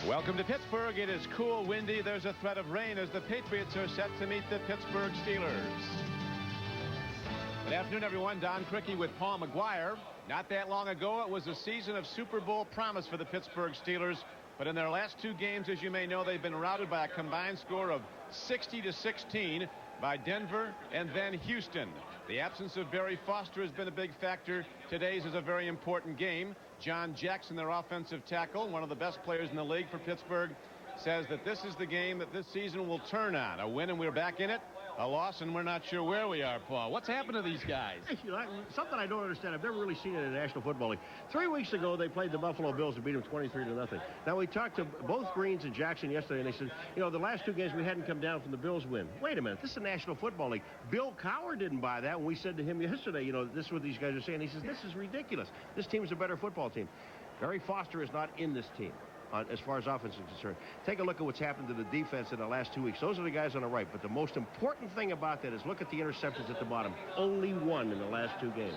Welcome to Pittsburgh. It is cool, windy. There's a threat of rain as the Patriots are set to meet the Pittsburgh Steelers. Good afternoon, everyone. Don Criqui with Paul McGuire. Not that long ago, it was a season of Super Bowl promise for the Pittsburgh Steelers. But in their last two games, as you may know, they've been routed by a combined score of 60-16 by Denver and then Houston. The absence of Barry Foster has been a big factor. Today's is a very important game. John Jackson, their offensive tackle, one of the best players in the league for Pittsburgh, says that this is the game that this season will turn on. A win and we're back in it. A loss and we're not sure where we are, Paul. What's happened to these guys? Something I don't understand. I've never really seen it in the National Football League. 3 weeks ago, they played the Buffalo Bills and beat them 23-0. Now, we talked to both Greens and Jackson yesterday, and they said, the last two games we hadn't come down from the Bills win. Wait a minute. This is the National Football League. Bill Cowher didn't buy that when we said to him yesterday, this is what these guys are saying. He says, this is ridiculous. This team's a better football team. Barry Foster is not in this team. As far as offense is concerned. Take a look at what's happened to the defense in the last 2 weeks. Those are the guys on the right. But the most important thing about that is look at the interceptions at the bottom. Only one in the last two games.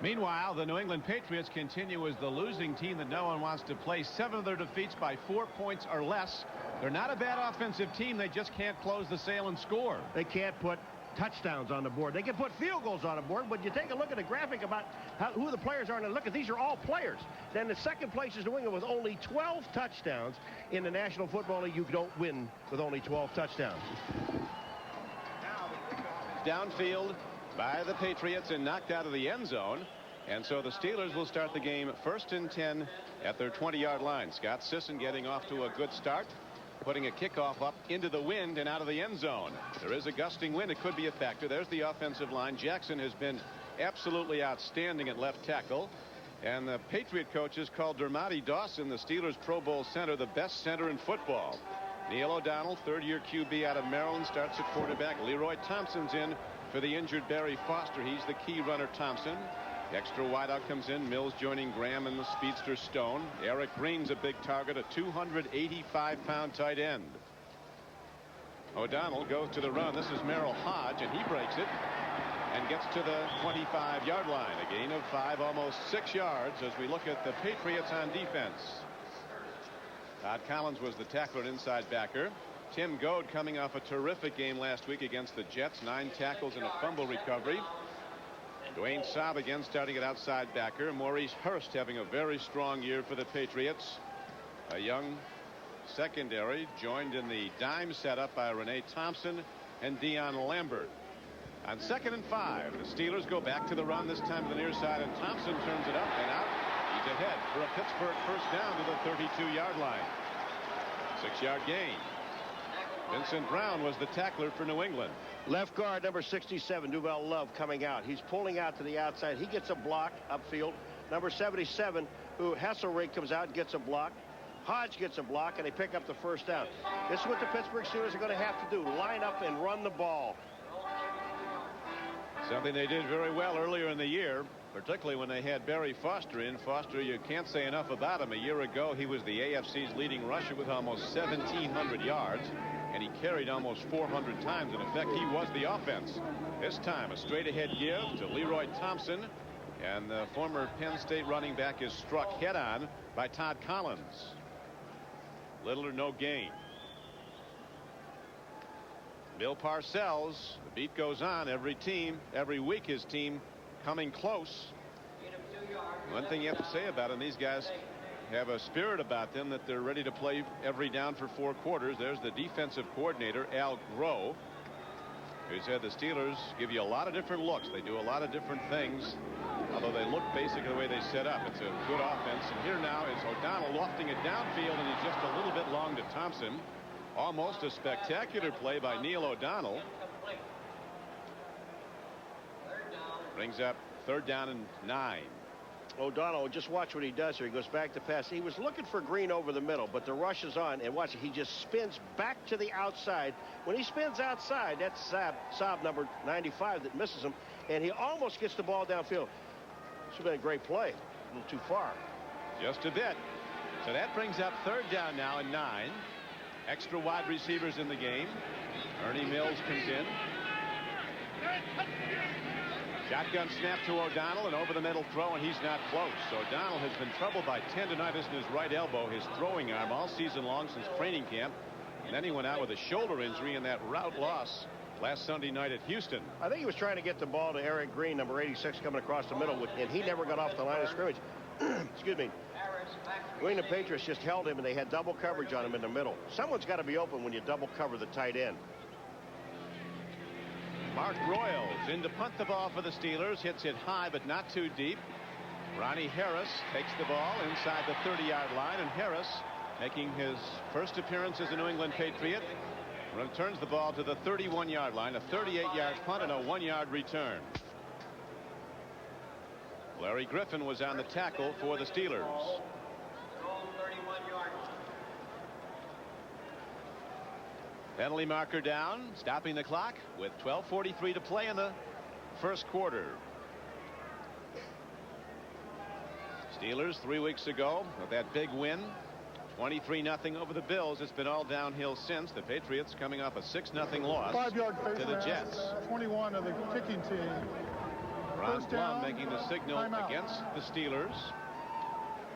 Meanwhile, the New England Patriots continue as the losing team that no one wants to play. 7 of their defeats by 4 points or less. They're not a bad offensive team. They just can't close the sale and score. They can't put touchdowns on the board. They can put field goals on the board, but you take a look at the graphic about who the players are, and look at these are all players. Then the second place is New England with only 12 touchdowns. In the National Football League, you don't win with only 12 touchdowns. Downfield by the Patriots and knocked out of the end zone. And so the Steelers will start the game 1st and 10 at their 20-yard line. Scott Sisson getting off to a good start, putting a kickoff up into the wind and out of the end zone. There is a gusting wind. It could be a factor. There's the offensive line. Jackson has been absolutely outstanding at left tackle. And the Patriot coaches called Dermotty Dawson, the Steelers Pro Bowl center, the best center in football. Neil O'Donnell, third-year QB out of Maryland, starts at quarterback. Leroy Thompson's in for the injured Barry Foster. He's the key runner, Thompson. Extra wideout comes in. Mills joining Graham and the speedster Stone. Eric Green's a big target, a 285-pound tight end. O'Donnell goes to the run. This is Merrill Hodge, and he breaks it and gets to the 25-yard line. A gain of 5, almost 6 yards as we look at the Patriots on defense. Todd Collins was the tackler and inside backer. Tim Goad coming off a terrific game last week against the Jets. 9 tackles and a fumble recovery. Dwayne Saab again starting at outside backer. Maurice Hurst having a very strong year for the Patriots. A young secondary joined in the dime setup by Renee Thompson and Deion Lambert. On 2nd and 5, the Steelers go back to the run, this time to the near side, and Thompson turns it up and out. He's ahead for a Pittsburgh first down to the 32-yard line. 6-yard gain. Vincent Brown was the tackler for New England. Left guard number 67, Duval Love, coming out. He's pulling out to the outside. He gets a block upfield. Number 77, who Hasselrig, comes out and gets a block. Hodge gets a block, and they pick up the first down. This is what the Pittsburgh Steelers are going to have to do. Line up and run the ball. Something they did very well earlier in the year, particularly when they had Barry Foster in. Foster, you can't say enough about him. A year ago, he was the AFC's leading rusher with almost 1,700 yards. And he carried almost 400 times. In effect, he was the offense. This time, a straight-ahead give to Leroy Thompson. And the former Penn State running back is struck head-on by Todd Collins. Little or no gain. Bill Parcells, the beat goes on. Every week his team coming close. One thing you have to say about him, these guys have a spirit about them that they're ready to play every down for 4 quarters. There's the defensive coordinator, Al Groh, who said the Steelers give you a lot of different looks. They do a lot of different things, although they look basically the way they set up. It's a good offense. And here now is O'Donnell lofting it downfield, and he's just a little bit long to Thompson. Almost a spectacular play by Neil O'Donnell. Brings up 3rd down and 9. O'Donnell, just watch what he does here. He goes back to pass. He was looking for Green over the middle, but the rush is on, and watch it. He just spins back to the outside. When he spins outside, that's Saab number 95 that misses him, and he almost gets the ball downfield. This has been a great play. A little too far. Just a bit. So that brings up 3rd down now and 9. Extra wide receivers in the game. Ernie Mills comes in. Shotgun snap to O'Donnell, and over the middle throw, and he's not close. So O'Donnell has been troubled by tendonitis in his right elbow, his throwing arm, all season long since training camp. And then he went out with a shoulder injury in that rout loss last Sunday night at Houston. I think he was trying to get the ball to Eric Green, number 86, coming across the middle, and he never got off the line of scrimmage. Excuse me. Green and Patriots just held him, and they had double coverage on him in the middle. Someone's got to be open when you double cover the tight end. Mark Royals in to punt the ball for the Steelers. Hits it high but not too deep. Ronnie Harris takes the ball inside the 30-yard line, and Harris, making his first appearance as a New England Patriot, returns the ball to the 31-yard line. A 38-yard punt and a 1-yard return. Larry Griffin was on the tackle for the Steelers. Penalty marker down, stopping the clock with 12:43 to play in the first quarter. Steelers 3 weeks ago with that big win, 23-0 over the Bills. It's been all downhill since. The Patriots coming off a 6-0 loss 5-yard face to the mask, Jets. 21 of the kicking team. Ron Blum making the signal against the Steelers.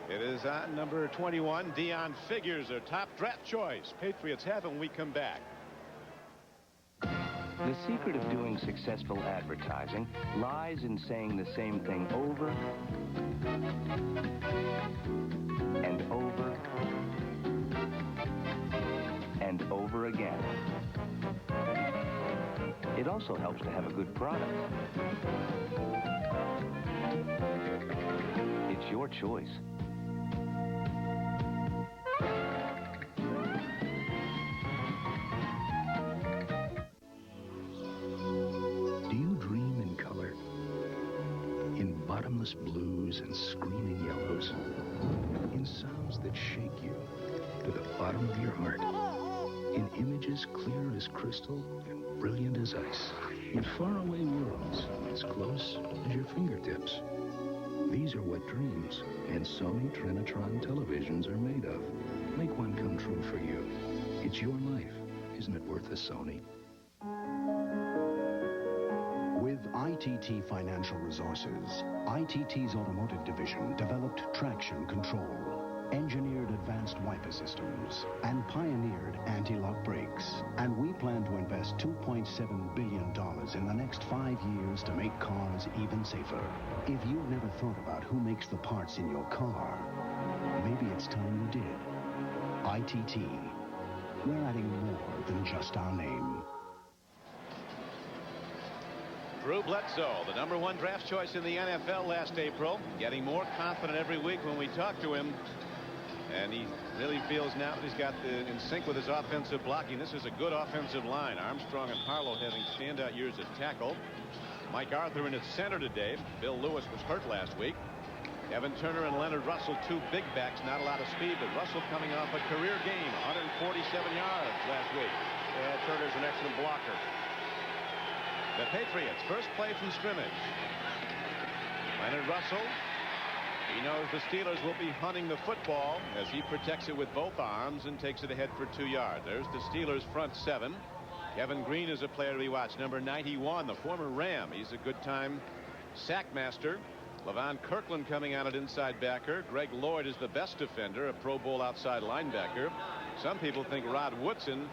It is on number 21. Deion Figures, a top draft choice. Patriots have him. We come back. The secret of doing successful advertising lies in saying the same thing over and over and over again. It also helps to have a good product. It's your choice. Bottomless blues and screaming yellows, in sounds that shake you to the bottom of your heart, in images clear as crystal and brilliant as ice, in faraway worlds as close as your fingertips. These are what dreams and Sony Trinitron televisions are made of. Make one come true for you. It's your life. Isn't it worth a Sony? With ITT Financial Resources, ITT's automotive division developed traction control, engineered advanced wiper systems, and pioneered anti-lock brakes. And we plan to invest $2.7 billion in the next 5 years to make cars even safer. If you've never thought about who makes the parts in your car, maybe it's time you did. ITT. We're adding more than just our name. Drew Bledsoe, the number 1 draft choice in the NFL last April, getting more confident every week when we talk to him. And he really feels now that he's got in sync with his offensive blocking. This is a good offensive line. Armstrong and Harlow having standout years at tackle. Mike Arthur in its center today. Bill Lewis was hurt last week. Evan Turner and Leonard Russell, 2 big backs, not a lot of speed, but Russell coming off a career game, 147 yards last week. Yeah, Turner's an excellent blocker. The Patriots first play from scrimmage. Leonard Russell. He knows the Steelers will be hunting the football as he protects it with both arms and takes it ahead for 2 yards. There's the Steelers front 7. Kevin Green is a player to be watched. Number 91, the former Ram. He's a good time sack master. Levon Kirkland coming out at inside backer. Greg Lloyd is the best defender, a Pro Bowl outside linebacker. Some people think Rod Woodson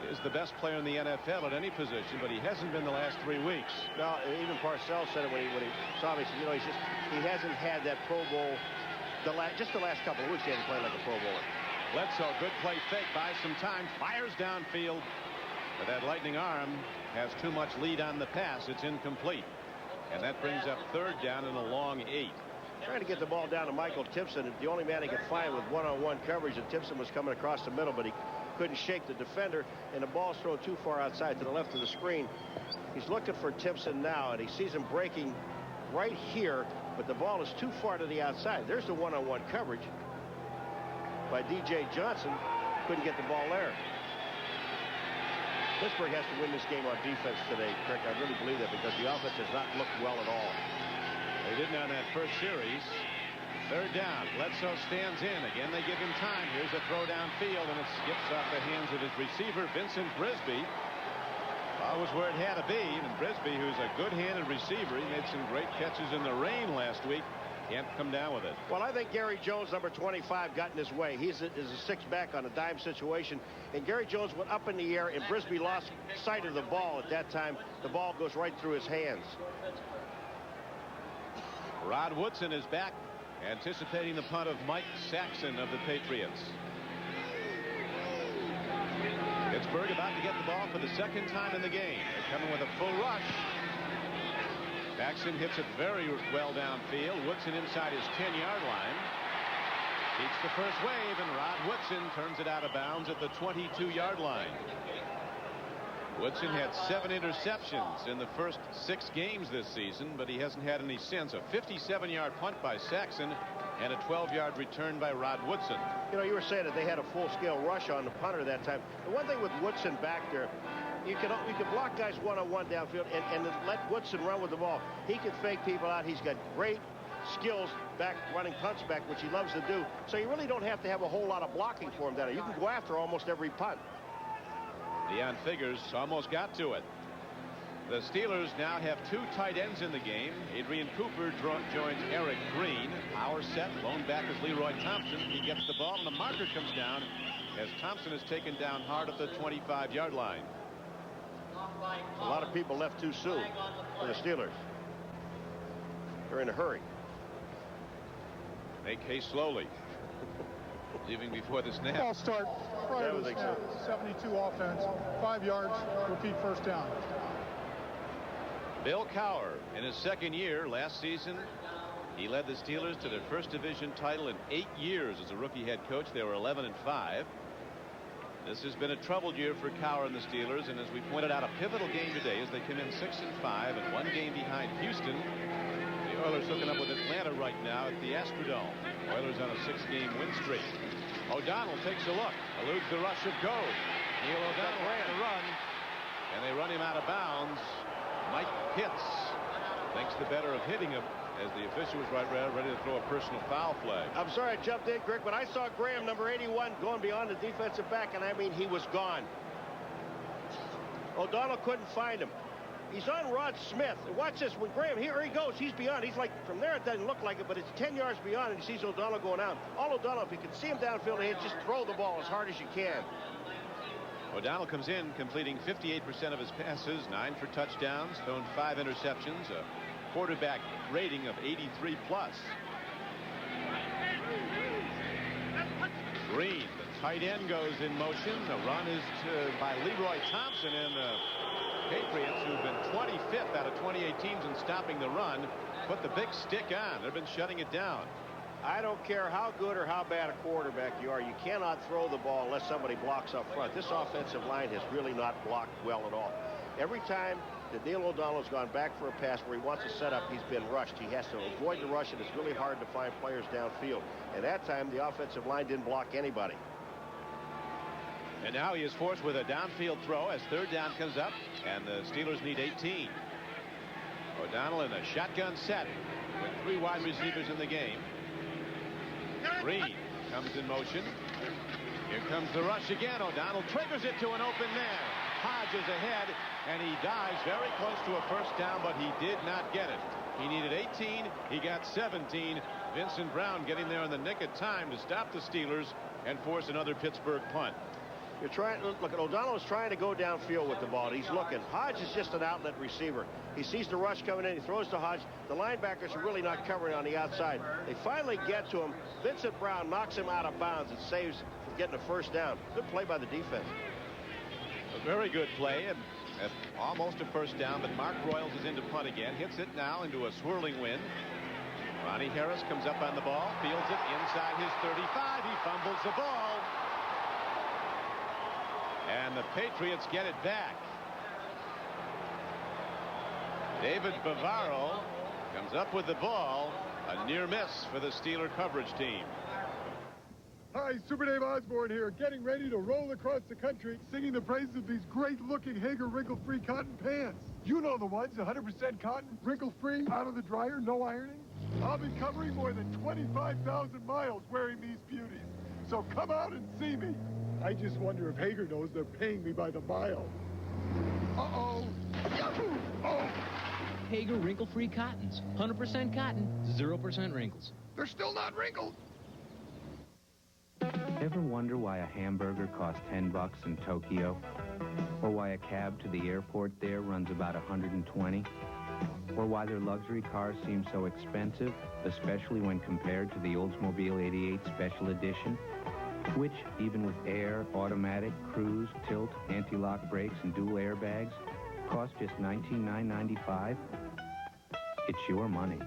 is the best player in the NFL at any position, but he hasn't been the last 3 weeks. No, even Parcells said it when he saw me. He said, you know, he hasn't had that Pro Bowl just the last couple of weeks. He hasn't played like a Pro Bowler. Bledsoe, good play fake, buys some time, fires downfield, but that lightning arm has too much lead on the pass. It's incomplete, and that brings up 3rd down and a long 8. Trying to get the ball down to Michael Timpson, the only man he could find with one-on-one coverage, and Timpson was coming across the middle, but he couldn't shake the defender, and the ball's thrown too far outside to the left of the screen. He's looking for Timpson now, and he sees him breaking right here, but the ball is too far to the outside. There's the one-on-one coverage by D.J. Johnson. Couldn't get the ball there. Pittsburgh has to win this game on defense today, Kirk. I really believe that, because the offense has not looked well at all. They didn't on that first series. 3rd down. Bledsoe stands in. Again, they give him time. Here's a throw downfield, and it skips off the hands of his receiver, Vincent Brisby. was where it had to be. Even Brisby, who's a good-handed receiver, he made some great catches in the rain last week. Can't come down with it. Well, I think Gary Jones, number 25, got in his way. He's a six-back on a dime situation. And Gary Jones went up in the air, and Brisby lost sight of the ball at that time. The ball goes right through his hands. Rod Woodson is back, anticipating the punt of Mike Saxon of the Patriots. Pittsburgh about to get the ball for the second time in the game. They're coming with a full rush. Saxon hits it very well downfield. Woodson inside his 10-yard line. Beats the first wave, and Rod Woodson turns it out of bounds at the 22-yard line. Woodson had 7 interceptions in the first 6 games this season, but he hasn't had any since. A 57-yard punt by Saxon and a 12-yard return by Rod Woodson. You know, you were saying that they had a full-scale rush on the punter that time. The one thing with Woodson back there, you can block guys one-on-one downfield and let Woodson run with the ball. He can fake people out. He's got great skills back running punts back, which he loves to do. So you really don't have to have a whole lot of blocking for him down there. You can go after almost every punt. Deion Figures almost got to it. The Steelers now have 2 tight ends in the game. Adrian Cooper joins Eric Green. Power set. Lone back is Leroy Thompson. He gets the ball, and the marker comes down as Thompson is taken down hard at the 25-yard line. A lot of people left too soon for the Steelers. They're in a hurry. Make haste slowly. Leaving before the snap. Ball start prior to the snap. 72 offense, 5 yards, repeat first down. Bill Cowher in his second year last season. He led the Steelers to their first division title in 8 years as a rookie head coach. They were 11-5. This has been a troubled year for Cowher and the Steelers, and as we pointed out, a pivotal game today as they come in 6-5 and 1 game behind Houston. The Oilers hooking up with Atlanta right now at the Astrodome. Oilers on a 6-game win streak. O'Donnell takes a look, eludes the rush of Gove. Neil O'Donnell ran a run, and they run him out of bounds. Mike Pitts thinks the better of hitting him as the official was ready to throw a personal foul flag. I'm sorry I jumped in, Greg, but I saw Graham, number 81, going beyond the defensive back, and I mean, he was gone. O'Donnell couldn't find him. He's on Rod Smith. Watch this. When Graham, here he goes. He's beyond. He's like, from there it doesn't look like it, but it's 10 yards beyond, and he sees O'Donnell going out. All O'Donnell, if you can see him downfield, just throw the ball as hard as you can. O'Donnell comes in completing 58% of his passes, 9 for touchdowns, thrown 5 interceptions, a quarterback rating of 83+. Green, the tight end, goes in motion. The run is by Leroy Thompson, and the Patriots, who've been 25th out of 28 teams in stopping the run, put the big stick on. They've been shutting it down. I don't care how good or how bad a quarterback you are, you cannot throw the ball unless somebody blocks up front. This offensive line has really not blocked well at all. Every time that Neil O'Donnell's gone back for a pass where he wants to set up, he's been rushed. He has to avoid the rush, and it's really hard to find players downfield. And that time, the offensive line didn't block anybody. And now he is forced with a downfield throw as third down comes up, and the Steelers need 18. O'Donnell in a shotgun set with 3 wide receivers in the game. Green comes in motion. Here comes the rush again. O'Donnell triggers it to an open man. Hodge is ahead, and he dives very close to a first down, but he did not get it. He needed 18. He got 17. Vincent Brown getting there in the nick of time to stop the Steelers and force another Pittsburgh punt. You're trying. Look, O'Donnell is trying to go downfield with the ball. He's looking. Hodge is just an outlet receiver. He sees the rush coming in. He throws to Hodge. The linebackers are really not covering on the outside. They finally get to him. Vincent Brown knocks him out of bounds and saves from getting a first down. Good play by the defense. A very good play, and almost a first down, but Mark Royals is into punt again. Hits it now into a swirling wind. Ronnie Harris comes up on the ball, fields it inside his 35. He fumbles the ball. And the Patriots get it back. David Bavaro comes up with the ball. A near miss for the Steeler coverage team. Hi, Super Dave Osborne here, getting ready to roll across the country, singing the praises of these great-looking Hager wrinkle-free cotton pants. You know the ones, 100% cotton, wrinkle-free, out of the dryer, no ironing. I'll be covering more than 25,000 miles wearing these beauties. So come out and see me. I just wonder if Hager knows they're paying me by the mile. Uh-oh. Hager wrinkle-free cottons. 100% cotton, 0% wrinkles. They're still not wrinkled. Ever wonder why a hamburger costs $10 in Tokyo? Or why a cab to the airport there runs about $120? Or why their luxury cars seem so expensive, especially when compared to the Oldsmobile 88 Special Edition, which, even with air, automatic, cruise, tilt, anti-lock brakes, and dual airbags, cost just $19,995? It's your money.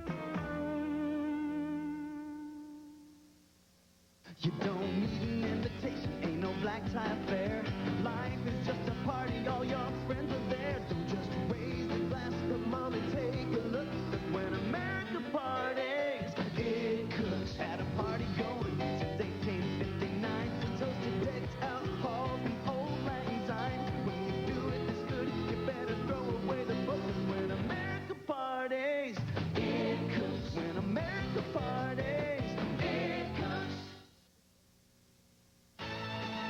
You don't need an invitation, ain't no black tie affair. Life is just a party, all your friends are there. Don't just raise the glass, come on and take a look. When America parties, it cooks. Had a party going since 1859. Toasted decks, alcohol, and old Latin signs. When you do it this good, you better throw away the book. When America parties, it cooks. When America parties, it cooks.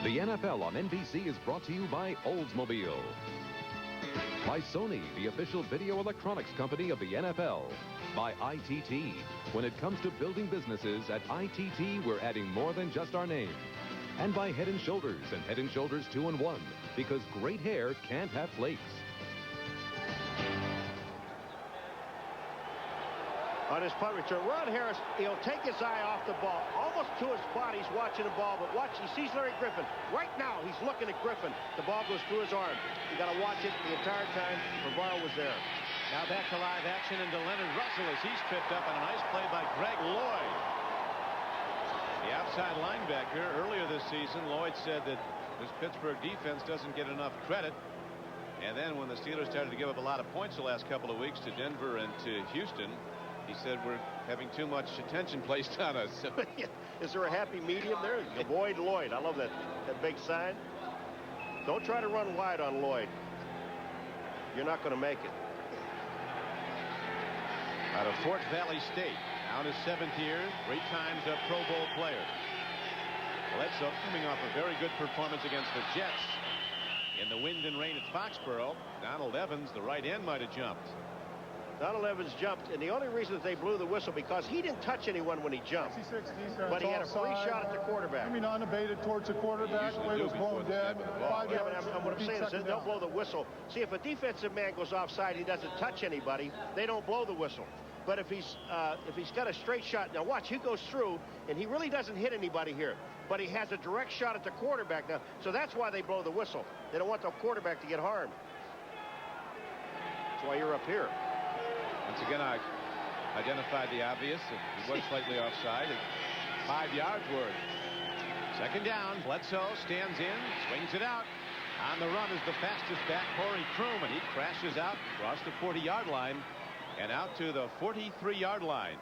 The NFL on NBC is brought to you by Oldsmobile. By Sony, the official video electronics company of the NFL. By ITT. When it comes to building businesses, at ITT, we're adding more than just our name. And by Head & Shoulders and Head & Shoulders 2-in-1. Because great hair can't have flakes. On his punt return, Ron Harris, he'll take his eye off the ball, almost to his spot. He's watching the ball, but watch, he sees Larry Griffin. Right now, he's looking at Griffin. The ball goes through his arm. You got to watch it the entire time. Navarro was there. Now back to live action into Leonard Russell as he's tripped up on a nice play by Greg Lloyd. The outside linebacker. Earlier this season, Lloyd said that this Pittsburgh defense doesn't get enough credit. And then when the Steelers started to give up a lot of points the last couple of weeks to Denver and to Houston, he said we're having too much attention placed on us. Is there a happy medium there? Avoid Lloyd. I love that big sign. Don't try to run wide on Lloyd. You're not going to make it. Out of Fort Valley State, now in his 7th year, 3 times a Pro Bowl player. Bledsoe coming off a very good performance against the Jets. In the wind and rain at Foxborough, Donald Evans, the right end, might have jumped. Donald Evans jumped, and the only reason that they blew the whistle because he didn't touch anyone when he jumped. 66 but he had a free shot at the quarterback. I mean, unabated towards the quarterback. Play was blown dead. Yeah, but what I'm saying is they'll blow the whistle. See, if a defensive man goes offside, he doesn't touch anybody, they don't blow the whistle. But if he's got a straight shot, now watch, he goes through, and he really doesn't hit anybody here. But he has a direct shot at the quarterback now, so that's why they blow the whistle. They don't want the quarterback to get harmed. That's why you're up here. Once again, I identified the obvious. He was slightly offside. 5 yards worth. Second down. Bledsoe stands in, swings it out. On the run is the fastest back, Corey Kroom, and he crashes out across the 40-yard line and out to the 43-yard line.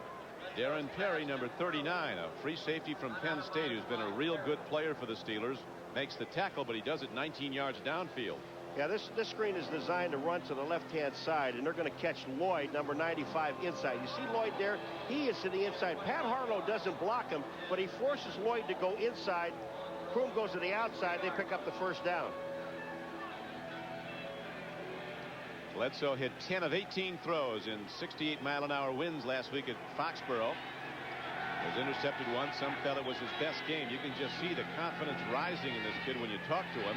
Darren Perry, number 39, a free safety from Penn State, who's been a real good player for the Steelers, makes the tackle, but he does it 19 yards downfield. Yeah, this screen is designed to run to the left-hand side, and they're going to catch Lloyd, number 95, inside. You see Lloyd there? He is to the inside. Pat Harlow doesn't block him, but he forces Lloyd to go inside. Kroom goes to the outside. They pick up the first down. Bledsoe hit 10 of 18 throws in 68-mile-an-hour winds last week at Foxborough. Was intercepted once. Some felt it was his best game. You can just see the confidence rising in this kid when you talk to him.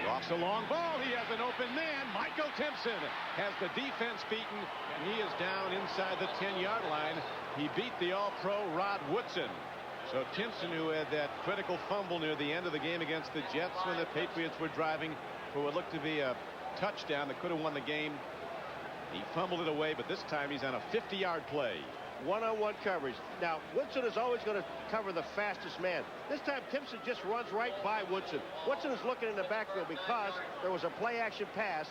Walks a long ball. He has an open man. Michael Timpson has the defense beaten, and he is down inside the 10-yard line. He beat the All-Pro Rod Woodson. So Timpson, who had that critical fumble near the end of the game against the Jets when the Patriots were driving for what looked to be a touchdown that could have won the game, he fumbled it away, but this time he's on a 50-yard play. One-on-one coverage. Now, Woodson is always going to cover the fastest man. This time, Timpson just runs right by Woodson. Woodson is looking in the backfield because there was a play-action pass.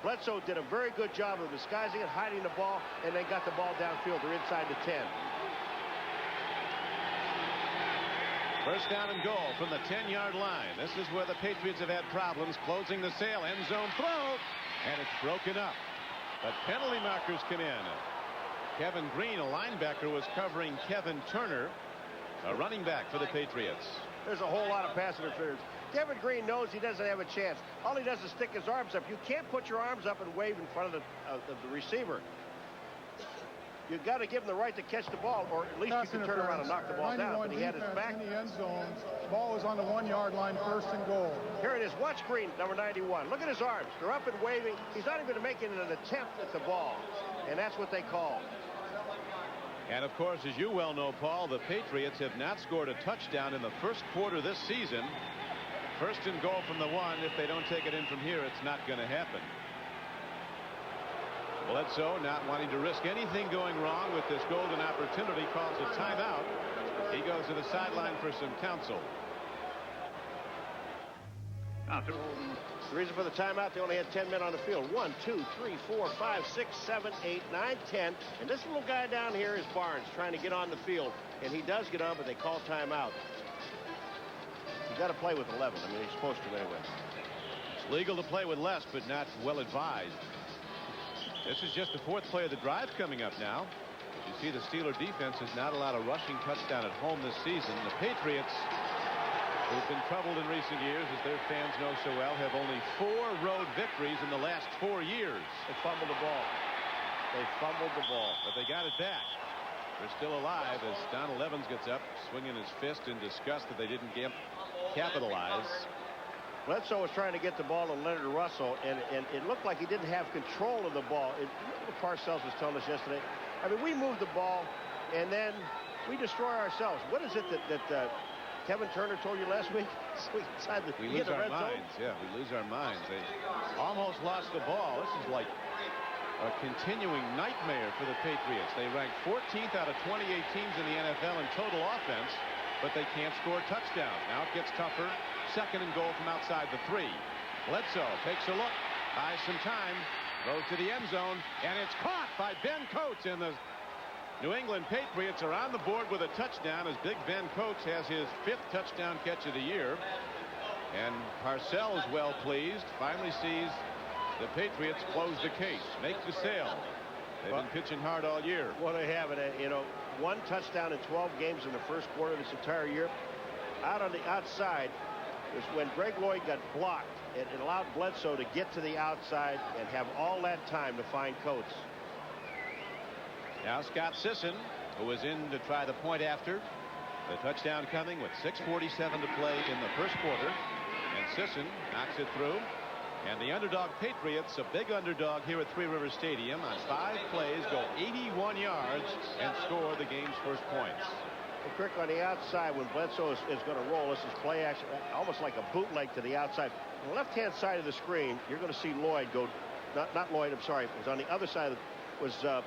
Bledsoe did a very good job of disguising it, hiding the ball, and then got the ball downfield. They're inside the 10. First down and goal from the 10-yard line. This is where the Patriots have had problems closing the sale. End zone throw, and it's broken up. But penalty markers come in. Kevin Green, a linebacker, was covering Kevin Turner, a running back for the Patriots. There's a whole lot of pass interference. Kevin Green knows he doesn't have a chance. All he does is stick his arms up. You can't put your arms up and wave in front of the receiver. You've got to give him the right to catch the ball, or at least you can turn around and knock the ball down. But he had his back in the end zone. Ball is on the 1-yard line, 1st and goal. Here it is. Watch Green, number 91. Look at his arms. They're up and waving. He's not even making an attempt at the ball. And that's what they call. And, of course, as you well know, Paul, the Patriots have not scored a touchdown in the first quarter this season. 1st and goal from the 1. If they don't take it in from here, it's not going to happen. Bledsoe, not wanting to risk anything going wrong with this golden opportunity, calls a timeout. He goes to the sideline for some counsel. The reason for the timeout, they only had 10 men on the field. 1, 2, 3, 4, 5, 6, 7, 8, 9, 10. And this little guy down here is Barnes trying to get on the field. And he does get on, but they call timeout. You got to play with 11. I mean, he's supposed to anyway. It's legal to play with less, but not well advised. This is just the 4th play of the drive coming up now. As you see, the Steeler defense has not allowed a rushing touchdown at home this season. The Patriots, who've been troubled in recent years, as their fans know so well, have only 4 road victories in the last 4 years. They fumbled the ball. They fumbled the ball. But they got it back. They're still alive as Donald Evans gets up, swinging his fist in disgust that they didn't capitalize. Bledsoe was trying to get the ball to Leonard Russell, and it looked like he didn't have control of the ball. What Parcells was telling us yesterday. I mean, we move the ball, and then we destroy ourselves. What is it that Kevin Turner told you last week? We lose our minds. Yeah, we lose our minds. They almost lost the ball. This is like a continuing nightmare for the Patriots. They rank 14th out of 28 teams in the NFL in total offense, but they can't score touchdowns. Now it gets tougher. 2nd and goal from outside the 3. Bledsoe takes a look, buys some time, goes to the end zone, and it's caught by Ben Coates. And the New England Patriots are on the board with a touchdown as Big Ben Coates has his 5th touchdown catch of the year. And Parcells, well pleased, finally sees the Patriots close the case, make the sale. They've been pitching hard all year. Well, they have it. You know, 1 touchdown in 12 games in the first quarter of this entire year. Out on the outside is when Greg Lloyd got blocked. It allowed Bledsoe to get to the outside and have all that time to find Coates. Now Scott Sisson, who was in to try the point after. The touchdown coming with 6:47 to play in the first quarter. And Sisson knocks it through. And the underdog Patriots, a big underdog here at Three Rivers Stadium, on 5 plays go 81 yards and score the game's first points. Well, Crick, on the outside, when Bledsoe is going to roll, this is play action, almost like a bootleg to the outside. On the left-hand side of the screen, you're going to see Lloyd go, not Lloyd, I'm sorry, it was on the other side, was the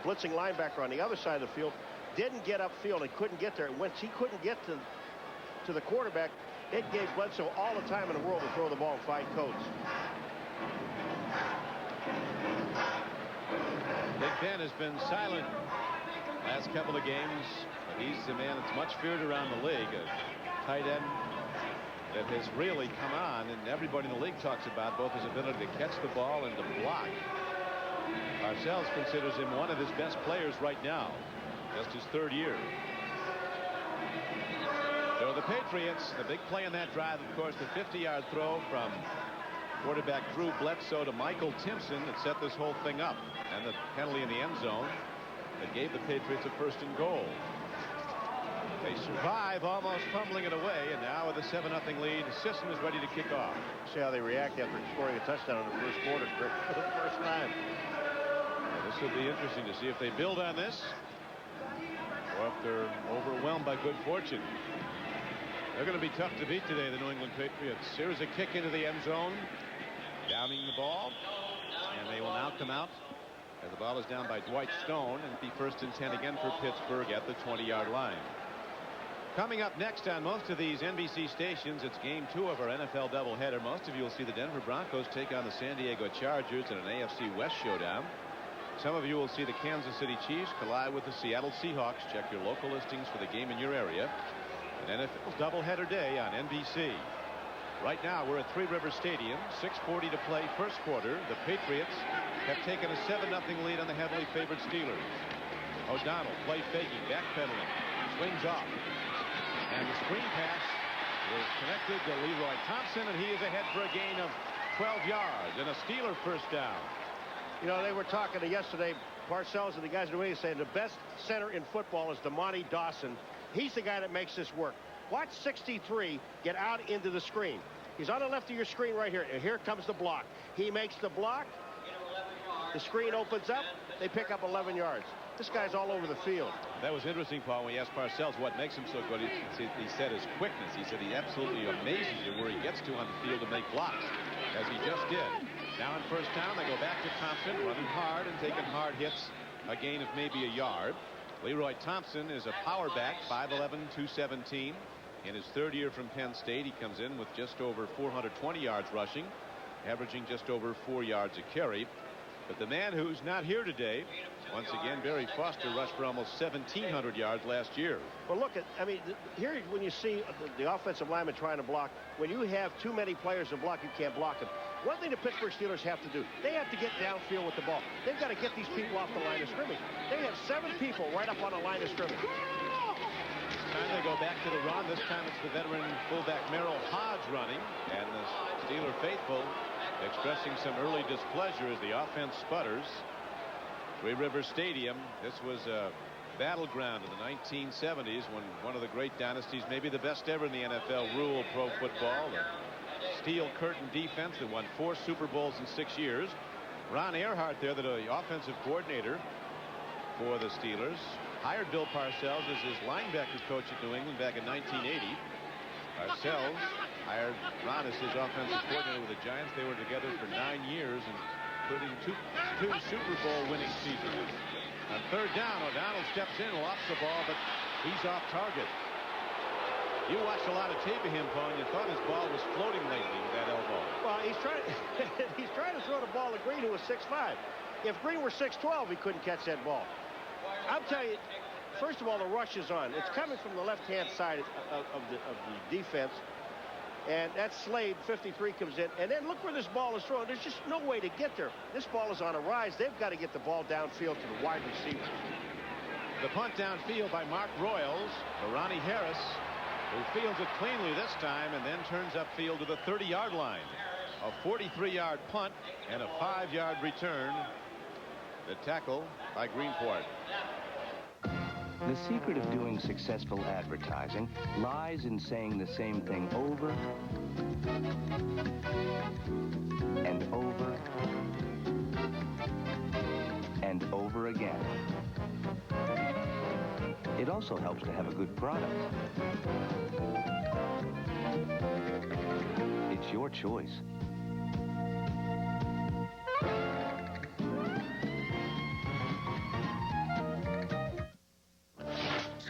blitzing linebacker on the other side of the field, didn't get upfield and couldn't get there. And once he couldn't get to the quarterback, it gave Bledsoe all the time in the world to throw the ball and find Coates. Big Ben has been silent last couple of games. He's the man that's much feared around the league. A tight end that has really come on, and everybody in the league talks about both his ability to catch the ball and to block. Parcells considers him one of his best players right now. Just his 3rd year. So the Patriots, the big play in that drive, of course, the 50-yard throw from quarterback Drew Bledsoe to Michael Timpson that set this whole thing up. And the penalty in the end zone that gave the Patriots a 1st and goal. They survive, almost fumbling it away, and now with a 7-0 lead, Sisson is ready to kick off. See how they react after scoring a touchdown in the first quarter for the first time. Well, this will be interesting to see if they build on this or if they're overwhelmed by good fortune. They're going to be tough to beat today, the New England Patriots. Here's a kick into the end zone, downing the ball, and they will now come out as the ball is down by Dwight Stone, and be 1st and 10 again for Pittsburgh at the 20-yard line. Coming up next on most of these NBC stations, it's game 2 of our NFL doubleheader. Most of you will see the Denver Broncos take on the San Diego Chargers in an AFC West showdown. Some of you will see the Kansas City Chiefs collide with the Seattle Seahawks. Check your local listings for the game in your area. An NFL doubleheader day on NBC. Right now we're at Three Rivers Stadium, 6:40 to play first quarter. The Patriots have taken a 7-0 lead on the heavily favored Steelers. O'Donnell play faking, backpedaling, swings off. And the screen pass is connected to Leroy Thompson, and he is ahead for a gain of 12 yards and a Steeler first down. You know, they were talking to yesterday, Parcells and the guys in the media saying the best center in football is DeMonte Dawson. He's the guy that makes this work. Watch 63 get out into the screen. He's on the left of your screen right here. And here comes the block. He makes the block. The screen opens up. They pick up 11 yards. This guy's all over the field. That was interesting, Paul, when he asked Parcells what makes him so good. He said his quickness. He said he absolutely amazes you where he gets to on the field to make blocks, as he just did. Now in first down, they go back to Thompson, running hard and taking hard hits, a gain of maybe a yard. Leroy Thompson is a power back, 5'11", 217. In his third year from Penn State, he comes in with just over 420 yards rushing, averaging just over 4 yards a carry. But the man who's not here today, once again, Barry Foster rushed for almost 1,700 yards last year. Well, look at, I mean, here when you see the offensive lineman trying to block, when you have too many players to block, you can't block them. One thing the Pittsburgh Steelers have to do, they have to get downfield with the ball. They've got to get these people off the line of scrimmage. They have 7 people right up on the line of scrimmage. This time they go back to the run. This time it's the veteran fullback Merrill Hodge running, and the Steeler faithful expressing some early displeasure as the offense sputters. Three River Stadium, this was a battleground in the 1970s when one of the great dynasties, maybe the best ever in the NFL, ruled pro football. The steel curtain defense that won 4 Super Bowls in 6 years. Ron Earhart there, the offensive coordinator for the Steelers, hired Bill Parcells as his linebacker coach at New England back in 1980. Parcells hired Ron as his offensive coordinator with the Giants. They were together for 9 years, including two Super Bowl winning seasons. On third down, O'Donnell steps in, lofts the ball, but he's off target. You watched a lot of tape of him, Paul, and you thought his ball was floating lately with that elbow. Well, he's trying to throw the ball to Green, who was 6'5". If Green were 6'12", he couldn't catch that ball. I'll tell you, first of all, the rush is on. It's coming from the left-hand side of the defense. And that Slade, 53, comes in. And then look where this ball is thrown. There's just no way to get there. This ball is on a rise. They've got to get the ball downfield to the wide receiver. The punt downfield by Mark Royals to Ronnie Harris, who fields it cleanly this time and then turns upfield to the 30-yard line. A 43-yard punt and a 5-yard return. The tackle by Greenport. The secret of doing successful advertising lies in saying the same thing over and over and over again. It also helps to have a good product. It's your choice.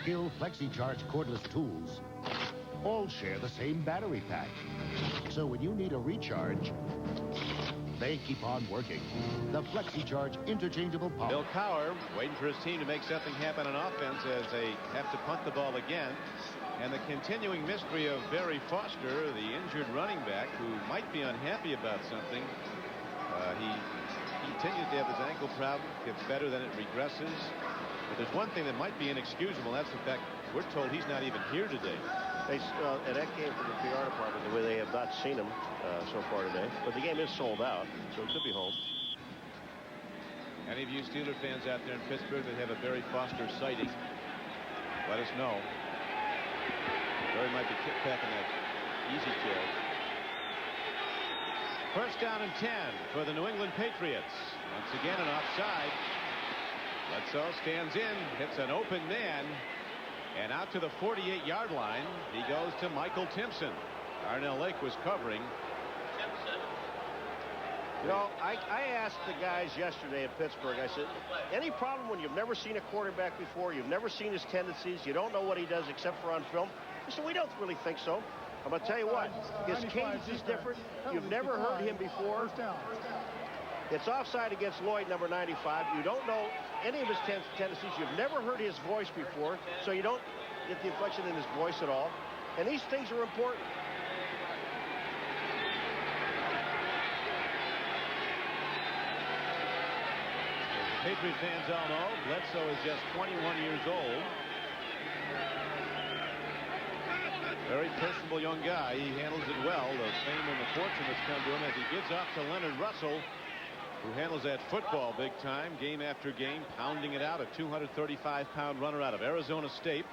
Skill FlexiCharge cordless tools all share the same battery pack. So when you need a recharge, they keep on working. The FlexiCharge interchangeable power. Bill Cowher waiting for his team to make something happen on offense as they have to punt the ball again. And the continuing mystery of Barry Foster, the injured running back, who might be unhappy about something. He continues to have his ankle problem, gets better, then it regresses. But there's one thing that might be inexcusable. That's the fact we're told he's not even here today. And that came from the PR department, the way they have not seen him so far today. But the game is sold out, so it could be home. Any of you Steeler fans out there in Pittsburgh that have a Barry Foster sighting, let us know. Barry might be kicked back in that easy chair. First down and 10 for the New England Patriots. Once again an offside. Bledsoe stands in, hits an open man, and out to the 48-yard line he goes to Michael Timpson. Darnell Lake was covering. You know, I asked the guys yesterday at Pittsburgh, I said, any problem when you've never seen a quarterback before, you've never seen his tendencies, you don't know what he does except for on film? They said, we don't really think so. I'm going to tell you what, his cadence is different. You've never heard him before. It's offside against Lloyd, number 95. You don't know any of his tendencies. You've never heard his voice before, so you don't get the inflection in his voice at all. And these things are important. As the Patriot fans all know, Bledsoe is just 21 years old. Very personable young guy. He handles it well. The fame and the fortune that's come to him as he gives off to Leonard Russell, who handles that football big time, game after game, pounding it out. A 235-pound runner out of Arizona State,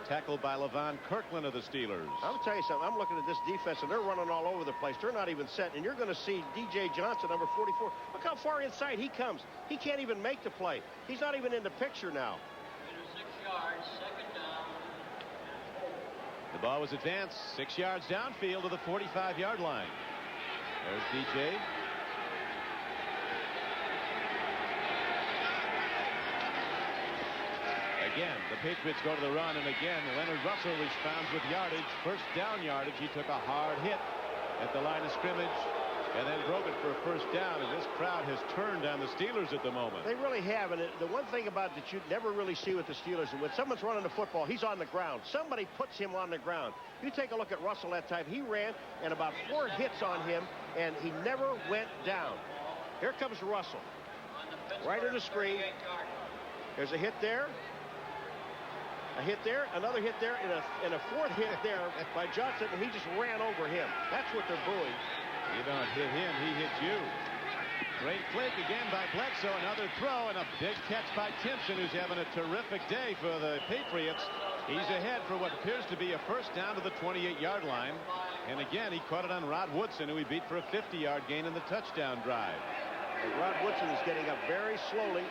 tackled by Levon Kirkland of the Steelers. I'll tell you something. I'm looking at this defense, and they're running all over the place. They're not even set, and you're going to see D.J. Johnson, number 44. Look how far inside he comes. He can't even make the play. He's not even in the picture now. 6 yards, second down. The ball was advanced 6 yards downfield to the 45-yard line. There's D.J. Again, the Patriots go to the run, and again, Leonard Russell responds with yardage. First down yardage. He took a hard hit at the line of scrimmage and then broke it for a first down, and this crowd has turned on the Steelers at the moment. They really have, and the one thing about that you never really see with the Steelers is when someone's running the football, he's on the ground. Somebody puts him on the ground. You take a look at Russell that time. He ran, and about 4 hits on him, and he never went down. Here comes Russell. Right in the screen. There's a hit there. A hit there, another hit there, and a fourth hit there by Johnson, and he just ran over him. That's what they're booing. You don't hit him, he hits you. Great flick again by Bledsoe. Another throw and a big catch by Timpson, who's having a terrific day for the Patriots. He's ahead for what appears to be a first down to the 28-yard line. And again, he caught it on Rod Woodson, who he beat for a 50-yard gain in the touchdown drive. And Rod Woodson is getting up very slowly.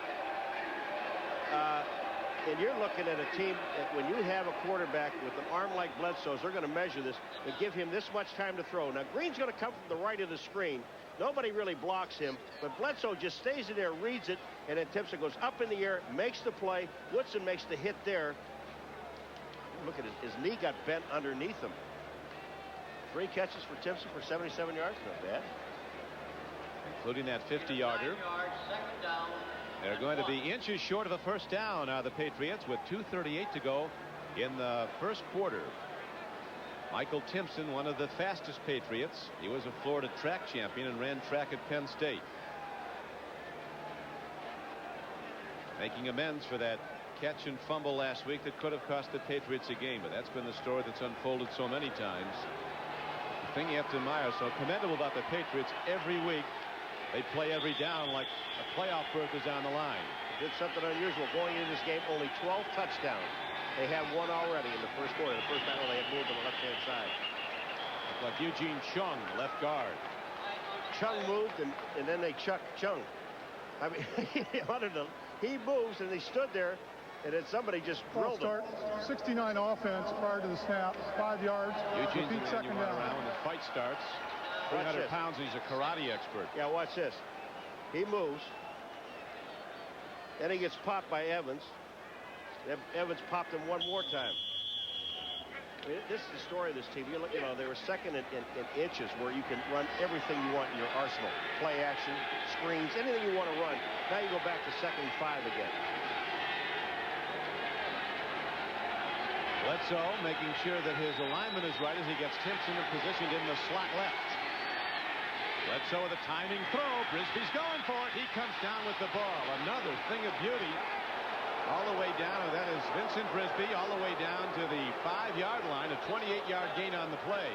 And you're looking at a team that when you have a quarterback with an arm like Bledsoe's, they're going to measure this and give him this much time to throw. Now, Green's going to come from the right of the screen. Nobody really blocks him, but Bledsoe just stays in there, reads it, and then Timpson goes up in the air, makes the play. Woodson makes the hit there. Look at his knee got bent underneath him. 3 catches for Timpson for 77 yards. Not bad. Including that 50-yarder. Second down. They're going to be inches short of a first down, the Patriots, with 2:38 to go in the first quarter. Michael Timpson, one of the fastest Patriots. He was a Florida track champion and ran track at Penn State. Making amends for that catch and fumble last week that could have cost the Patriots a game, but that's been the story that's unfolded so many times. The thing you have to admire, so commendable about the Patriots, every week they play every down like a playoff berth is on the line. Did something unusual going into this game. Only 12 touchdowns. They have one already in the first quarter. The first battle they had moved on the left-hand side. Looked like Eugene Chung, left guard. Chung moved, and then they chucked Chung. I mean, he moves, and he stood there, and then somebody just drilled him. 69 offense prior to the snap. 5 yards. Eugene's the man you want around when the fight starts. 300 pounds, and he's a karate expert. Yeah, watch this. He moves. Then he gets popped by Evans. Evans popped him one more time. I mean, this is the story of this team. You know, they were second in inches, where you can run everything you want in your arsenal. Play action, screens, anything you want to run. Now you go back to 2nd and 5 again. Bledsoe making sure that his alignment is right as he gets Timpson positioned in the slot left. Bledsoe with a timing throw. Brisby's going for it. He comes down with the ball. Another thing of beauty. All the way down. That is Vincent Brisby all the way down to the 5-yard line. A 28-yard gain on the play.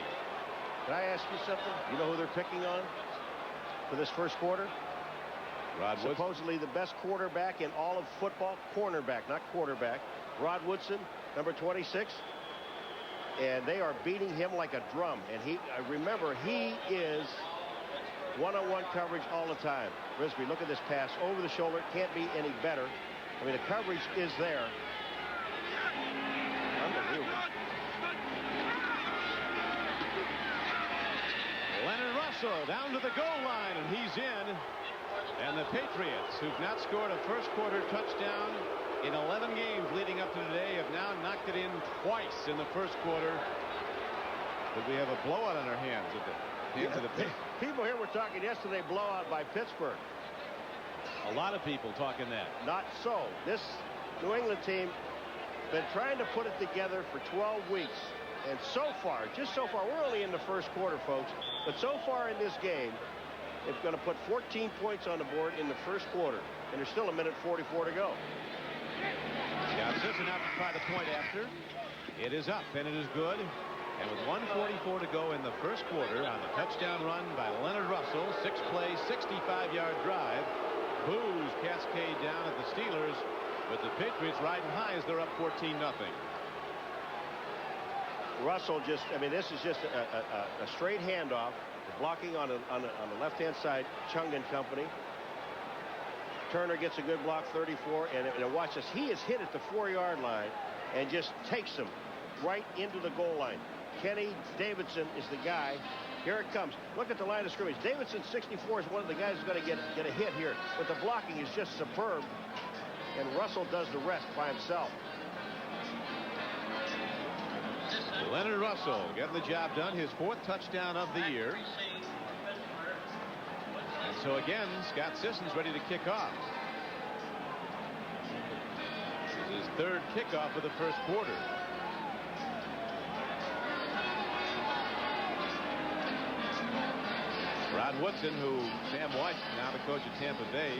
Can I ask you something? You know who they're picking on for this first quarter? Rod Woodson. Supposedly the best quarterback in all of football. Cornerback, not quarterback. Rod Woodson, number 26. And they are beating him like a drum. And remember, he is one-on-one coverage all the time. Brisby, look at this pass over the shoulder. Can't be any better. I mean, the coverage is there. Unbelievable. Leonard Russell down to the goal line, and he's in. And the Patriots, who've not scored a first quarter touchdown in 11 games leading up to today, have now knocked it in twice in the first quarter. But we have a blowout on our hands at the hands of the Patriots. People here were talking yesterday blowout by Pittsburgh. A lot of people talking that. Not so. This New England team been trying to put it together for 12 weeks. And so far, just so far, we're only in the first quarter, folks. But so far in this game, it's going to put 14 points on the board in the first quarter. And there's still 1:44 to go. Yeah, Simpson out to try the point after. It is up, and it is good. And with 1:44 to go in the first quarter on the touchdown run by Leonard Russell, 6-play, 65-yard drive, boos cascade down at the Steelers, with the Patriots riding high as they're up 14-0. Russell just, I mean, this is just a straight handoff. Blocking on the left-hand side, Chung and company. Turner gets a good block, 34, and watch this. He is hit at the 4-yard line and just takes him right into the goal line. Kenny Davidson is the guy. Here it comes. Look at the line of scrimmage. Davidson, 64, is one of the guys who's going to get a hit here. But the blocking is just superb, and Russell does the rest by himself. Leonard Russell getting the job done, his 4th touchdown of the year. And so again, Scott Sisson's ready to kick off. This is his 3rd kickoff of the first quarter. Rod Woodson, who Sam White, now the coach at Tampa Bay,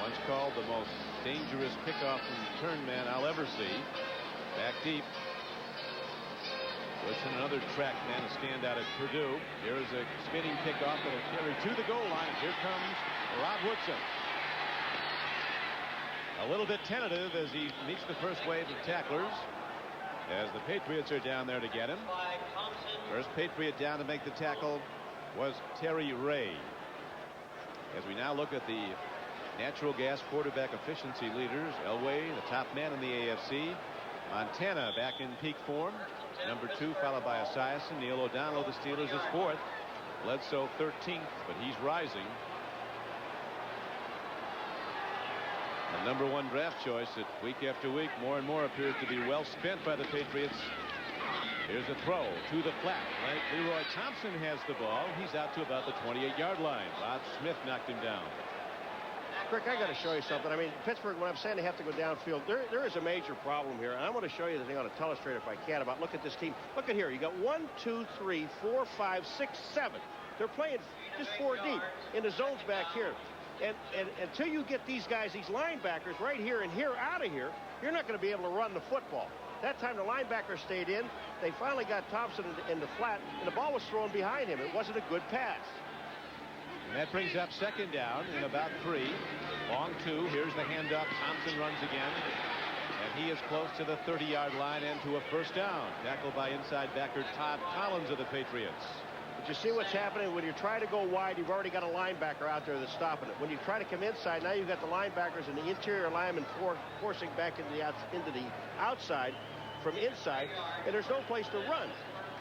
once called the most dangerous kickoff and return man I'll ever see. Back deep. Woodson, another track man, a standout at Purdue. Here is a spinning kickoff that'll carry to the goal line. Here comes Rod Woodson. A little bit tentative as he meets the first wave of tacklers, as the Patriots are down there to get him. First Patriot down to make the tackle was Terry Ray. As we now look at the natural gas quarterback efficiency leaders, Elway, the top man in the AFC. Montana back in peak form. Number 2, followed by Esiason. Neil O'Donnell, the Steelers, is 4th. Bledsoe 13th, but he's rising. The number 1 draft choice that week after week more and more appears to be well spent by the Patriots. Here's a throw to the flat. Right? Leroy Thompson has the ball. He's out to about the 28-yard line. Bob Smith knocked him down. Rick, I got to show you something. I mean, Pittsburgh, when I'm saying they have to go downfield, there is a major problem here. And I want to show you the thing on a telestrator if I can about, look at this team. Look at here. You got 1, 2, 3, 4, 5, 6, 7. They're playing just 4 deep in the zones back here. And until you get these guys, these linebackers right here and here out of here, you're not going to be able to run the football. That time the linebacker stayed in. They finally got Thompson in the flat, and the ball was thrown behind him. It wasn't a good pass. And that brings up 2nd down in about 3. Long 2. Here's the handoff. Thompson runs again. And he is close to the 30-yard line and to a 1st down. Tackled by inside backer Todd Collins of the Patriots. But you see what's happening when you try to go wide, you've already got a linebacker out there that's stopping it. When you try to come inside, now you've got the linebackers and the interior linemen forcing back into the outside from inside, and there's no place to run.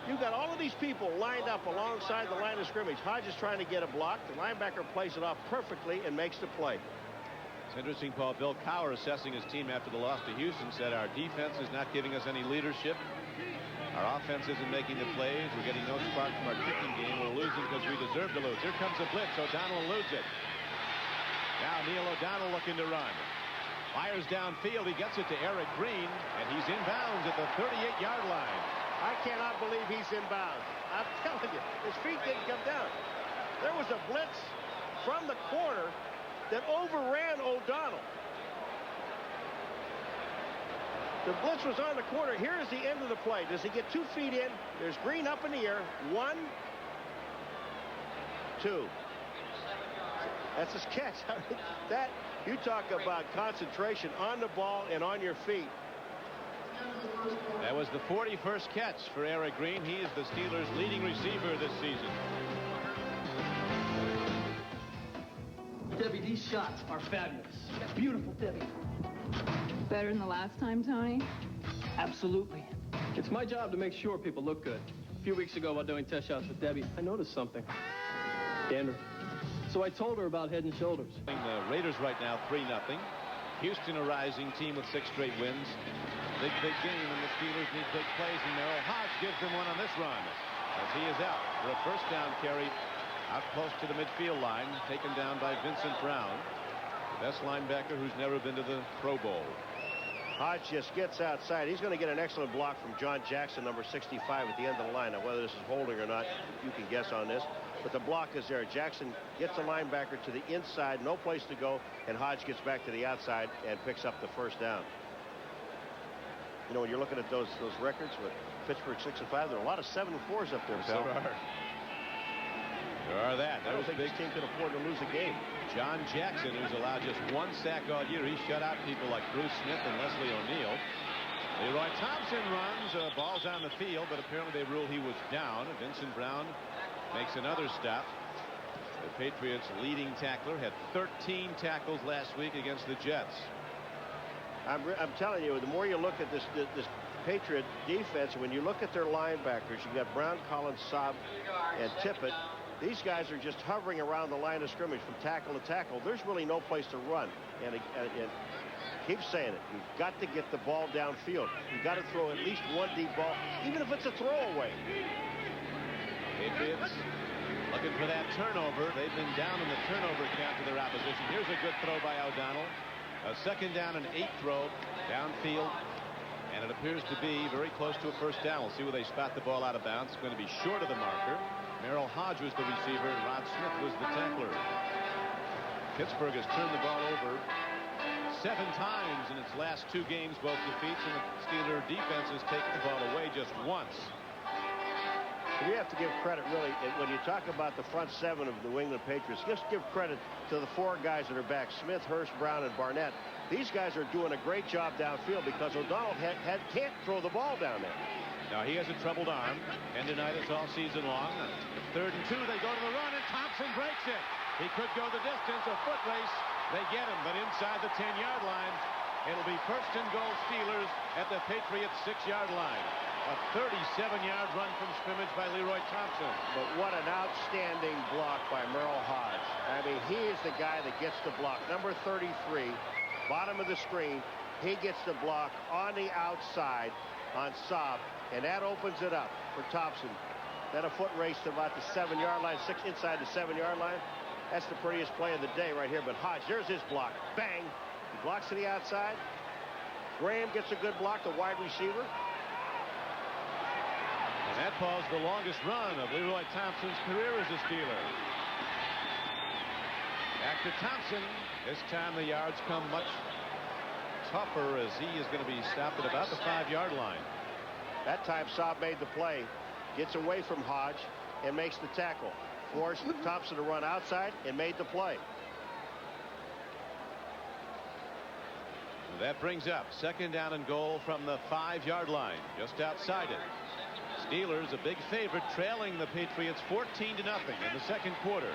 You've got all of these people lined up alongside the line of scrimmage. Hodge is trying to get a block. The linebacker plays it off perfectly and makes the play. It's interesting, Paul. Bill Cowher, assessing his team after the loss to Houston, said our defense is not giving us any leadership. Our offense isn't making the plays. We're getting no spark from our kicking game. We're losing because we deserve to lose. Here comes a blitz. O'Donnell eludes it. Now Neil O'Donnell looking to run. Fires downfield. He gets it to Eric Green, and he's inbounds at the 38-yard line. I cannot believe he's inbounds. I'm telling you, his feet didn't come down. There was a blitz from the corner that overran O'Donnell. The blitz was on the corner. Here is the end of the play. Does he get 2 feet in? There's Green up in the air. 1, 2. That's his catch. I mean, that, you talk about concentration on the ball and on your feet. That was the 41st catch for Eric Green. He is the Steelers' leading receiver this season. Debbie, these shots are fabulous. Beautiful, Debbie. Better than the last time, Tony? Absolutely. It's my job to make sure people look good. A few weeks ago while doing test shots with Debbie, I noticed something. Dandruff. So I told her about Head and Shoulders. The Raiders right now 3-0. Houston a rising team with 6 straight wins. Big game, and the Steelers need big plays, and Merrill Hodge gives them one on this run as he is out for a 1st down carry out close to the midfield line, taken down by Vincent Brown, the best linebacker who's never been to the Pro Bowl. Hodge just gets outside. He's going to get an excellent block from John Jackson, number 65, at the end of the line. Now, whether this is holding or not, you can guess on this. But the block is there. Jackson gets the linebacker to the inside, no place to go, and Hodge gets back to the outside and picks up the 1st down. You know, when you're looking at those records with Pittsburgh 6-5, there are a lot of 7-4s up there, pal. There are that. I don't think this team can afford to lose a game. John Jackson, who's allowed just 1 sack all year, he shut out people like Bruce Smith and Leslie O'Neal. Leroy Thompson runs, ball's on the field, but apparently they rule he was down. Vincent Brown makes another stop. The Patriots' leading tackler had 13 tackles last week against the Jets. I'm telling you, the more you look at this Patriot defense, when you look at their linebackers, you got Brown, Collins, Saab, and Tippett. These guys are just hovering around the line of scrimmage from tackle to tackle. There's really no place to run. And keep saying it. You've got to get the ball downfield. You've got to throw at least one deep ball, even if it's a throwaway. Patriots looking for that turnover. They've been down in the turnover count to their opposition. Here's a good throw by O'Donnell. A 2nd down and 8 throw downfield. And it appears to be very close to a first down. We'll see where they spot the ball out of bounds. It's going to be short of the marker. Merrill Hodge was the receiver and Rod Smith was the tackler. Pittsburgh has turned the ball over 7 times in its last 2 games, both defeats, and the Steeler defense has taken the ball away just once. You have to give credit, really, when you talk about the front 7 of the New England Patriots, just give credit to the 4 guys that are back, Smith, Hurst, Brown, and Barnett. These guys are doing a great job downfield because O'Donnell can't throw the ball down there. Now he has a troubled arm, tendonitis all season long. 3rd and 2, they go to the run, and Thompson breaks it. He could go the distance, a foot race. They get him, but inside the 10-yard line, it'll be 1st and goal Steelers at the Patriots 6-yard line. A 37-yard run from scrimmage by Leroy Thompson. But what an outstanding block by Merrill Hodge. I mean, he is the guy that gets the block. Number 33, bottom of the screen. He gets the block on the outside on Saab, and that opens it up for Thompson. Then a foot race to about the 7-yard line, 6 inside the 7-yard line. That's the prettiest play of the day right here. But Hodge, there's his block. Bang. He blocks to the outside. Graham gets a good block, the wide receiver. And that falls the longest run of Leroy Thompson's career as a Steeler. Back to Thompson. This time the yards come much tougher as he is going to be stopped at about the 5-yard line. That time Saab made the play, gets away from Hodge, and makes the tackle. Forced Thompson to run outside and made the play. That brings up 2nd down and goal from the 5-yard line, just outside it. Steelers a big favorite, trailing the Patriots 14-0 in the 2nd quarter.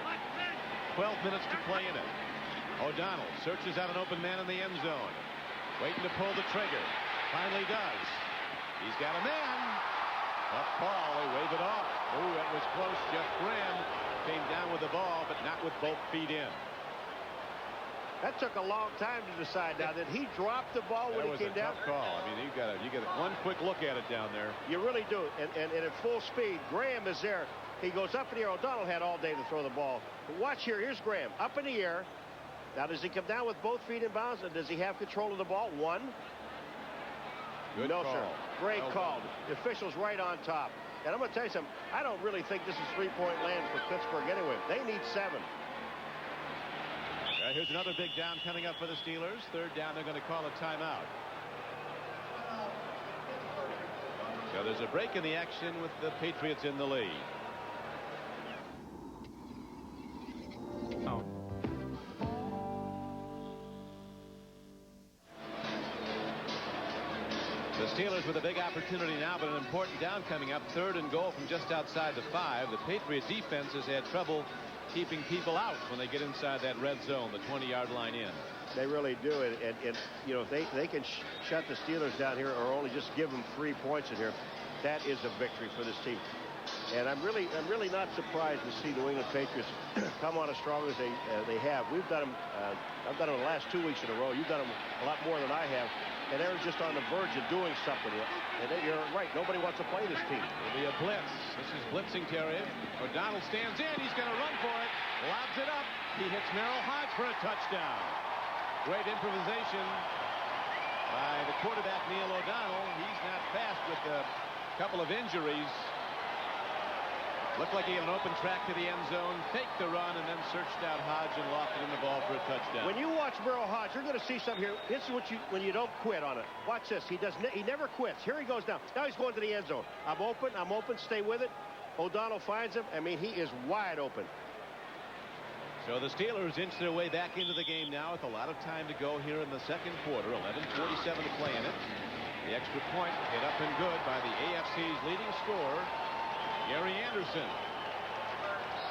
12 minutes to play in it. O'Donnell searches out an open man in the end zone, waiting to pull the trigger. Finally does. He's got a man. Tough ball. They wave it off. Ooh, that was close. Jeff Graham came down with the ball, but not with both feet in. That took a long time to decide. Now, did he drop the ball when he came down? That was a tough call. I mean, you get one quick look at it down there. You really do. And at full speed, Graham is there. He goes up in the air. O'Donnell had all day to throw the ball. But watch here. Here's Graham up in the air. Now, does he come down with both feet in bounds? And does he have control of the ball? One. Good no, call. sir. Great call. The official's right on top. And I'm going to tell you something. I don't really think this is 3-point land for Pittsburgh anyway. They need 7. Here's another big down coming up for the Steelers. 3rd down, they're going to call a timeout. So there's a break in the action with the Patriots in the lead. Oh. The Steelers with a big opportunity now, but an important down coming up. 3rd and goal from just outside the 5. The Patriot defense has had trouble keeping people out when they get inside that red zone, the 20-yard line in. They really do. And you know, if they can shut the Steelers down here or only just give them 3 points in here, that is a victory for this team. And I'm really not surprised to see the New England Patriots come on as strong as they have. We've done them. I've done them the last 2 weeks in a row. You've done them a lot more than I have. And they're just on the verge of doing something. And you're right. Nobody wants to play this team. It'll be a blitz. This is blitzing territory. O'Donnell stands in. He's going to run for it. Lobs it up. He hits Merrill Hodge for a touchdown. Great improvisation by the quarterback, Neil O'Donnell. He's not fast with a couple of injuries. Looked like he had an open track to the end zone, faked the run, and then searched out Hodge and lofted in the ball for a touchdown. When you watch Merrill Hodge, you're going to see something here. This is what when you don't quit on it. Watch this. He never quits. Here he goes now. Now he's going to the end zone. I'm open. Stay with it. O'Donnell finds him. I mean, he is wide open. So the Steelers inch their way back into the game now with a lot of time to go here in the second quarter. 11:47 to play in it. The extra point hit up and good by the AFC's leading scorer, Gary Anderson.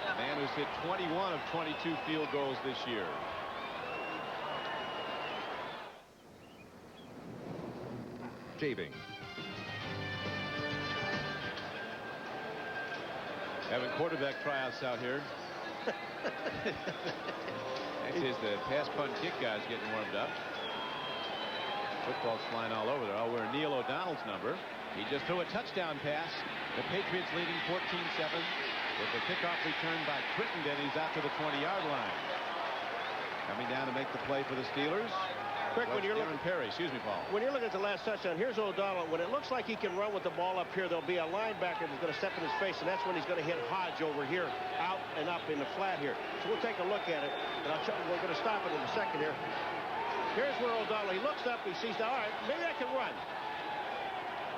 The man who's hit 21 of 22 field goals this year. Shaving. Having quarterback tryouts out here. Next is the pass punt kick guys getting warmed up. Football's flying all over there. I'll wear Neil O'Donnell's number. He just threw a touchdown pass. The Patriots leading 14-7 with the kickoff return by Crittenden. He's out to the 20-yard line. Coming down to make the play for the Steelers. Quick, when you're looking, Perry. Excuse me, Paul. When you're looking at the last touchdown, here's O'Donnell. When it looks like he can run with the ball up here, there'll be a linebacker that's going to step in his face, and that's when he's going to hit Hodge over here, out and up in the flat here. So we'll take a look at it, and we're going to stop it in a second here. Here's where O'Donnell, he looks up, he sees, all right, maybe I can run.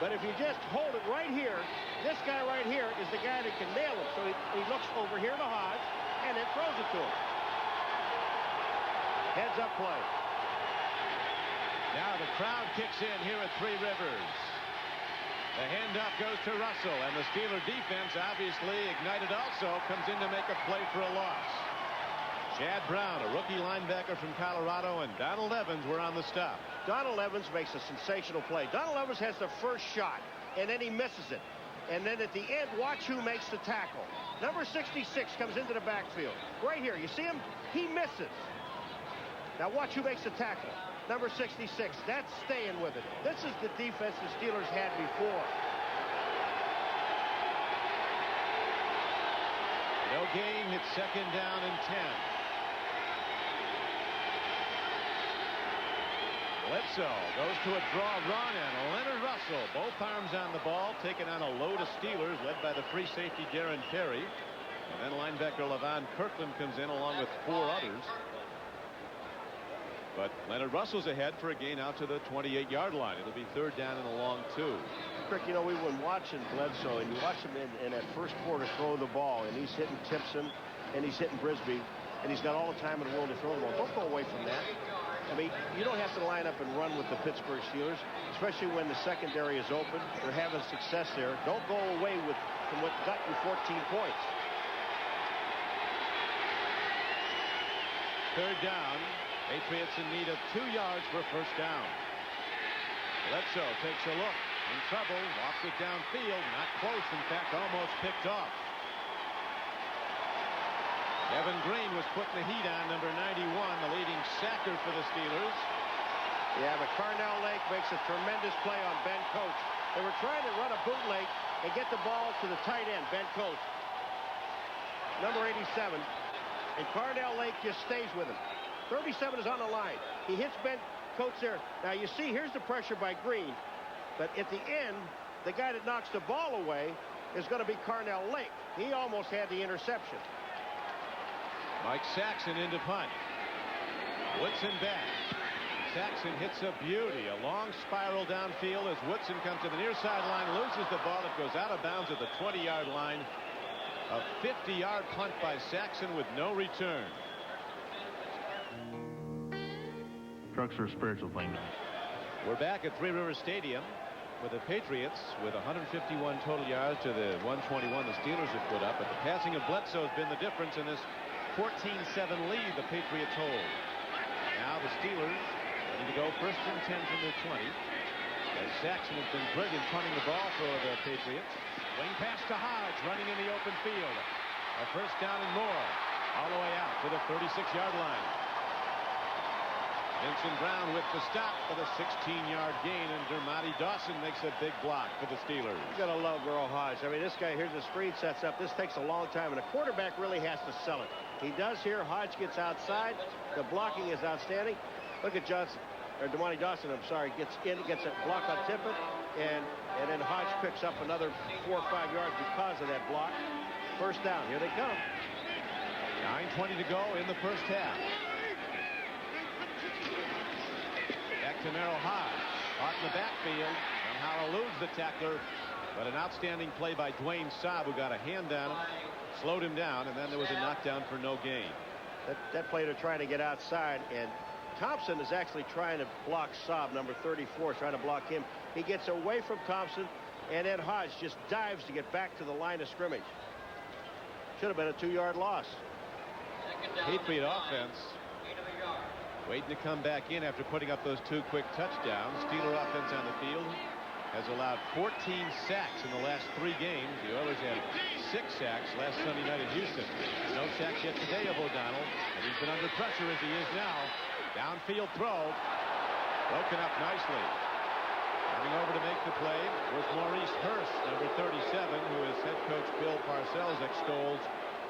But if you just hold it right here, this guy right here is the guy that can nail him. So he looks over here to Hodge, and then throws it to him. Heads up play. Now the crowd kicks in here at Three Rivers. The handoff goes to Russell, and the Steeler defense, obviously ignited also, comes in to make a play for a loss. Chad Brown, a rookie linebacker from Colorado, and Donald Evans were on the stop. Donald Evans makes a sensational play. Donald Evans has the first shot, and then he misses it. And then at the end, watch who makes the tackle. Number 66 comes into the backfield. Right here, you see him? He misses. Now watch who makes the tackle. Number 66. That's staying with it. This is the defense the Steelers had before. No gain. It's second down and 10. Bledsoe goes to a draw run, and Leonard Russell, both arms on the ball, taking on a load of Steelers led by the free safety Darren Perry. And then linebacker Levon Kirkland comes in along with 4 others. But Leonard Russell's ahead for a gain out to the 28-yard line. It'll be third down and a long 2. Rick, you know, we've been watching Bledsoe, and you watch him in that first quarter throw the ball, and he's hitting Tipson, and he's hitting Brisby, and he's got all the time in the world to throw the ball. Don't go away from that. I mean, you don't have to line up and run with the Pittsburgh Steelers, especially when the secondary is open. They're having success there. Don't go away from what got you 14 points. Third down. Patriots in need of 2 yards for a first down. Bledsoe takes a look. In trouble. Walks it downfield. Not close. In fact, almost picked off. Evan Green was putting the heat on, number 91, the leading sacker for the Steelers. Yeah, but Carnell Lake makes a tremendous play on Ben Coates. They were trying to run a bootleg and get the ball to the tight end, Ben Coates, number 87. And Carnell Lake just stays with him. 37 is on the line. He hits Ben Coates there. Now, you see, here's the pressure by Green. But at the end, the guy that knocks the ball away is going to be Carnell Lake. He almost had the interception. Mike Saxon into punt. Woodson back. Saxon hits a beauty. A long spiral downfield as Woodson comes to the near sideline, loses the ball. It goes out of bounds at the 20-yard line. A 50-yard punt by Saxon with no return. Trucks are a spiritual thing. We're back at Three Rivers Stadium with the Patriots with 151 total yards to the 121 the Steelers have put up. But the passing of Bledsoe has been the difference in this 14-7 lead the Patriots hold. Now the Steelers need to go first and 10 from their 20. As Saxon has been brilliant punting the ball for the Patriots. Wing pass to Hodge running in the open field. A first down and more. All the way out to the 36-yard line. Vincent Brown with the stop for the 16-yard gain, and Dermontti Dawson makes a big block for the Steelers. You gotta love Merle Hodge. I mean, this guy, here's the screen sets up. This takes a long time, and a quarterback really has to sell it. He does here. Hodge gets outside. The blocking is outstanding. Look at Johnson, or Dermontti Dawson, I'm sorry, gets in, gets a block on Tippett, and then Hodge picks up another 4 or 5 yards because of that block. First down. Here they come. 9:20 to go in the first half. Back to Merrill Hodge. Caught in the backfield. Somehow eludes the tackler. But an outstanding play by Dwayne Saab, who got a hand on him, slowed him down, and then there was a knockdown for no gain. That play they're trying to get outside, and Thompson is actually trying to block Saab, number 34, trying to block him. He gets away from Thompson, and then Hodge just dives to get back to the line of scrimmage. Should have been a 2-yard loss. Patriot offense waiting to come back in after putting up those 2 quick touchdowns. Steeler offense on the field has allowed 14 sacks in the last 3 games. The Oilers had 6 sacks last Sunday night in Houston. No sacks yet today of O'Donnell, and he's been under pressure as he is now. Downfield throw, broken up nicely. Coming over to make the play was Maurice Hurst, number 37, who is head coach Bill Parcells extols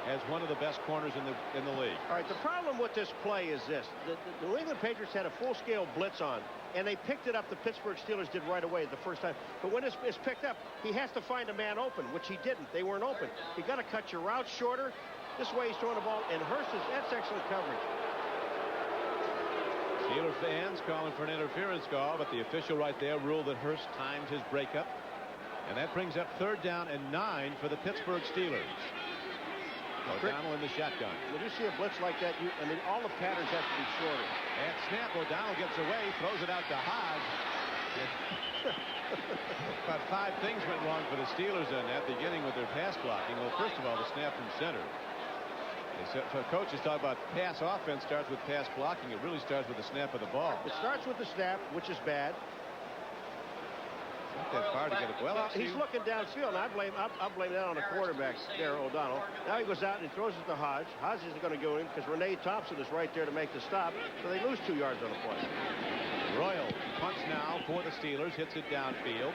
as one of the best corners in the league. All right, the problem with this play is this. The New England Patriots had a full-scale blitz on, and they picked it up. The Pittsburgh Steelers did right away the first time. But when it's picked up, he has to find a man open, which he didn't. They weren't open. You got to cut your route shorter. This way he's throwing the ball, and Hurst that's excellent coverage. Steelers fans calling for an interference call, but the official right there ruled that Hurst timed his breakup. And that brings up 3rd down and 9 for the Pittsburgh Steelers. O'Donnell in the shotgun. When you see a blitz like that, I mean, all the patterns have to be shorter. At snap, O'Donnell gets away, throws it out to Hodge. About 5 things went wrong for the Steelers on that, beginning with their pass blocking. Well, first of all, the snap from center. Coaches talk about pass offense starts with pass blocking. It really starts with the snap of the ball. It starts with the snap, which is bad. Not that far to get it. Well, he's looking downfield, and I blame that on the quarterback there, O'Donnell. Now he goes out and he throws it to Hodge. Hodge isn't going to go in because Renee Thompson is right there to make the stop, so they lose 2 yards on the play. Royal punts now for the Steelers, hits it downfield.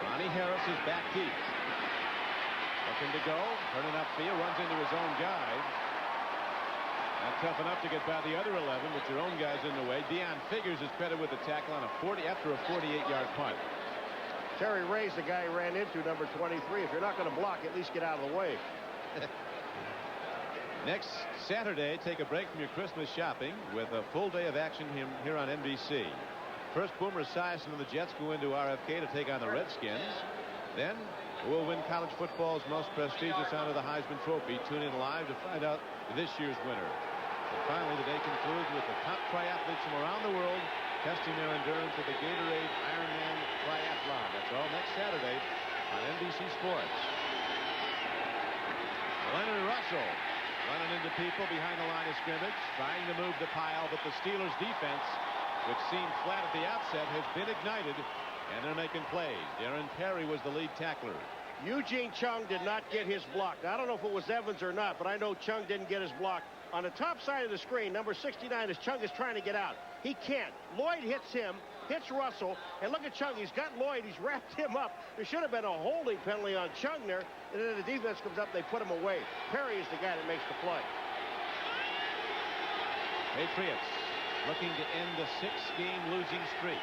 Ronnie Harris is back deep. Looking to go, turning upfield, runs into his own guy. Not tough enough to get by the other 11, but your own guy's in the way. Deion Figures is credited with the tackle on after a 48-yard punt. Terry Ray's the guy he ran into, number 23. If you're not going to block, at least get out of the way. Next Saturday, take a break from your Christmas shopping with a full day of action here on NBC. First, Boomer Esiason and the Jets go into RFK to take on the Redskins. Then, who will win college football's most prestigious honor, the Heisman Trophy? Tune in live to find out this year's winner. And finally, the day concludes with the top triathletes from around the world testing their endurance at the Gatorade Ironman Triathlon. That's all next Saturday on NBC Sports. Leonard Russell running into people behind the line of scrimmage, trying to move the pile, but the Steelers defense, which seemed flat at the outset, has been ignited, and they're making plays. Darren Perry was the lead tackler. Eugene Chung did not get his block. Now, I don't know if it was Evans or not, but I know Chung didn't get his block. On the top side of the screen, number 69, as Chung is trying to get out. He can't. Lloyd hits him, hits Russell, and look at Chung. He's got Lloyd. He's wrapped him up. There should have been a holding penalty on Chung there, and then the defense comes up. They put him away. Perry is the guy that makes the play. Patriots looking to end a 6-game losing streak.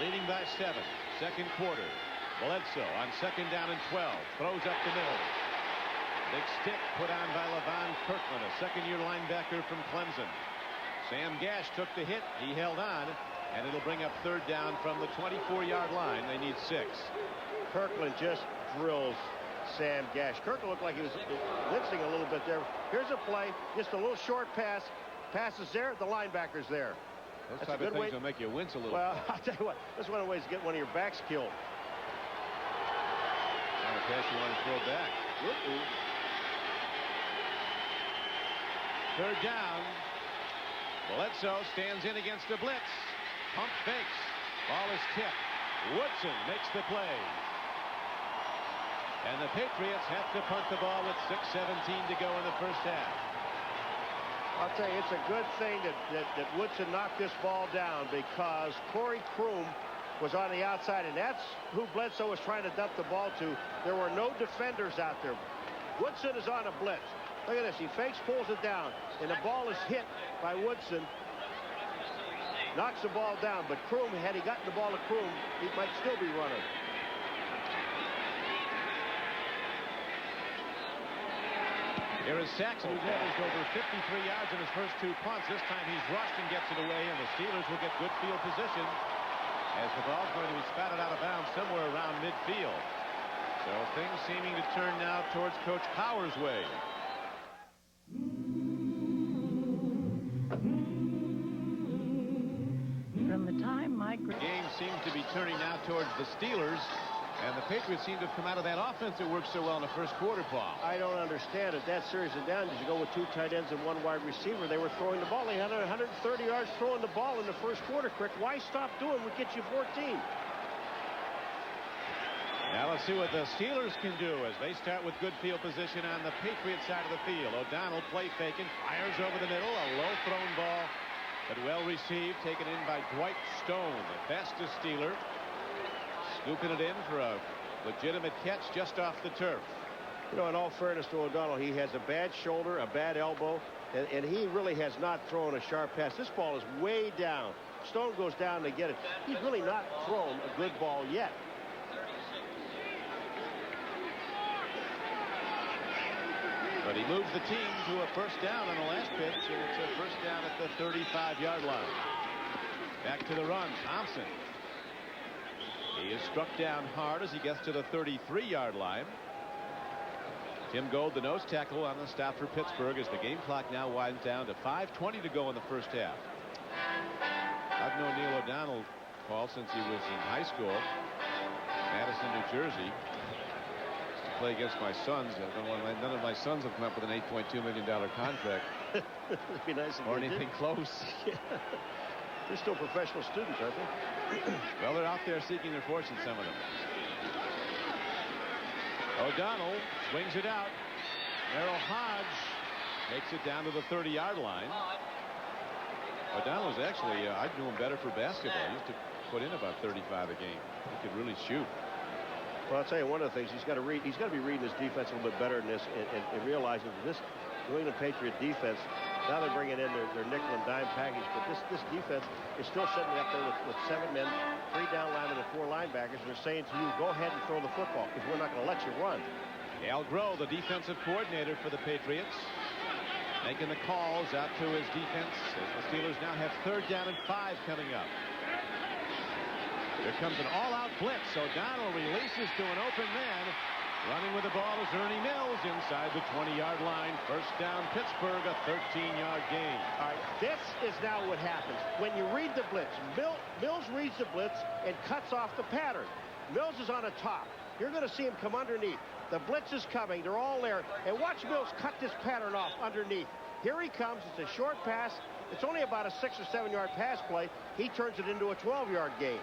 Leading by 7. Second quarter. Bledsoe on 2nd down and 12. Throws up the middle. Big stick put on by Levon Kirkland, a second-year linebacker from Clemson. Sam Gash took the hit. He held on, and it'll bring up 3rd down from the 24-yard line. They need 6. Kirkland just drills Sam Gash. Kirkland looked like he was blitzing a little bit there. Here's a play, just a little short pass. Pass is there, the linebacker's there. Those type of things will make you wince a little. Well, I'll tell you what, that's one of the ways to get one of your backs killed. On a pass you want to throw back. 3rd down. Bledsoe stands in against the blitz. Pump fakes. Ball is tipped. Woodson makes the play. And the Patriots have to punt the ball with 6:17 to go in the first half. I'll tell you, it's a good thing that Woodson knocked this ball down, because Corey Kroom was on the outside, and that's who Bledsoe was trying to dump the ball to. There were no defenders out there. Woodson is on a blitz. Look at this. He fakes, pulls it down, and the ball is hit by Woodson. Knocks the ball down, but Kroom, had he gotten the ball to Kroom, he might still be running. Here is Saxon, who's averaged over 53 yards in his first 2 punts. This time he's rushed and gets it away, and the Steelers will get good field position as the ball's going to be spatted out of bounds somewhere around midfield. So things seeming to turn now towards Coach Powers' way. From the time the game seems to be turning now towards the Steelers, and the Patriots seem to have come out of that offense that worked so well in the first quarter, Paul. I don't understand it. That series of downs, you go with 2 tight ends and 1 wide receiver. They were throwing the ball. They had 130 yards throwing the ball in the first quarter, Crick. Why stop doing what gets you 14? Now let's see what the Steelers can do as they start with good field position on the Patriots side of the field. O'Donnell play faking, fires over the middle, a low thrown ball, but well received, taken in by Dwight Stone, the fastest Steeler, scooping it in for a legitimate catch just off the turf. You know, in all fairness to O'Donnell, he has a bad shoulder, a bad elbow, and he really has not thrown a sharp pass. This ball is way down. Stone goes down to get it. He's really not thrown a good ball yet. But he moves the team to a first down on the last pitch, and it's a first down at the 35-yard line. Back to the run, Thompson. He is struck down hard as he gets to the 33-yard line. Tim Gold, the nose tackle, on the stop for Pittsburgh as the game clock now winds down to 5:20 to go in the first half. I've known Neil O'Donnell, Paul, since he was in high school, Madison, New Jersey. Play against my sons. None of my sons have come up with an $8.2 million contract. It'd be nice if or they anything did. close. Yeah. They're still professional students, aren't they? Well, they're out there seeking their fortune, some of them. O'Donnell swings it out. Merrill Hodge takes it down to the 30-yard line. O'Donnell was actually, I knew him better for basketball. He used to put in about 35 a game. He could really shoot. Well, I'll tell you one of the things he's got to read. He's got to be reading his defense a little bit better than this, and realizing that this New England Patriot defense. Now they're bringing in their nickel and dime package, but this defense is still sitting up there with 7 men, 3 down linemen, and 4 linebackers. And they're saying to you, go ahead and throw the football because we're not going to let you run. Al Groh, the defensive coordinator for the Patriots, making the calls out to his defense as the Steelers now have 3rd down and 5 coming up. Here comes an all-out blitz. O'Donnell releases to an open man. Running with the ball is Ernie Mills inside the 20-yard line. First down, Pittsburgh, a 13-yard gain. All right, this is now what happens. When you read the blitz, Mills reads the blitz and cuts off the pattern. Mills is on the top. You're going to see him come underneath. The blitz is coming. They're all there. And watch Mills cut this pattern off underneath. Here he comes. It's a short pass. It's only about a 6 or 7 yard pass play. He turns it into a 12-yard gain.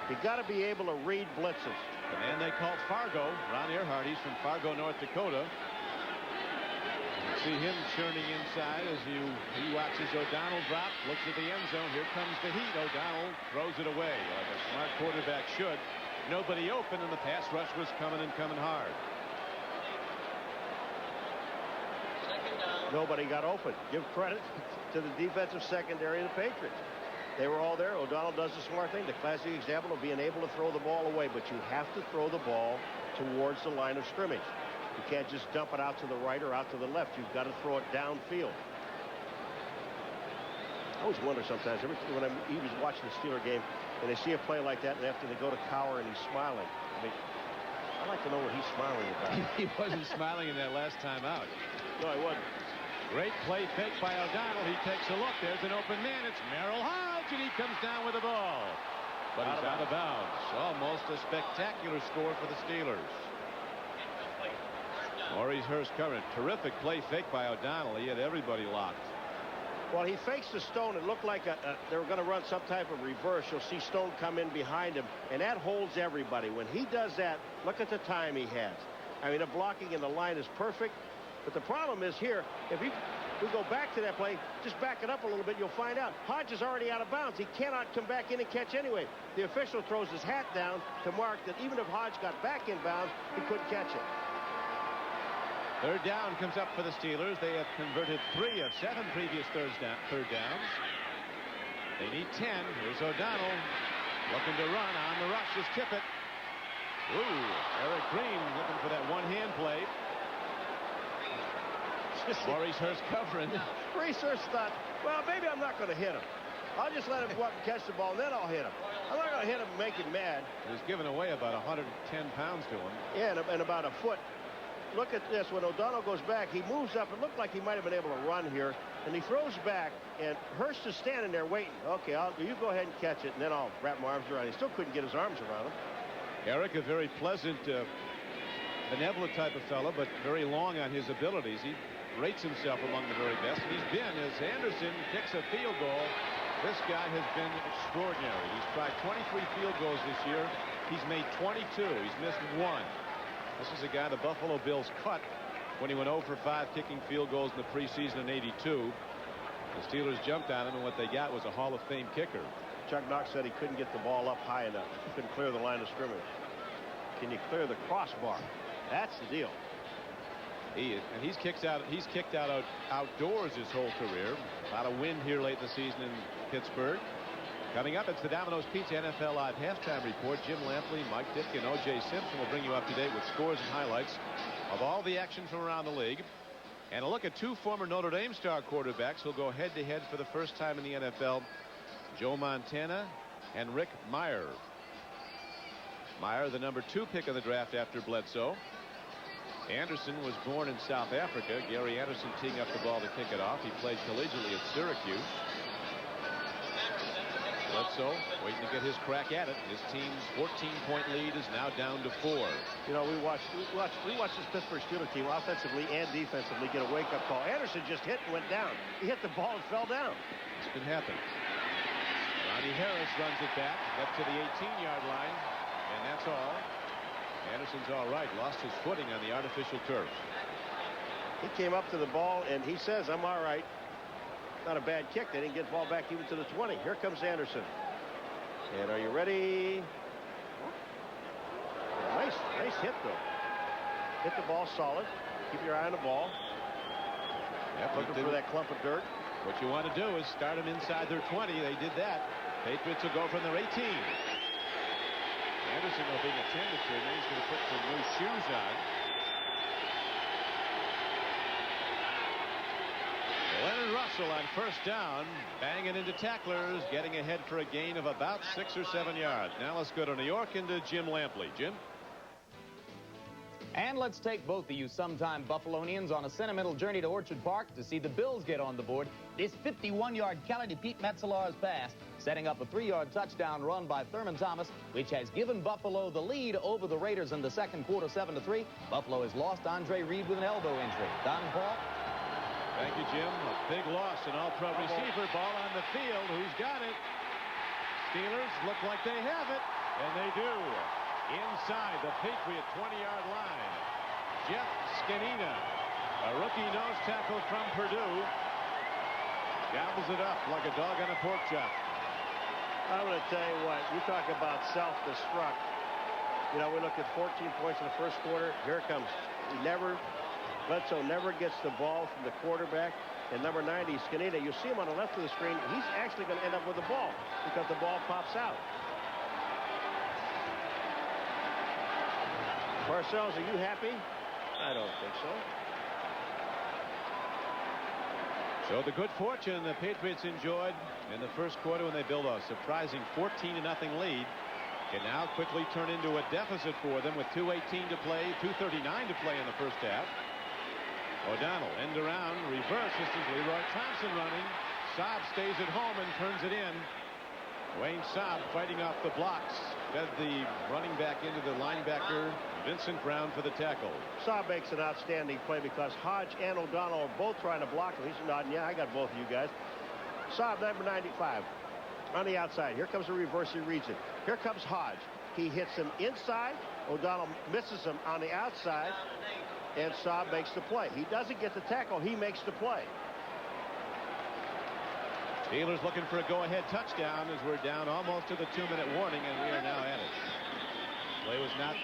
You got to be able to read blitzes. The man they call Fargo, Ron Earhart, he's from Fargo, North Dakota. You see him churning inside as he watches O'Donnell drop, looks at the end zone. Here comes the heat. O'Donnell throws it away like a smart quarterback should. Nobody open, and the pass rush was coming hard. Nobody got open. Give credit to the defensive secondary of the Patriots. They were all there. O'Donnell does the smart thing. The classic example of being able to throw the ball away, but you have to throw the ball towards the line of scrimmage. You can't just dump it out to the right or out to the left. You've got to throw it downfield. I always wonder sometimes, when I'm even watching the Steeler game, and they see a play like that, and after they go to Cowher and he's smiling. I mean, I'd like to know what he's smiling about. He wasn't smiling in that last time out. No, he wasn't. Great play fake by O'Donnell. He takes a look. There's an open man. It's Merrill Hodge, and he comes down with the ball. But he's out of bounds. Almost a spectacular score for the Steelers. Maurice Hurst covered. Terrific play fake by O'Donnell. He had everybody locked. Well, he fakes the Stone. It looked like they were going to run some type of reverse. You'll see Stone come in behind him, and that holds everybody. When he does that, look at the time he has. I mean, the blocking in the line is perfect. But the problem is here, if we go back to that play, just back it up a little bit, you'll find out. Hodge is already out of bounds. He cannot come back in and catch anyway. The official throws his hat down to mark that even if Hodge got back in bounds, he couldn't catch it. 3rd down comes up for the Steelers. They have converted 3 of 7 previous third downs. They need 10. Here's O'Donnell looking to run. On the rush is Tippett. Ooh, Eric Green looking for that one-hand play. Maurice Hurst covering. Maurice Hurst thought, well, maybe I'm not going to hit him. I'll just let him go up and catch the ball, and then I'll hit him. I'm not going to hit him and make him mad. He was giving away about 110 pounds to him. Yeah, and about a foot. Look at this. When O'Donnell goes back, he moves up. It looked like he might have been able to run here. And he throws back, and Hurst is standing there waiting. Okay, you go ahead and catch it, and then I'll wrap my arms around it. He still couldn't get his arms around him. Eric, a very pleasant, benevolent type of fellow, but very long on his abilities. He rates himself among the very best. And he's been, as Anderson kicks a field goal, this guy has been extraordinary. He's tried 23 field goals this year. He's made 22. He's missed one. This is a guy the Buffalo Bills cut when he went 0 for 5 kicking field goals in the preseason in '82. The Steelers jumped on him, and what they got was a Hall of Fame kicker. Chuck Knox said he couldn't get the ball up high enough. He couldn't clear the line of scrimmage. Can you clear the crossbar? That's the deal. He's kicked out outdoors his whole career. A lot of wind here late in the season in Pittsburgh. Coming up, it's the Domino's Pizza NFL Live halftime report. Jim Lampley, Mike Ditka, and O.J. Simpson will bring you up to date with scores and highlights of all the action from around the league. And a look at two former Notre Dame star quarterbacks who'll go head-to-head for the first time in the NFL. Joe Montana and Rick Meyer. Meyer, the number 2 pick of the draft after Bledsoe. Anderson was born in South Africa. Gary Anderson teeing up the ball to kick it off. He played collegiately at Syracuse. Bledsoe waiting to get his crack at it. His team's 14-point lead is now down to 4. You know, we watched this Pittsburgh Steelers team offensively and defensively get a wake-up call. Anderson just hit and went down. He hit the ball and fell down. This can happen. Ronnie Harris runs it back up to the 18-yard line, and that's all. Anderson's all right. Lost his footing on the artificial turf. He came up to the ball, and he says, I'm all right. Not a bad kick. They didn't get the ball back even to the 20. Here comes Anderson. And are you ready? Nice hit, though. Hit the ball solid. Keep your eye on the ball. Yep, looking for that clump of dirt. What you want to do is start them inside their 20. They did that. Patriots will go from their 18. Anderson will be attended to. Then he's going to put some new shoes on. Leonard Russell on first down, banging into tacklers, getting ahead for a gain of about 6 or 7 yards. Now let's go to New York and to Jim Lampley. Jim? And let's take both of you sometime Buffalonians on a sentimental journey to Orchard Park to see the Bills get on the board. This 51-yard Kelly to Pete Metzelar's pass, setting up a 3-yard touchdown run by Thurman Thomas, which has given Buffalo the lead over the Raiders in the second quarter, 7-3. Buffalo has lost Andre Reed with an elbow injury. Don and Paul? Thank you, Jim. A big loss, an all-pro receiver. Ball on the field. Who's got it? Steelers look like they have it, and they do. Inside the Patriot 20-yard line. Jeff Skanina, a rookie nose tackle from Purdue, gobbles it up like a dog on a pork chop. I'm going to tell you what, you talk about self-destruct. You know, we looked at 14 points in the first quarter. Here it comes. Bledsoe never gets the ball from the quarterback. And number 90, Skanina, you see him on the left of the screen. He's actually going to end up with the ball because the ball pops out. Parcells, are you happy? I don't think so. So the good fortune the Patriots enjoyed in the first quarter when they built a surprising 14-0 lead can now quickly turn into a deficit for them with 2:18 to play, 2:39 to play in the first half. O'Donnell end around, reverse. This is Leroy Thompson running. Saab stays at home and turns it in. Wayne Saab fighting off the blocks. Fed the running back into the linebacker, Vincent Brown, for the tackle. Saab makes an outstanding play because Hodge and O'Donnell are both trying to block him. He's nodding, yeah, I got both of you guys. Saab, number 95, on the outside. Here comes the reverse. He reads it. Here comes Hodge. He hits him inside. O'Donnell misses him on the outside, and Saab makes the play. He doesn't get the tackle. He makes the play. Steelers looking for a go-ahead touchdown as we're down almost to the 2-minute warning, and we are now at it. Play was not,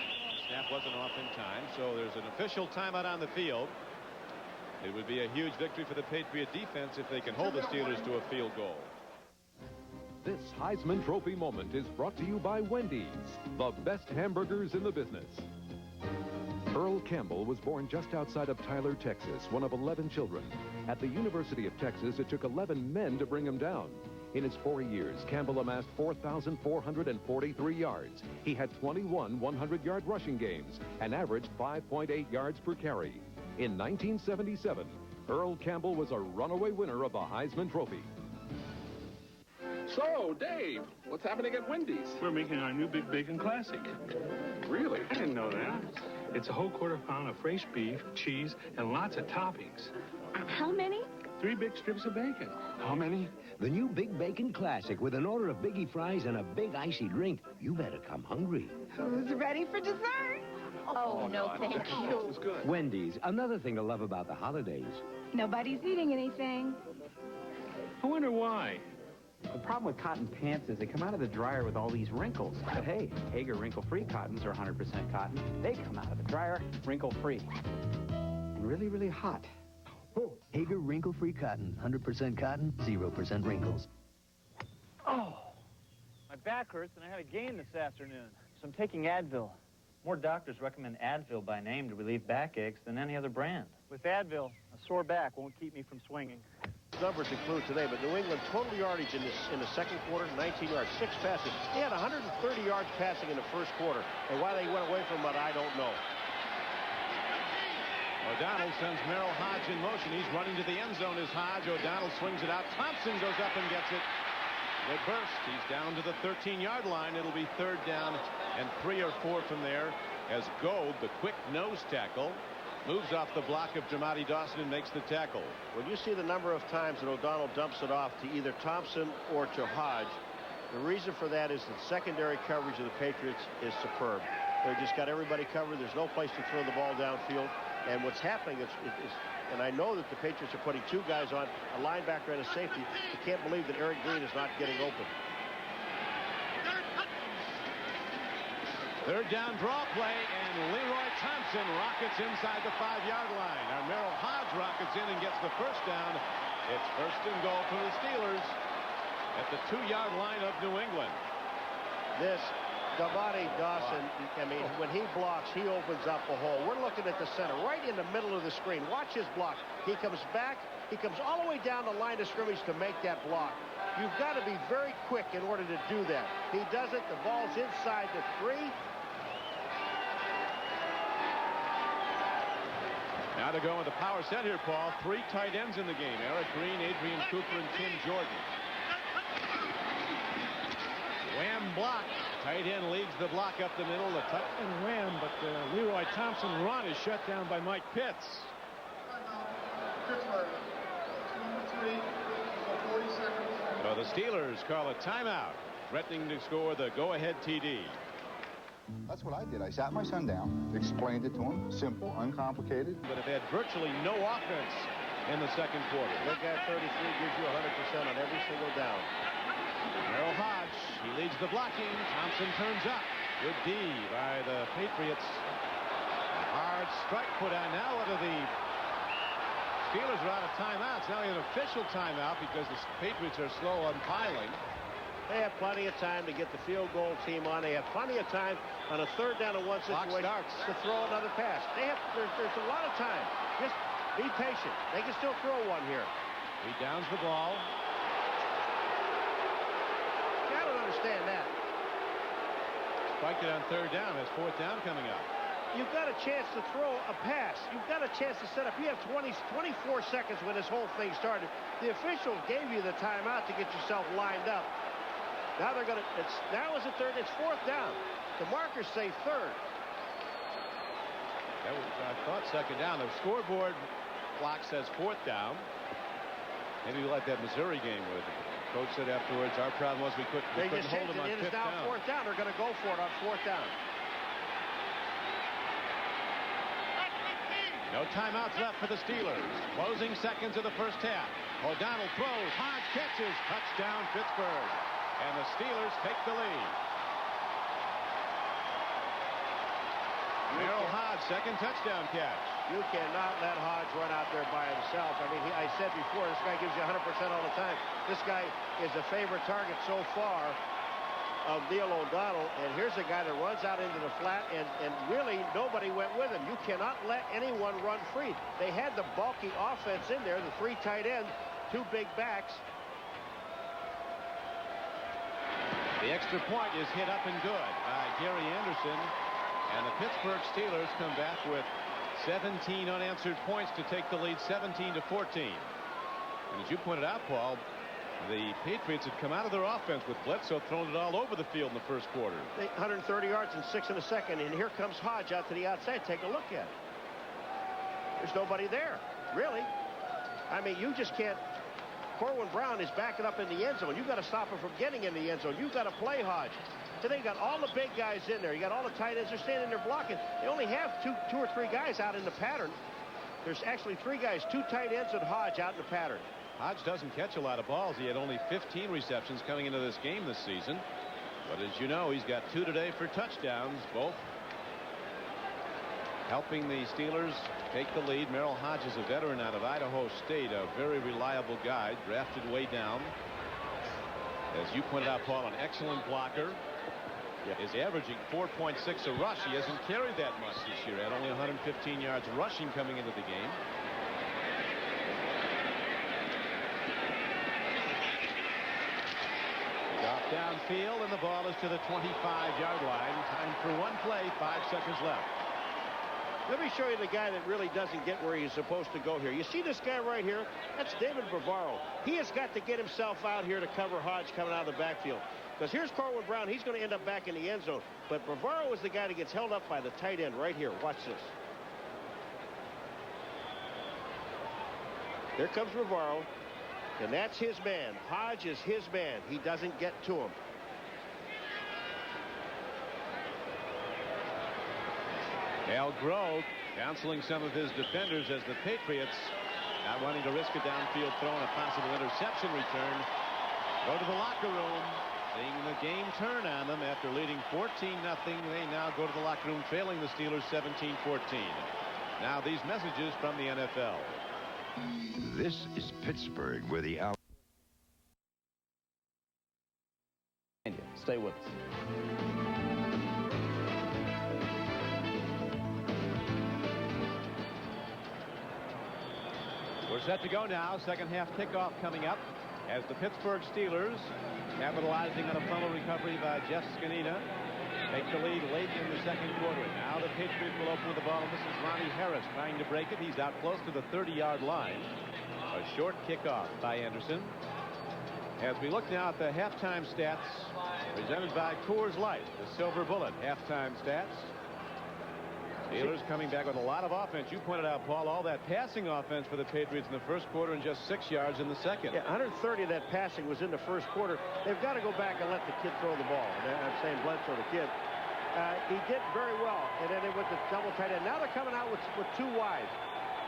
snap wasn't off in time, so there's an official timeout on the field. It would be a huge victory for the Patriot defense if they can hold the Steelers to a field goal. This Heisman Trophy moment is brought to you by Wendy's, the best hamburgers in the business. Earl Campbell was born just outside of Tyler, Texas, one of 11 children. At the University of Texas, it took 11 men to bring him down. In his 4 years, Campbell amassed 4,443 yards. He had 21 100-yard rushing games and averaged 5.8 yards per carry. In 1977, Earl Campbell was a runaway winner of the Heisman Trophy. So, Dave, what's happening at Wendy's? We're making our new Big Bacon Classic. Really? I didn't know that. It's a whole quarter pound of fresh beef, cheese, and lots of toppings. How many? 3 big strips of bacon. How many? The new Big Bacon Classic with an order of Biggie fries and a big icy drink. You better come hungry. Who's ready for dessert? Oh, no, thank you. This is good. Wendy's, another thing to love about the holidays. Nobody's eating anything. I wonder why. The problem with cotton pants is they come out of the dryer with all these wrinkles. But hey, Hager wrinkle-free cottons are 100% cotton. They come out of the dryer wrinkle-free. And really, really hot. Oh, Hager wrinkle-free cotton. 100% cotton, 0% wrinkles. Oh, my back hurts and I had a game this afternoon, so I'm taking Advil. More doctors recommend Advil by name to relieve backaches than any other brand. With Advil, a sore back won't keep me from swinging. Numbers include today, but New England total yardage in the second quarter, 19 yards, 6 passing. They had 130 yards passing in the first quarter, and why they went away from it, I don't know. O'Donnell sends Merrill Hodge in motion. He's running to the end zone as Hodge. O'Donnell swings it out. Thompson goes up and gets it. Good burst. He's down to the 13-yard line. It'll be 3rd down and 3 or 4 from there as Gold, the quick nose tackle, moves off the block of Jamadi Dawson and makes the tackle. When you see the number of times that O'Donnell dumps it off to either Thompson or to Hodge, the reason for that is the secondary coverage of the Patriots is superb. They've just got everybody covered. There's no place to throw the ball downfield. And what's happening is and I know that the Patriots are putting 2 guys on, a linebacker and a safety. You can't believe that Eric Green is not getting open. 3rd down draw play, and Leroy Thompson rockets inside the 5-yard line. Now Merrill Hodge rockets in and gets the 1st down. It's 1st and goal for the Steelers at the 2-yard line of New England. This Jamadi Dawson, I mean, when he blocks, he opens up a hole. We're looking at the center, right in the middle of the screen. Watch his block. He comes back. He comes all the way down the line of scrimmage to make that block. You've got to be very quick in order to do that. He does it. The ball's inside the 3. Now to go with the power set here, Paul. 3 tight ends in the game. Eric Green, Adrian Cooper, and Tim Jordan. Wham block. Tight end leads the block up the middle. The tuck And wham, but the Leroy Thompson run is shut down by Mike Pitts. So the Steelers call a timeout, threatening to score the go-ahead TD. That's what I did. I sat my son down, explained it to him, simple, uncomplicated. But have had virtually no offense in the second quarter. That guy 33 gives you 100% on every single down. Merrill Hodge, he leads the blocking. Thompson turns up. Good D by the Patriots. A hard strike put on. Now what are the Steelers are out of timeouts. Now we have an official timeout because the Patriots are slow on piling. They have plenty of time to get the field goal team on. They have plenty of time on a 3rd down and 1 situation to throw another pass. There's a lot of time. Just be patient. They can still throw one here. He downs the ball. I don't understand that. Spiked it on 3rd down. Has 4th down coming up. You've got a chance to throw a pass. You've got a chance to set up. You have 24 seconds when this whole thing started. The officials gave you the timeout to get yourself lined up. Now they're going to, now is it 3rd? It's 4th down. The markers say 3rd. That was, I thought, 2nd down. The scoreboard clock says 4th down. Maybe like that Missouri game where the coach said afterwards, our problem was we couldn't hold them on 5th down. It is now 4th down. They're going to go for it on 4th down. No timeouts left for the Steelers. Closing seconds of the first half. O'Donnell throws. Hodge catches. Touchdown, Pittsburgh. And the Steelers take the lead. Merrill Hodge, 2nd touchdown catch. You cannot let Hodge run out there by himself. I mean, I said before, this guy gives you 100% all the time. This guy is a favorite target so far. of Neil O'Donnell, and here's a guy that runs out into the flat, and really nobody went with him. You cannot let anyone run free. They had the bulky offense in there, the 3 tight ends, 2 big backs. The extra point is hit up and good by Gary Anderson, and the Pittsburgh Steelers come back with 17 unanswered points to take the lead 17-14. And as you pointed out, Paul, the Patriots had come out of their offense with Bledsoe throwing it all over the field in the first quarter. 130 yards and 6 in the second, and here comes Hodge out to the outside. Take a look at it. There's nobody there, really. I mean, you just can't. Corwin Brown is backing up in the end zone. You've got to stop him from getting in the end zone. You've got to play Hodge. So they got all the big guys in there. You got all the tight ends. They're standing there blocking. They only have two or three guys out in the pattern. There's actually 3 guys, 2 tight ends and Hodge out in the pattern. Hodge doesn't catch a lot of balls. He had only 15 receptions coming into this game this season. But as you know, he's got 2 today for touchdowns, both helping the Steelers take the lead. Merrill Hodge is a veteran out of Idaho State, a very reliable guy, drafted way down. As you pointed out, Paul, an excellent blocker. Is averaging 4.6 a rush. He hasn't carried that much this year. Had only 115 yards rushing coming into the game. Off downfield, and the ball is to the 25-yard line. Time for one play, 5 seconds left. Let me show you the guy that really doesn't get where he's supposed to go here. You see this guy right here? That's David Bavaro. He has got to get himself out here to cover Hodge coming out of the backfield. Because here's Corwin Brown. He's going to end up back in the end zone. But Bavaro is the guy that gets held up by the tight end right here. Watch this. There comes Bavaro. And that's his man. Hodge is his man. He doesn't get to him. Al Grove counseling some of his defenders as the Patriots, not wanting to risk a downfield throw and a possible interception return, go to the locker room. Seeing the game turn on them after leading 14-0, they now go to the locker room trailing the Steelers 17-14. Now these messages from the NFL. This is Pittsburgh, where the out. Stay with us. We're set to go now. Second half kickoff coming up as the Pittsburgh Steelers, capitalizing on a fumble recovery by Jeff Scanina, take the lead late in the second quarter. Now the Patriots will open with the ball, and this is Ronnie Harris trying to break it. He's out close to the 30-yard line. A short kickoff by Anderson. As we look now at the halftime stats presented by Coors Light, the Silver Bullet halftime stats. Steelers coming back with a lot of offense. You pointed out, Paul, all that passing offense for the Patriots in the first quarter and just 6 yards in the second. Yeah, 130 of that passing was in the first quarter. They've got to go back and let the kid throw the ball. I'm saying Bledsoe, the kid. He did very well, and then they went to double tight end. Now they're coming out with 2 wides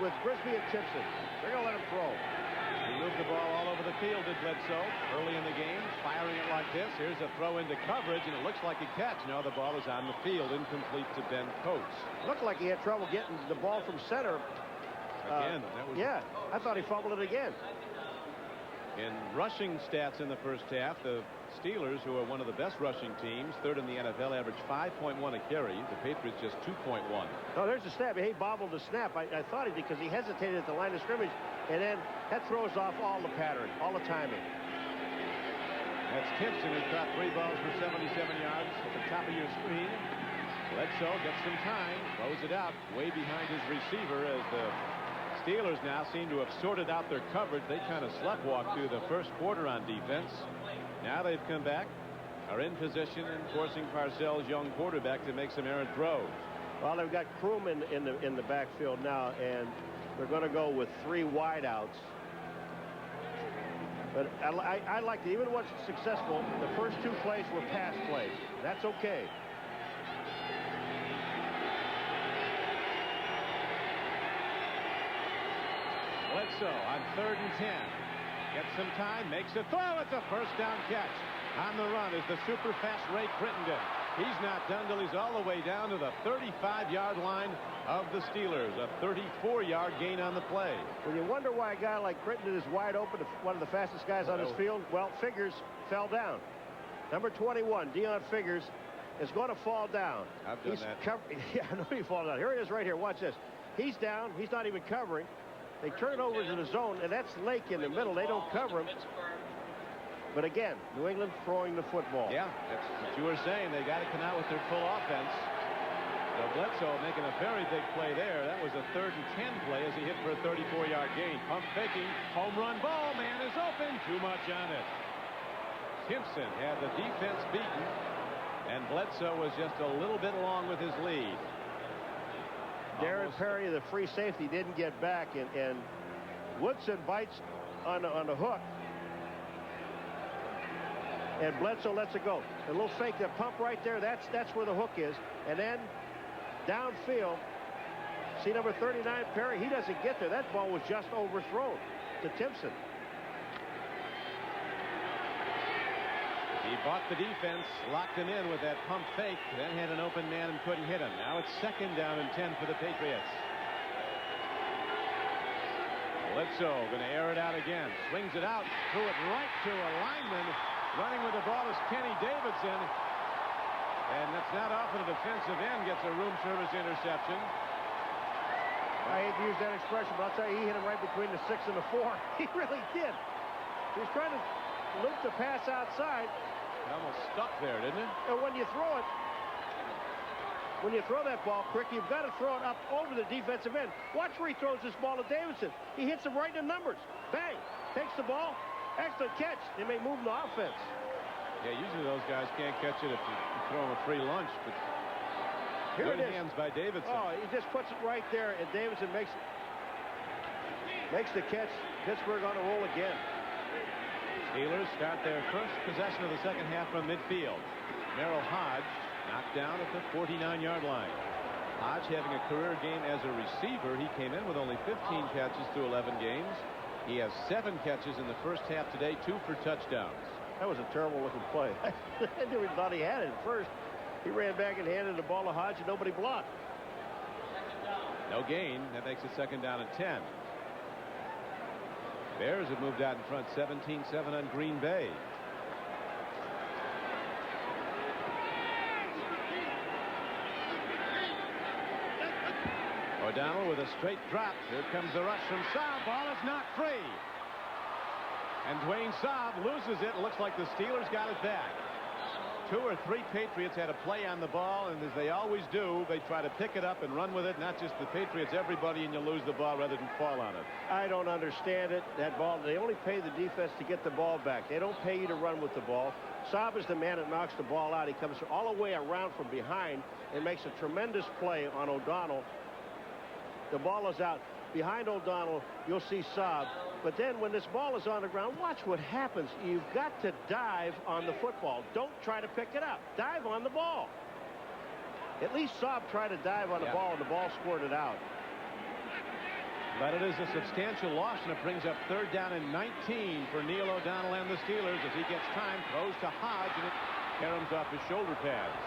with Brisby and Timpson. They're going to let him throw. He moved the ball all over the field, did Bledsoe, early in the game, firing it like this. Here's a throw into coverage, and it looks like a catch. No, the ball is on the field, incomplete to Ben Coates. Looked like he had trouble getting the ball from center. Again, yeah, I thought he fumbled it again. In rushing stats in the first half, the Steelers, who are one of the best rushing teams, third in the NFL, averaged 5.1 a carry. The Patriots just 2.1. Oh, there's the snap. He bobbled the snap. I thought he did because he hesitated at the line of scrimmage, and then that throws off all the pattern, all the timing. That's Timpson, who caught 3 balls for 77 yards at the top of your screen. Bledsoe gets some time, throws it out way behind his receiver as the Steelers now seem to have sorted out their coverage. They kind of sleptwalked through the first quarter on defense. Now they've come back, are in position, and forcing Parcells' young quarterback to make some errant throws. Well, they've got Kroom in the backfield now, and they're going to go with 3 wideouts. But I like it. Even once it's successful, the first 2 plays were pass plays. That's okay. Bledsoe on 3rd and 10. Gets some time, makes a throw. It's a first down catch. On the run is the super fast Ray Crittenden. He's not done till he's all the way down to the 35-yard line of the Steelers. A 34-yard gain on the play. When you wonder why a guy like Crittenden is wide open, one of the fastest guys on his field, well, Figures fell down. Number 21, Deion Figures, is going to fall down. I've done that. Yeah, I know he fall down. Here he is right here. Watch this. He's down. He's not even covering. They turn it over to the zone, and that's Lake in the middle. They don't cover him. But again, New England throwing the football. Yeah, that's what you were saying. They got to come out with their full offense. So Bledsoe making a very big play there. That was a 3rd and 10 play as he hit for a 34-yard gain. Pump faking. Home run ball. Man is open. Too much on it. Simpson had the defense beaten, and Bledsoe was just a little bit long with his lead. Darren Perry, the free safety, didn't get back, and Woodson bites on the hook. And Bledsoe lets it go. A little fake, that pump right there, that's where the hook is. And then downfield, see number 39, Perry, he doesn't get there. That ball was just overthrown to Timpson. He bought the defense, locked him in with that pump fake, then had an open man and couldn't hit him. Now it's 2nd down and 10 for the Patriots. Bledsoe going to air it out again. Swings it out, threw it right to a lineman. Running with the ball is Kenny Davidson. And that's not off of the defensive end. Gets a room service interception. I hate to use that expression, but I'll tell you, he hit him right between the 6 and the 4. He really did. He was trying to loop the pass outside. It almost stuck there, didn't it? And when you throw that ball quick, you've got to throw it up over the defensive end. Watch where he throws this ball to Davidson. He hits him right in the numbers. Bang. Takes the ball. Excellent catch. They may move the offense. Yeah, usually those guys can't catch it if you throw them a free lunch, but here good hands by Davidson. Oh, he just puts it right there, and Davidson makes the catch. Pittsburgh on a roll again. Steelers start their first possession of the second half from midfield. Merrill Hodge knocked down at the 49-yard line. Hodge having a career game as a receiver. He came in with only 15 catches through 11 games. He has 7 catches in the first half today, 2 for touchdowns. That was a terrible looking play. I never thought he had it at first. He ran back and handed the ball to Hodge and nobody blocked. No gain. That makes it 2nd down and 10. Bears have moved out in front 17-7 on Green Bay. O'Donnell with a straight drop. Here comes the rush from Saab. Ball is not free. And Dwayne Saab loses it. Looks like the Steelers got it back. 2 or 3 Patriots had a play on the ball, and as they always do, they try to pick it up and run with it. Not just the Patriots, everybody, and you lose the ball rather than fall on it. I don't understand it. That ball, they only pay the defense to get the ball back. They don't pay you to run with the ball. Saab is the man that knocks the ball out. He comes all the way around from behind and makes a tremendous play on O'Donnell. The ball is out. Behind O'Donnell, you'll see Saab. But then when this ball is on the ground, watch what happens. You've got to dive on the football. Don't try to pick it up. Dive on the ball. At least Saab tried to dive on the ball, and the ball squirted out. But it is a substantial loss, and it brings up 3rd down and 19 for Neil O'Donnell and the Steelers as he gets time, throws to Hodge, and it caroms off his shoulder pads.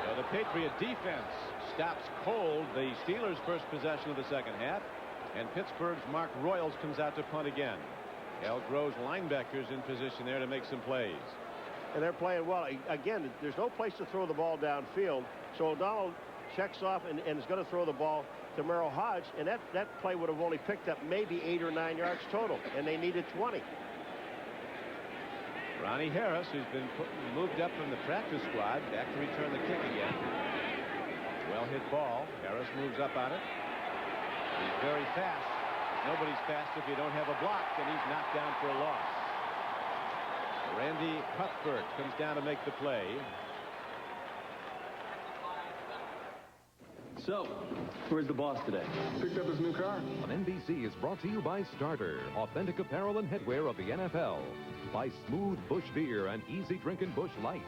So the Patriot defense stops cold the Steelers' first possession of the second half, and Pittsburgh's Mark Royals comes out to punt again. Al Groh's linebackers in position there to make some plays. And they're playing well. Again, there's no place to throw the ball downfield, so O'Donnell checks off and is going to throw the ball to Merrill Hodge, and that play would have only picked up maybe 8 or 9 yards total, and they needed 20. Ronnie Harris, who's been moved up from the practice squad, back to return the kick again. Well hit ball. Harris moves up on it. He's very fast. Nobody's fast if you don't have a block, and he's knocked down for a loss. Randy Cuthbert comes down to make the play. So, where's the boss today? Picked up his new car. On NBC is brought to you by Starter, authentic apparel and headwear of the NFL. By Smooth Bush Beer and Easy Drinkin' Bush Light.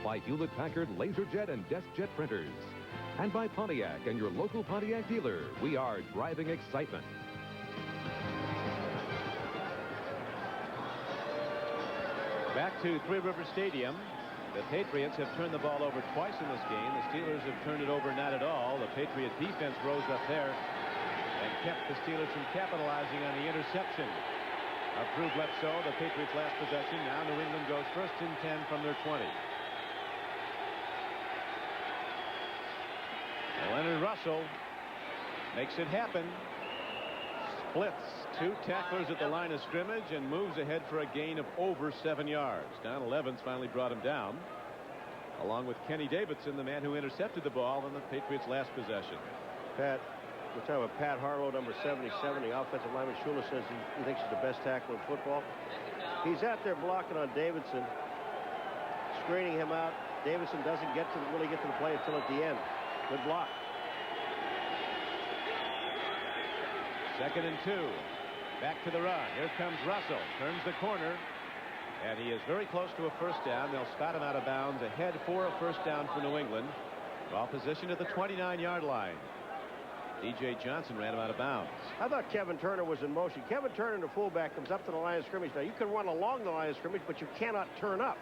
By Hewlett-Packard LaserJet and DeskJet printers. And by Pontiac and your local Pontiac dealer. We are driving excitement. Back to Three River Stadium. The Patriots have turned the ball over twice in this game. The Steelers have turned it over not at all. The Patriot defense rose up there and kept the Steelers from capitalizing on the interception. Up through Bledsoe, the Patriots' last possession. Now New England goes 1st and 10 from their 20. Leonard Russell makes it happen. Splits 2 tacklers at the line of scrimmage and moves ahead for a gain of over 7 yards. Donald Evans finally brought him down, along with Kenny Davidson, the man who intercepted the ball in the Patriots' last possession. We're talking about Pat Harlow, number 77, the offensive lineman. Shula says he thinks he's the best tackler in football. He's out there blocking on Davidson, screening him out. Davidson doesn't really get to the play until at the end. Good block. 2nd and 2. Back to the run. Here comes Russell. Turns the corner. And he is very close to a first down. They'll spot him out of bounds ahead for a first down for New England. Ball positioned at the 29-yard line. D.J. Johnson ran him out of bounds. I thought Kevin Turner was in motion. Kevin Turner, the fullback, comes up to the line of scrimmage. Now, you can run along the line of scrimmage, but you cannot turn up.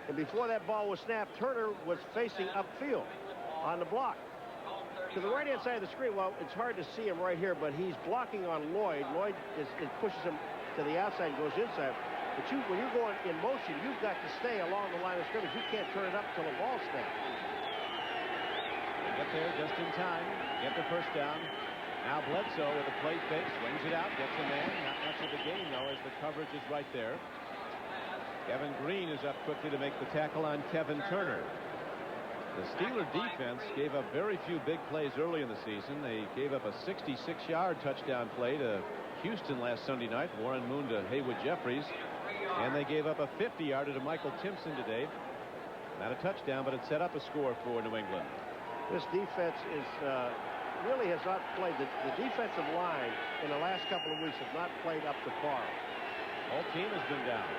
And before that ball was snapped, Turner was facing upfield on the block. To the right-hand side of the screen, well, it's hard to see him right here, but he's blocking on Lloyd. Lloyd it pushes him to the outside and goes inside. But when you're going in motion, you've got to stay along the line of scrimmage. You can't turn it up until the ball snaps. Get there just in time. Get the first down. Now Bledsoe with a play fake. Swings it out. Gets a man. Not much of a gain, though, as the coverage is right there. Kevin Green is up quickly to make the tackle on Kevin Turner. The Steeler defense gave up very few big plays early in the season. They gave up a 66-yard touchdown play to Houston last Sunday night. Warren Moon to Haywood Jeffries. And they gave up a 50-yarder to Michael Timpson today. Not a touchdown, but it set up a score for New England. This defense really has not played. The defensive line in the last couple of weeks has not played up to par. Whole team has been down.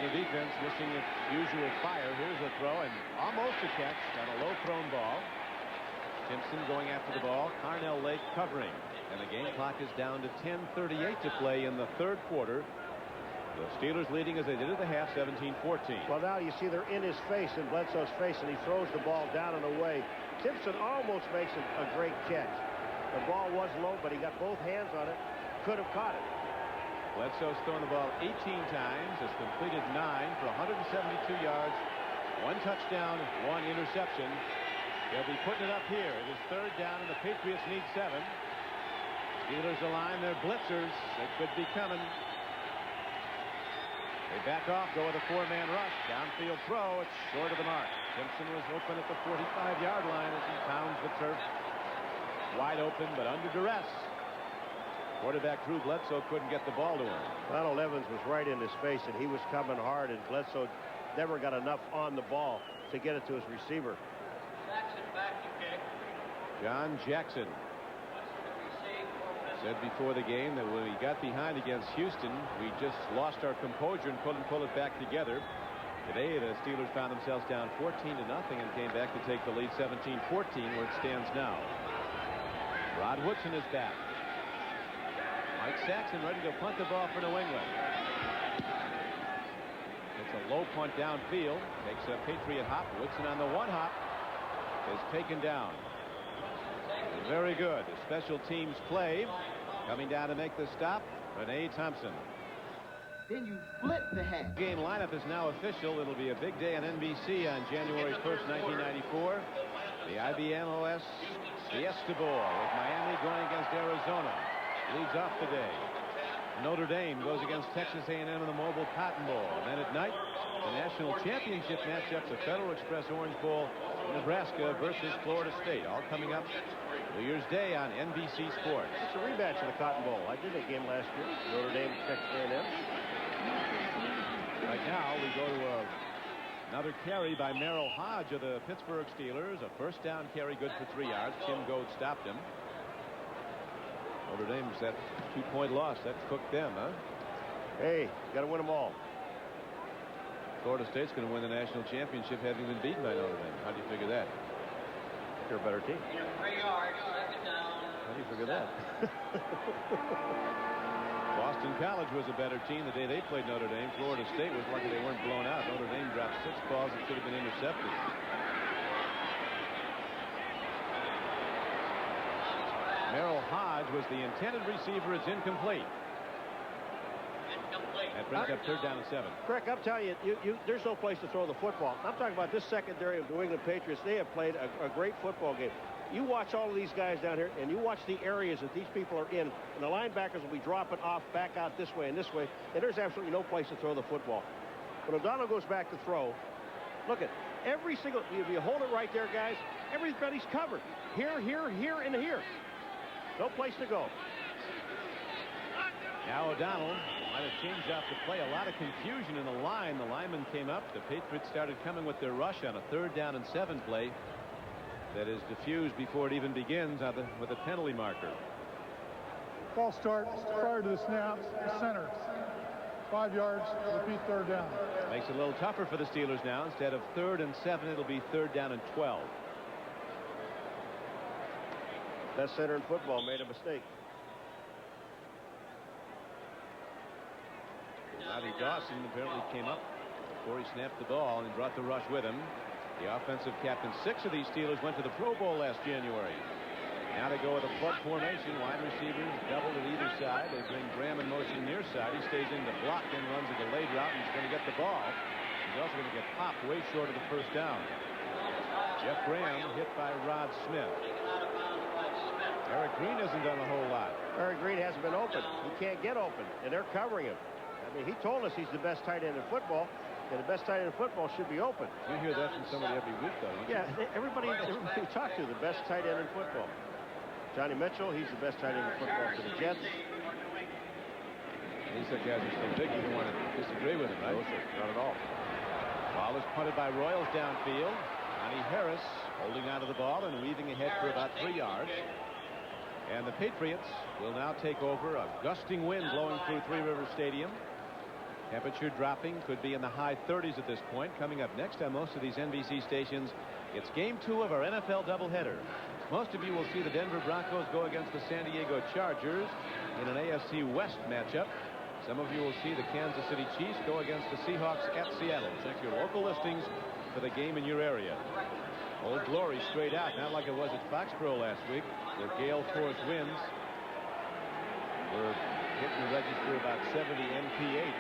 The defense missing its usual fire. Here's a throw and almost a catch on a low thrown ball. Timpson going after the ball. Carnell Lake covering. And the game clock is down to 10:38 to play in the 3rd quarter. The Steelers leading as they did at the half, 17-14. Well, now you see they're in his face, in Bledsoe's face, and he throws the ball down and away. Timpson almost makes a great catch. The ball was low, but he got both hands on it. Could have caught it. Bledsoe's thrown the ball 18 times. Has completed 9 for 172 yards. 1 touchdown, 1 interception. They'll be putting it up here. It is 3rd down, and the Patriots need 7. Steelers align their blitzers. It could be coming. They back off, go with a 4-man rush. Downfield throw. It's short of the mark. Timpson was open at the 45-yard line as he pounds the turf. Wide open, but under duress. Quarterback Drew Bledsoe couldn't get the ball to him. Donald Evans was right in his face, and he was coming hard, and Bledsoe never got enough on the ball to get it to his receiver. Jackson back to kick. John Jackson said before the game that when we got behind against Houston, we just lost our composure and couldn't pull it back together. Today, the Steelers found themselves down 14-0 and came back to take the lead 17-14, where it stands now. Rod Woodson is back. Mike Saxon ready to punt the ball for New England. It's a low punt downfield. Takes a Patriot hop. Woodson on the 1 hop is taken down. Very good. The special teams play. Coming down to make the stop, Renee Thompson. Then you flip the hat. Game lineup is now official. It'll be a big day on NBC on January 1st, 1994. The IBM OS Fiesta Bowl with Miami going against Arizona. Leads off the day. Notre Dame goes against Texas A&M in the Mobile Cotton Bowl. And then at night, the national championship matchups, the Federal Express Orange Bowl, Nebraska versus Florida State. All coming up New Year's Day on NBC Sports. It's a rematch of the Cotton Bowl. I did that game last year. Notre Dame, Texas A&M. Right now, we go to another carry by Merrill Hodge of the Pittsburgh Steelers. A first down carry, good for 3 yards. Tim Goad stopped him. Notre Dame's that 2-point loss. That cooked them, huh? Hey, got to win them all. Florida State's going to win the national championship having been beaten by Notre Dame. How do you figure that? They're a better team. 3 yards, 2nd down. How do you figure that? Boston College was a better team the day they played Notre Dame. Florida State was lucky they weren't blown out. Notre Dame dropped 6 balls that should have been intercepted. Merrill Hodge was the intended receiver. It's incomplete. That brings up 3rd down and 7. Rick, I'm telling you, there's no place to throw the football. I'm talking about this secondary of New England Patriots. They have played a great football game. You watch all of these guys down here, and you watch the areas that these people are in, and the linebackers will be dropping off back out this way and this way, and there's absolutely no place to throw the football. When O'Donnell goes back to throw, look at every single, if you hold it right there, guys, everybody's covered. Here, here, here, and here. No place to go. Now O'Donnell might have changed out the play. A lot of confusion in the line. The lineman came up. The Patriots started coming with their rush on a 3rd down and 7 play that is diffused before it even begins with a penalty marker. Ball start prior to the snap, center. 5 yards, repeat 3rd down. Makes it a little tougher for the Steelers now. Instead of 3rd and 7, it'll be 3rd down and 12. Best center in football made a mistake. Roddy Dawson apparently came up before he snapped the ball and brought the rush with him. The offensive captain. 6 of these Steelers went to the Pro Bowl last January. Now they go with a flood formation. Wide receivers doubled at either side. They bring Graham in motion near side. He stays in the block and runs a delayed route, and he's going to get the ball. He's also going to get popped way short of the 1st down. Jeff Graham hit by Rod Smith. Eric Green hasn't done a whole lot. Eric Green hasn't been open. He can't get open, and they're covering him. I mean, he told us he's the best tight end in football, and the best tight end in football should be open. You hear that from somebody every week, though, don't you? Yeah, everybody we talk to, the best tight end in football. Johnny Mitchell, he's the best tight end in football for the Jets. These guys are so big, you don't want to disagree with him, right? No, sir, not at all. Ball is punted by Royals downfield. Johnny Harris holding onto the ball and weaving ahead for about 3 yards. And the Patriots will now take over. A gusting wind blowing through Three Rivers Stadium. Temperature dropping, could be in the high 30s at this point. Coming up next on most of these NBC stations, it's Game 2 of our NFL doubleheader. Most of you will see the Denver Broncos go against the San Diego Chargers in an AFC West matchup. Some of you will see the Kansas City Chiefs go against the Seahawks at Seattle. Check your local listings for the game in your area. Old Glory straight out, not like it was at Foxborough last week, where gale force winds were hitting the register about 70 mph.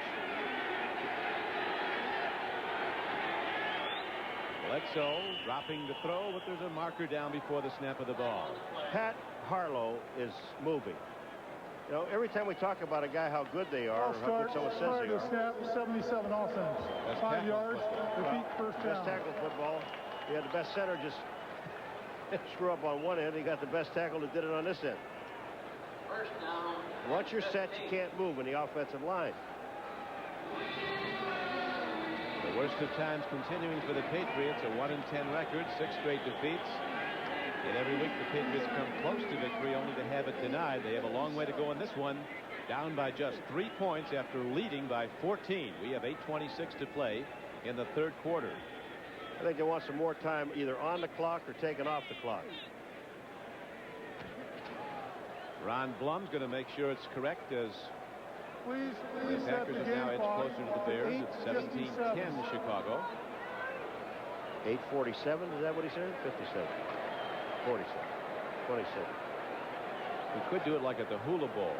Bledsoe dropping the throw, but there's a marker down before the snap of the ball. Pat Harlow is moving. You know, every time we talk about a guy, how good they are, or how good someone says they are. Snap, 77 offense. 5 yards, repeat 1st down. Best tackle football. He had the best center just screw up on one end. He got the best tackle that did it on this end. 1st down. Once you're set, you can't move in the offensive line. The worst of times continuing for the Patriots, a 1-10 record, 6 straight defeats. And every week the Patriots come close to victory only to have it denied. They have a long way to go in this one, down by just 3 points after leading by 14. We have 8:26 to play in the 3rd quarter. I think they want some more time either on the clock or taken off the clock. Ron Blum's going to make sure it's correct as Please the set Packers the have game now edged clock closer to the Bears. It's 17-10 Chicago. 8:47, is that what he said? 57. 47. 27. We could do it like at the Hula Bowl.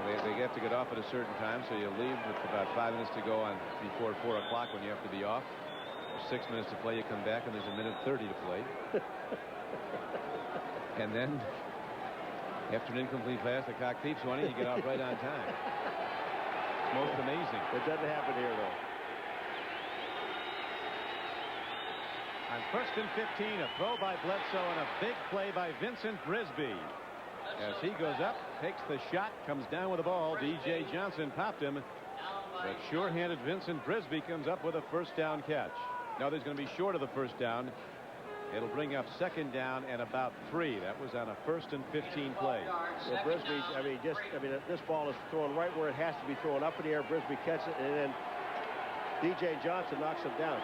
They have to get off at a certain time, so you leave with about 5 minutes to go on before 4 o'clock when you have to be off. There's 6 minutes to play, you come back, and there's a minute 30 to play. And then, after an incomplete pass, the cock keeps one, and you get off right on time. It's most amazing. It doesn't happen here, though. On 1st and 15, a throw by Bledsoe and a big play by Vincent Brisby. As he goes up, takes the shot, comes down with the ball. D.J. Johnson popped him. But sure-handed Vincent Brisby comes up with a 1st down catch. Now there's going to be short of the 1st down. It'll bring up 2nd down and about 3. That was on a 1st and 15 play. Well, Brisby, this ball is thrown right where it has to be thrown, up in the air. Brisby catches it, and then D.J. Johnson knocks him down.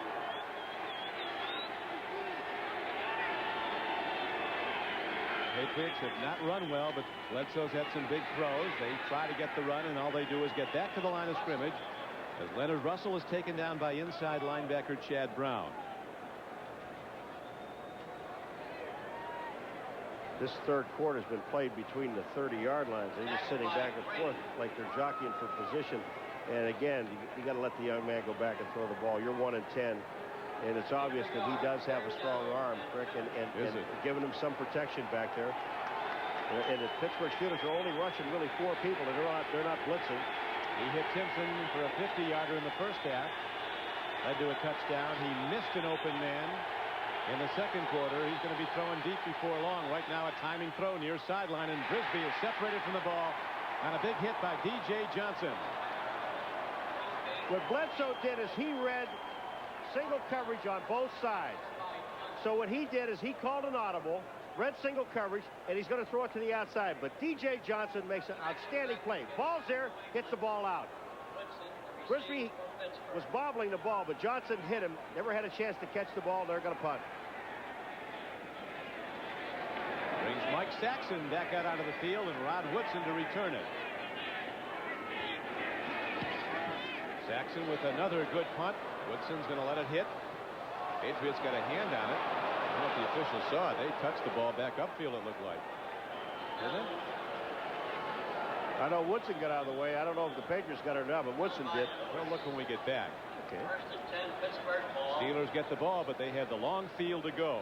Patriots have not run well, but Bledsoe's had some big throws. They try to get the run, and all they do is get back to the line of scrimmage as Leonard Russell is taken down by inside linebacker Chad Brown. This third quarter has been played between the 30-yard lines. They're just sitting back and forth like they're jockeying for position. And again, you got to let the young man go back and throw the ball. You're 1 and 10, and it's obvious that he does have a strong arm, Rick, and giving him some protection back there. And the Pittsburgh Steelers are only rushing really 4 people, and they're not blitzing. He hit Timpson for a 50-yarder in the first half. Led to a touchdown. He missed an open man. In the second quarter, he's going to be throwing deep before long. Right now, a timing throw near sideline, and Brisby is separated from the ball. And a big hit by D.J. Johnson. What Bledsoe did is he read single coverage on both sides. So what he did is he called an audible, read single coverage, and he's going to throw it to the outside. But D.J. Johnson makes an outstanding play. Ball's there, hits the ball out. Brisby was bobbling the ball, but Johnson hit him. Never had a chance to catch the ball. They're going to punt. Brings Mike Saxon back out onto the field, and Rod Woodson to return it. Saxon with another good punt. Woodson's going to let it hit. Patriots got a hand on it. I don't know if the officials saw it. They touched the ball back upfield, it looked like. Didn't it? I know Woodson got out of the way. I don't know if the Patriots got it or not, but Woodson did. We'll look when we get back. Okay. First and 10, Pittsburgh ball. Steelers get the ball, but they had the long field to go.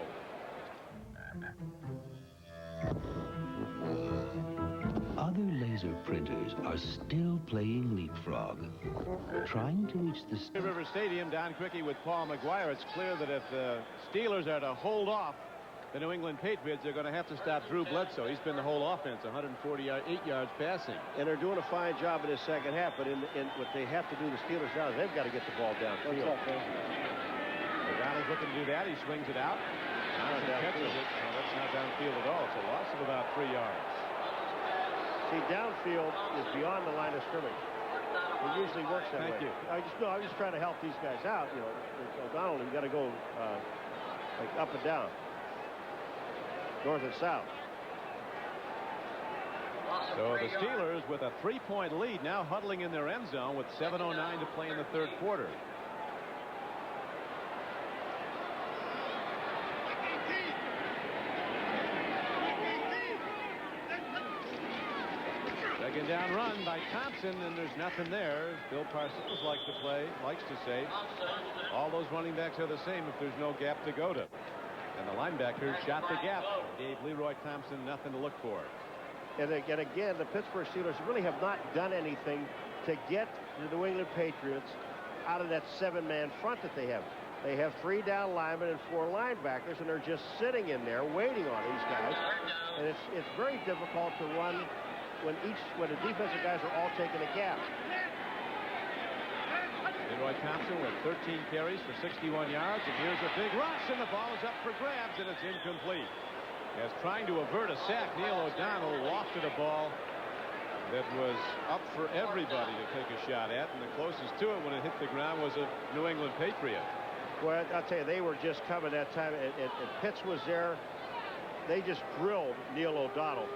Other laser printers are still playing leapfrog, trying to reach the River Stadium, Don Criqui with Paul McGuire. It's clear that if the Steelers are to hold off the New England Patriots, they're going to have to stop Drew Bledsoe. He's been the whole offense, 148 yards passing. And they're doing a fine job in the second half, but in what they have to do, the Steelers now, they've got to get the ball downfield. McDonald's looking to do that. He swings it out. Johnson catches it. Well, that's not downfield at all. It's a loss of about 3 yards. See, downfield is beyond the line of scrimmage. It usually works that way. Thank you. I was just trying to help these guys out. You know, O'Donnell, you got to go like up and down, north and south. So the Steelers with a 3-point lead, now huddling in their end zone with 7:09 to play in the third quarter. Second down run by Thompson, and there's nothing there. Bill Parcells likes to say, all those running backs are the same if there's no gap to go to. And the linebacker shot the gap, gave Leroy Thompson nothing to look for. And again, the Pittsburgh Steelers really have not done anything to get the New England Patriots out of that 7-man front that they have. They have 3 down linemen and 4 linebackers, and they're just sitting in there waiting on these guys. And it's very difficult to run when the defensive guys are all taking a gap. Leroy Thompson with 13 carries for 61 yards, and here's a big rush, and the ball is up for grabs, and it's incomplete. As trying to avert a sack, Neil O'Donnell lofted a ball that was up for everybody to take a shot at, and the closest to it when it hit the ground was a New England Patriot. Well, I'll tell you, they were just coming that time, and Pitts was there. They just drilled Neil O'Donnell.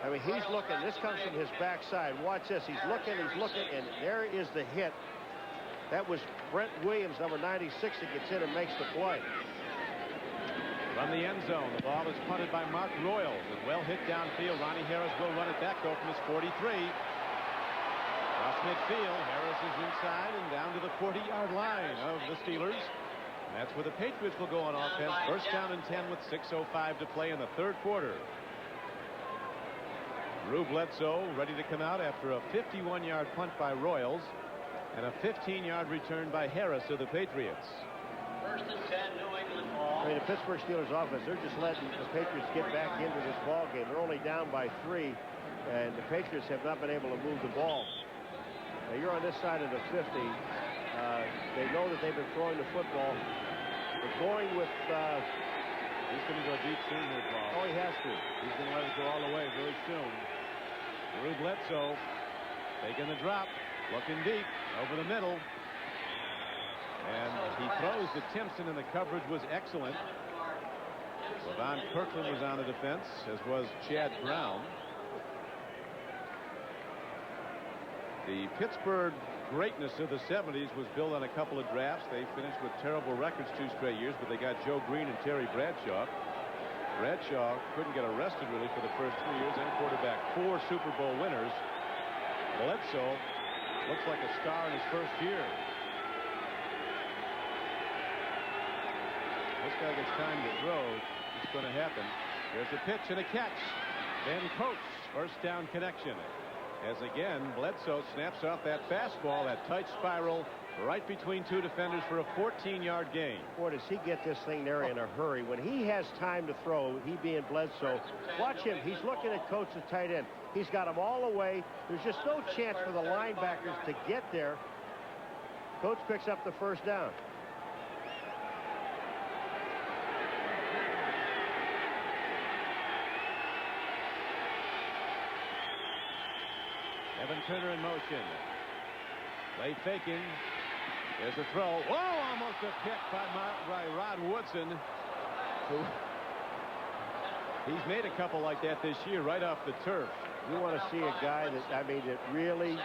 I mean, he's looking. This comes from his backside. Watch this. He's looking, and there is the hit. That was Brent Williams, number 96, that gets in and makes the play. From the end zone, the ball is punted by Mark Royals, and well hit downfield. Ronnie Harris will run it back, though, from his 43. Across midfield, Harris is inside and down to the 40-yard line of the Steelers. And that's where the Patriots will go on offense. First down and 10 with 6:05 to play in the third quarter. Drew Bledsoe ready to come out after a 51-yard punt by Royals and a 15-yard return by Harris of the Patriots. First and 10, New England ball. I mean, the Pittsburgh Steelers offense, they're just letting the Patriots get back into this ball game. They're only down by 3, and the Patriots have not been able to move the ball. Now, you're on this side of the 50. They know that they've been throwing the football. They're going with... he's going to go deep soon here, Paul. Oh, he has to. He's going to let it go all the way very soon. Drew Bledsoe taking the drop, looking deep, over the middle. And he throws to Timpson, and the coverage was excellent. LaVon Kirkland was on the defense, as was Chad Brown. The Pittsburgh greatness of the 70s was built on a couple of drafts. They finished with terrible records 2 straight years, but they got Joe Green and Terry Bradshaw. Bradshaw couldn't get arrested really for the first 3 years, and quarterback 4 Super Bowl winners. Bledsoe looks like a star in his first year. This guy gets time to throw. It's going to happen. There's a pitch and a catch. Ben Coates, first down connection. As again, Bledsoe snaps off that fastball, that tight spiral, right between 2 defenders for a 14-yard gain. Boy, does he get this thing there in a hurry. When he has time to throw, he being Bledsoe, watch him. He's looking at Coates, the tight end. He's got him all the way. There's just no chance for the linebackers to get there. Coates picks up the first down. Evan Turner in motion. Play faking. There's a throw. Whoa, almost a pick by Rod Woodson. He's made a couple like that this year right off the turf. You want to see a guy that really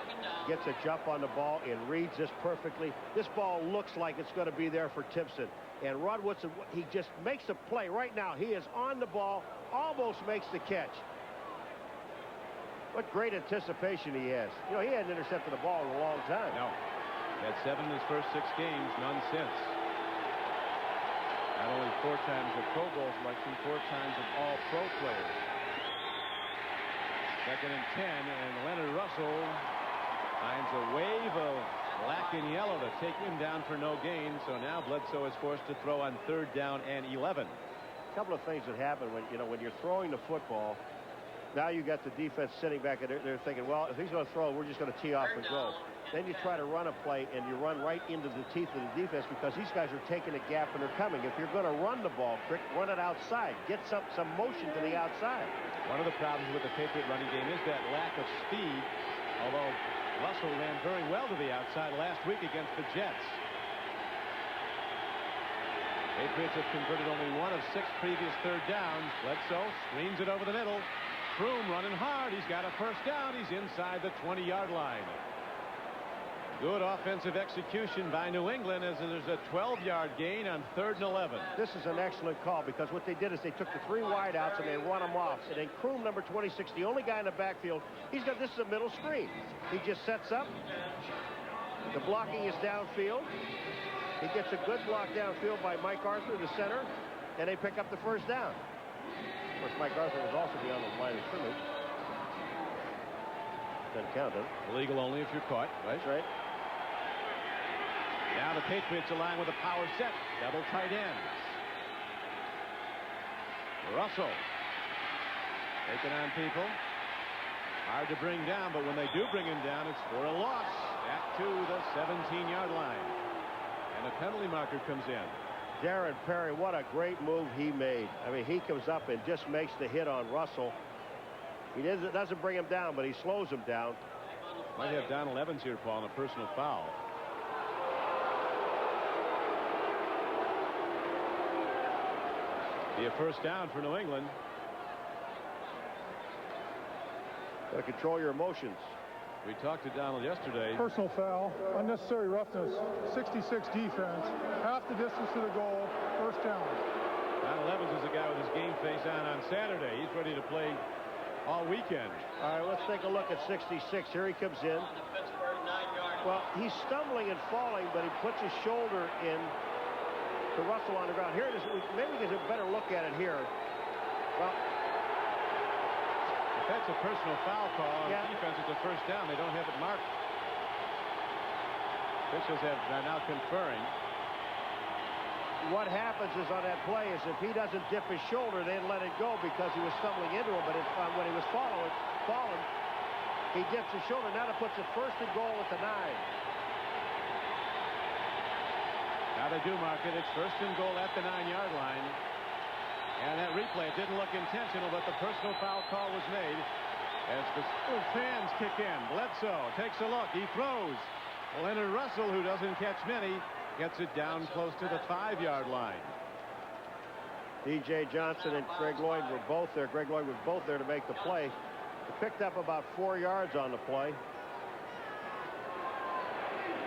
gets a jump on the ball and reads this perfectly. This ball looks like it's going to be there for Timpson. And Rod Woodson, he just makes a play right now. He is on the ball, almost makes the catch. What great anticipation he has. You know, he hadn't intercepted the ball in a long time. No. He had 7 in his first 6 games, none since. Not only 4 times a Pro Bowl selection, 4 times an All-Pro player. 2nd and 10, and Leonard Russell finds a wave of black and yellow to take him down for no gain. So now Bledsoe is forced to throw on 3rd down and 11. A couple of things that happen when you're throwing the football. Now you got the defense sitting back and they're thinking, well, if he's going to throw, we're just going to tee off and go. Then you try to run a play and you run right into the teeth of the defense because these guys are taking a gap and they're coming. If you're going to run the ball, Crick, run it outside. Get some motion to the outside. One of the problems with the Patriot running game is that lack of speed, although Russell ran very well to the outside last week against the Jets. Patriots have converted only 1 of 6 previous 3rd downs. Bledsoe screens it over the middle. Froome running hard. He's got a first down. He's inside the 20-yard line. Good offensive execution by New England as there's a 12-yard gain on 3rd and 11. This is an excellent call because what they did is they took the 3 wideouts and they run them off. And then Froome, number 26, the only guy in the backfield, this is a middle screen. He just sets up. The blocking is downfield. He gets a good block downfield by Mike Arthur, the center, and they pick up the first down. Of course, Mike Arthur was also beyond the line of scrimmage. Doesn't count, does it? Illegal only if you're caught, right? That's right. Now the Patriots align with a power set. Double tight ends. Russell taking on people. Hard to bring down, but when they do bring him down, it's for a loss. Back to the 17-yard line. And a penalty marker comes in. Darren Perry, what a great move he made. I mean, he comes up and just makes the hit on Russell. He doesn't bring him down, but he slows him down. Might have Donald Evans here, Paul, on a personal foul. Be a first down for New England. Got to control your emotions. We talked to Donald yesterday. Personal foul, unnecessary roughness, 66 defense, half the distance to the goal, first down. Donald Evans is the guy with his game face on Saturday. He's ready to play all weekend. All right, let's take a look at 66. Here he comes in. Well, he's stumbling and falling, but he puts his shoulder in to Russell on the ground. Here it is. Maybe we get a better look at it here. Well, if that's a personal foul call on defense, it's a first down. They don't have it marked. Officials are now conferring. What happens is on that play is if he doesn't dip his shoulder, they let it go because he was stumbling into him. But when he was falling, he dips his shoulder. Now that puts it 1st and goal at the 9. Now they do mark it. It's 1st and goal at the 9-yard line. And that replay, it didn't look intentional, but the personal foul call was made as the fans kick in. Bledsoe takes a look. He throws. Leonard Russell, who doesn't catch many, gets it down close to the 5-yard line. D.J. Johnson and Greg Lloyd were both there. Greg Lloyd was both there to make the play. He picked up about 4 yards on the play.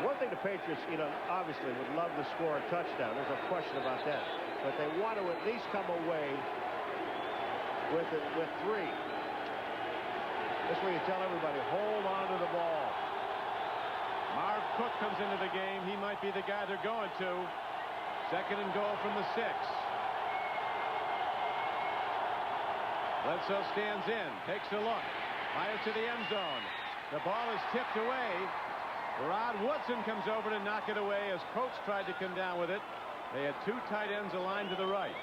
One thing the Patriots, obviously would love to score a touchdown. There's no question about that. But they want to at least come away with 3. This way you tell everybody, hold on to the ball. Marv Cook comes into the game. He might be the guy they're going to. 2nd and goal from the 6. Bledsoe stands in, takes a look, fires to the end zone. The ball is tipped away. Rod Woodson comes over to knock it away as Coates tried to come down with it. They had 2 tight ends aligned to the right.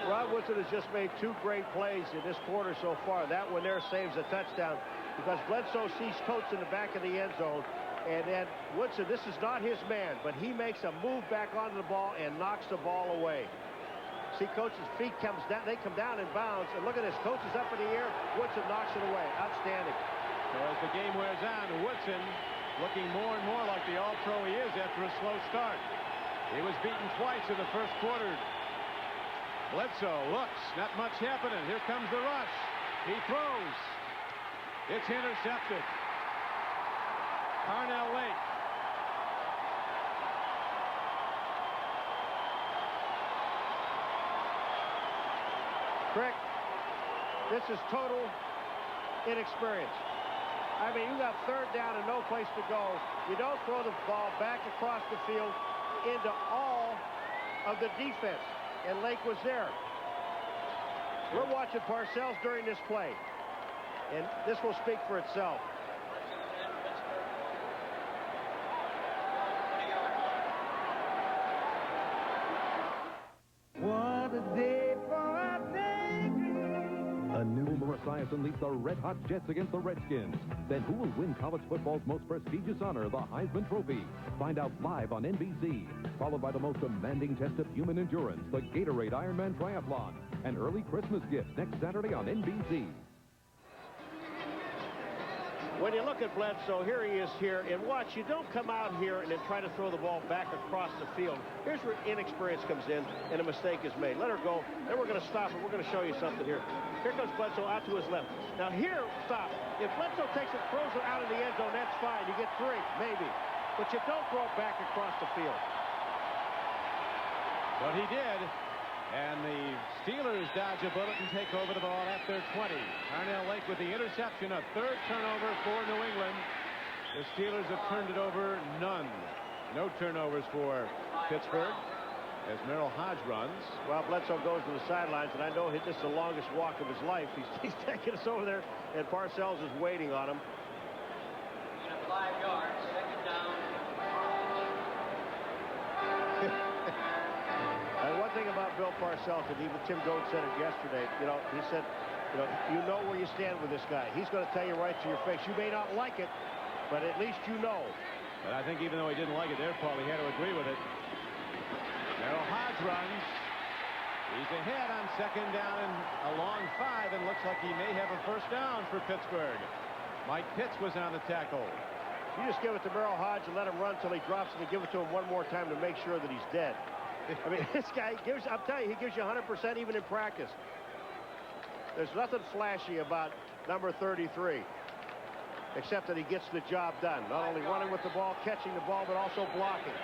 Rod Woodson has just made 2 great plays in this quarter so far. That one there saves a touchdown because Bledsoe sees Coates in the back of the end zone. And then Woodson, this is not his man, but he makes a move back onto the ball and knocks the ball away. See, Coates' feet comes down. They come down in bounds. And look at this. Coates is up in the air. Woodson knocks it away. Outstanding. So as the game wears on, Woodson looking more and more like the all-pro he is after a slow start. He was beaten twice in the first quarter. Bledsoe looks. Not much happening. Here comes the rush. He throws. It's intercepted. Carnell Lake. Crick, this is total inexperience. I mean, you got 3rd down and no place to go. You don't throw the ball back across the field into all of the defense. And Lake was there. We're watching Parcells during this play. And this will speak for itself. What a day for a daydream. A new Esiason leads the Red Hot Jets against the Redskins. Then who will win college football's most prestigious honor, the Heisman Trophy? Find out live on NBC. Followed by the most demanding test of human endurance, the Gatorade Ironman Triathlon. An early Christmas gift next Saturday on NBC. When you look at Bledsoe, here he is here, and watch, you don't come out here and then try to throw the ball back across the field. Here's where inexperience comes in, and a mistake is made. Let her go, then we're going to stop it. We're going to show you something here. Here comes Bledsoe out to his left. Now here, stop. If Bledsoe takes it, throws it out of the end zone, that's fine. You get 3, maybe. But you don't throw it back across the field. But he did. And the Steelers dodge a bullet and take over the ball at their 20. Carnell Lake with the interception, a 3rd turnover for New England. The Steelers have turned it over none. No turnovers for Pittsburgh as Merrill Hodge runs. Well, Bledsoe goes to the sidelines, and I know this is the longest walk of his life. He's taking us over there, and Parcells is waiting on him. 5 yards, 2nd down. And one thing about Bill Parcells, and even Tim Goad said it yesterday, he said, you know where you stand with this guy. He's going to tell you right to your face. You may not like it, but at least you know. But I think even though he didn't like it there, Paul, he had to agree with it. Merrill Hodge runs. He's ahead on 2nd down and a long 5, and looks like he may have a 1st down for Pittsburgh. Mike Pitts was on the tackle. You just give it to Merrill Hodge and let him run till he drops it, and give it to him one more time to make sure that he's dead. I mean, this guy gives, I'm telling you, he gives you 100% even in practice. There's nothing flashy about number 33, except that he gets the job done. Not only running with the ball, catching the ball, but also blocking.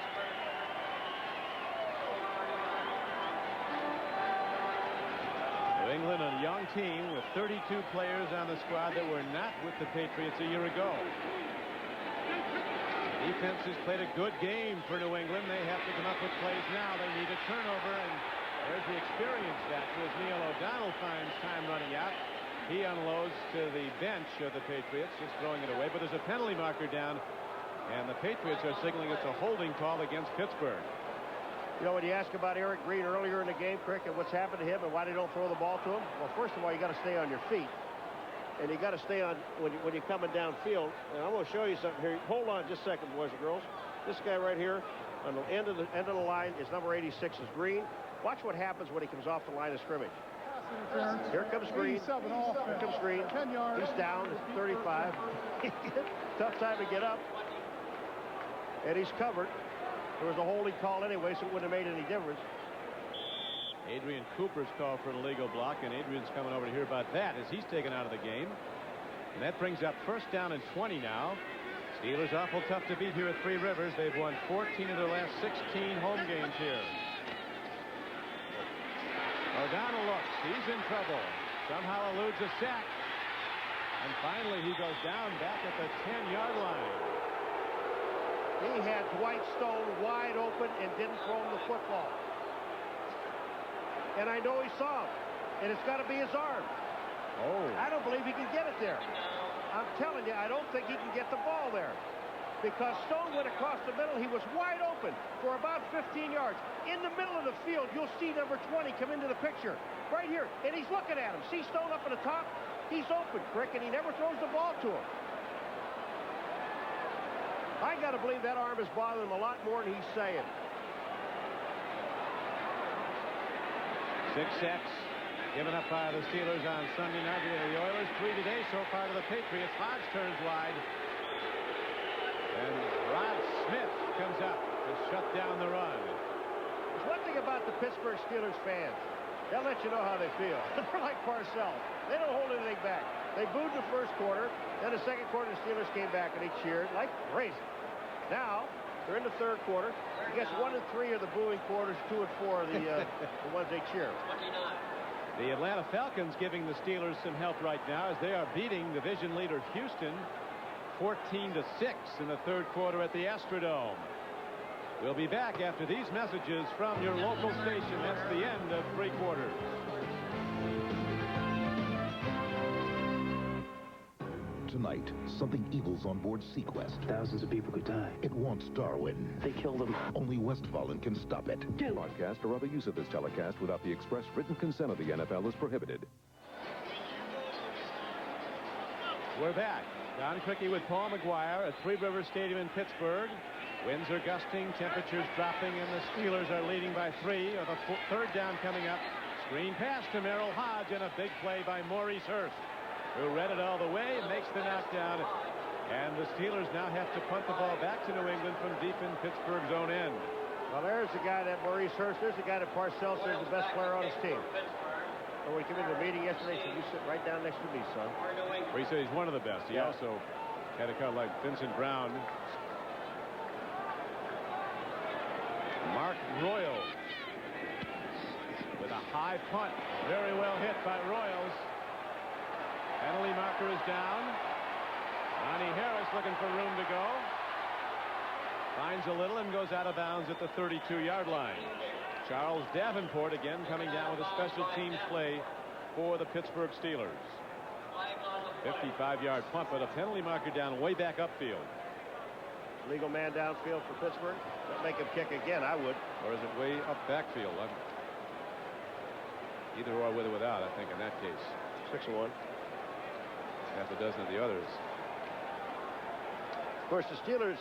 New England, a young team with 32 players on the squad that were not with the Patriots a year ago. Defense has played a good game for New England. They have to come up with plays now. They need a turnover, and there's the experience factor as Neil O'Donnell finds time running out. He unloads to the bench of the Patriots, just throwing it away. But there's a penalty marker down, and the Patriots are signaling it's a holding call against Pittsburgh. You know, when you ask about Eric Green earlier in the game, Crick, and what's happened to him and why they don't throw the ball to him, well, first of all, you got to stay on your feet. And you got to stay on when you're coming downfield. And I'm going to show you something here. Hold on just a second, boys and girls. This guy right here on the end of the line is number 86 is Green. Watch what happens when he comes off the line of scrimmage. Here comes Green. Here comes Green. He's down. 35. Tough time to get up. And he's covered. There was a holding call anyway, so it wouldn't have made any difference. Adrian Cooper's called for an illegal block, and Adrian's coming over to hear about that as he's taken out of the game. And that brings up 1st down and 20 now. Steelers awful tough to beat here at Three Rivers. They've won 14 of their last 16 home games here. O'Donnell looks. He's in trouble. Somehow eludes a sack. And finally, he goes down back at the 10-yard line. He had Dwight Stone wide open and didn't throw him the football. And I know he saw him. And it's got to be his arm. Oh. I don't believe he can get it there. I'm telling you, I don't think he can get the ball there. Because Stone went across the middle. He was wide open for about 15 yards. In the middle of the field, you'll see number 20 come into the picture. Right here. And he's looking at him. See Stone up at the top? He's open, Crick, and he never throws the ball to him. I got to believe that arm is bothering him a lot more than he's saying. 6 sacks given up by the Steelers on Sunday night. The Oilers 3 today so far to the Patriots. Hodge turns wide. And Rod Smith comes up to shut down the run. There's one thing about the Pittsburgh Steelers fans. They'll let you know how they feel. They're like Parcells. They don't hold anything back. They booed in the first quarter. Then the second quarter, the Steelers came back and they cheered like crazy. Now, they're in the third quarter. I guess 1 and 3 are the booing quarters, 2 and 4 are the ones they cheer. The Atlanta Falcons giving the Steelers some help right now as they are beating division leader Houston 14-6 in the third quarter at the Astrodome. We'll be back after these messages from your local station. That's the end of 3 quarters. Tonight, something evil's on board Sequest. Thousands of people could die. It wants Darwin. They killed him. Only Westfalen can stop it. Broadcast or other use of this telecast without the express written consent of the NFL is prohibited. We're back. Don Criqui with Paul McGuire at Three Rivers Stadium in Pittsburgh. Winds are gusting, temperatures dropping, and the Steelers are leading by 3. With a third down coming up. Screen pass to Merrill Hodge and a big play by Maurice Hurst, who read it all the way, makes the knockdown. And the Steelers now have to punt the ball back to New England from deep in Pittsburgh's own end. Well, there's the guy that Maurice Hurst. There's the guy that Parcells says is the best player on his team. So when he came into the meeting yesterday, he said, "You sit right down next to me, son." Well, he said he's one of the best. He also had a cut like Vincent Brown. Mark Royal with a high punt. Very well hit by Royals. Penalty marker is down. Ronnie Harris looking for room to go. Finds a little and goes out of bounds at the 32-yard line. Charles Davenport again coming down with a special teams play for the Pittsburgh Steelers. 55-yard punt, but a penalty marker down way back upfield. Legal man downfield for Pittsburgh. Don't make him kick again, I would. Or is it way up backfield? Either or, with or without, I think, in that case. 6-1. Half a dozen of the others. Of course, the Steelers,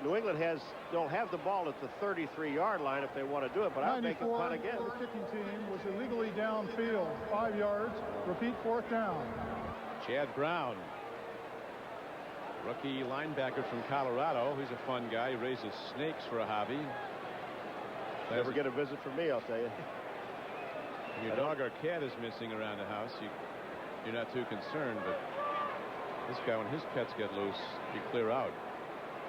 New England don't have the ball at the 33-yard line if they want to do it, but I'll make a punt again. The kicking team was illegally downfield, 5 yards. Repeat, 4th down. Chad Brown, rookie linebacker from Colorado. He's a fun guy. He raises snakes for a hobby. Never get a visit from me, I'll tell you. When your dog or cat is missing around the house, you're not too concerned, but this guy, when his pets get loose, you clear out.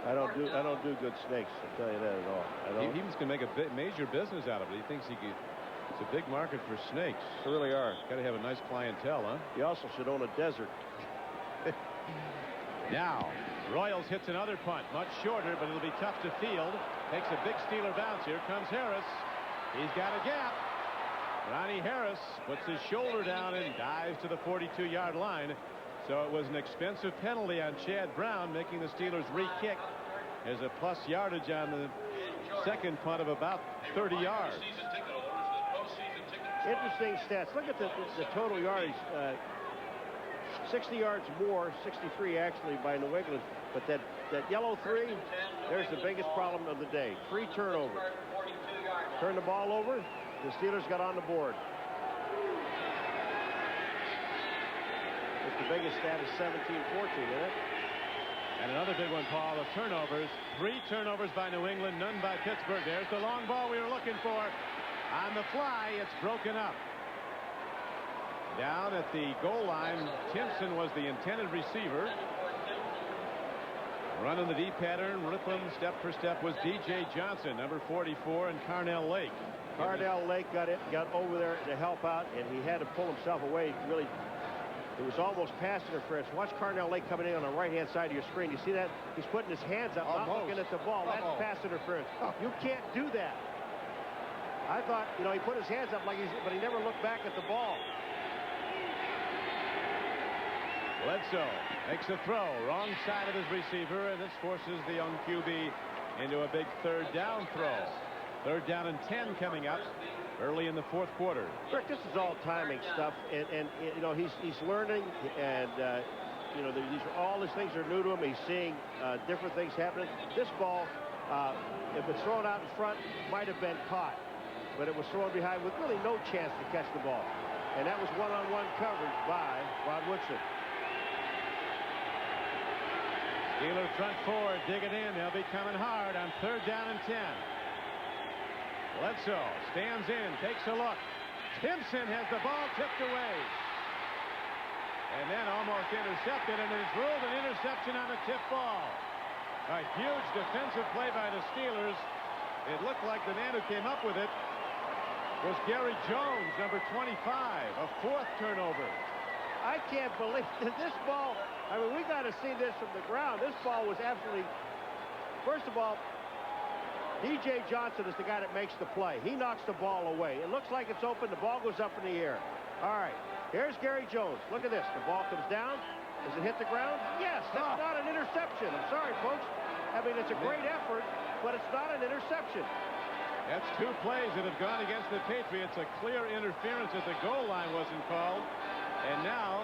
I don't do good snakes, I'll tell you that at all. He was going to make a major business out of it. He thinks it's a big market for snakes. They really are. Got to have a nice clientele, huh? You also should own a desert. Now, Royals hits another punt, much shorter, but it'll be tough to field. Takes a big Steeler bounce. Here comes Harris. He's got a gap. Ronnie Harris puts his shoulder down and dives to the 42-yard line. So it was an expensive penalty on Chad Brown, making the Steelers re-kick. There's a plus yardage on the second punt of about 30 yards. Interesting stats. Look at the total yardage. 60 yards more, 63 actually by New England. But that yellow 3, there's the biggest problem of the day. 3 turnovers. Turn the ball over. The Steelers got on the board. The biggest stat is 17-14, isn't it? And another big one, Paul, of turnovers. 3 turnovers by New England, none by Pittsburgh. There's the long ball we were looking for. On the fly, it's broken up. Down at the goal line, Timpson was the intended receiver. Running the deep pattern, with them step for step, was D.J. Johnson, number 44, and Carnell Lake. Carnell Lake got over there to help out, and he had to pull himself away. Really, it was almost pass interference. Watch Carnell Lake coming in on the right-hand side of your screen. You see that? He's putting his hands up, not looking at the ball. That's pass interference. You can't do that. I thought, you know, he put his hands up but he never looked back at the ball. Bledsoe makes a throw, wrong side of his receiver, and this forces the young QB into a big third down throw. Third down and 10 coming up early in the fourth quarter. Rick, this is all timing stuff, and you know, he's learning, and you know, all these things are new to him. He's seeing different things happening. This ball, if it's thrown out in front, might have been caught, but it was thrown behind with really no chance to catch the ball, and that was one-on-one coverage by Rod Woodson. Steelers front four, digging in. They'll be coming hard on third down and 10. Bledsoe stands in, takes a look. Timpson has the ball tipped away. And then almost intercepted, and it is ruled an interception on a tip ball. A huge defensive play by the Steelers. It looked like the man who came up with it was Gary Jones, number 25, a fourth turnover. I can't believe that this ball, I mean, we got to see this from the ground. This ball was absolutely, first of all, D.J. Johnson is the guy that makes the play. He knocks the ball away. It looks like it's open. The ball goes up in the air. All right, here's Gary Jones. Look at this. The ball comes down. Does it hit the ground? Yes, that's not an interception. I'm sorry, folks. I mean, it's a great effort, but it's not an interception. That's two plays that have gone against the Patriots. A clear interference at the goal line wasn't called. And now,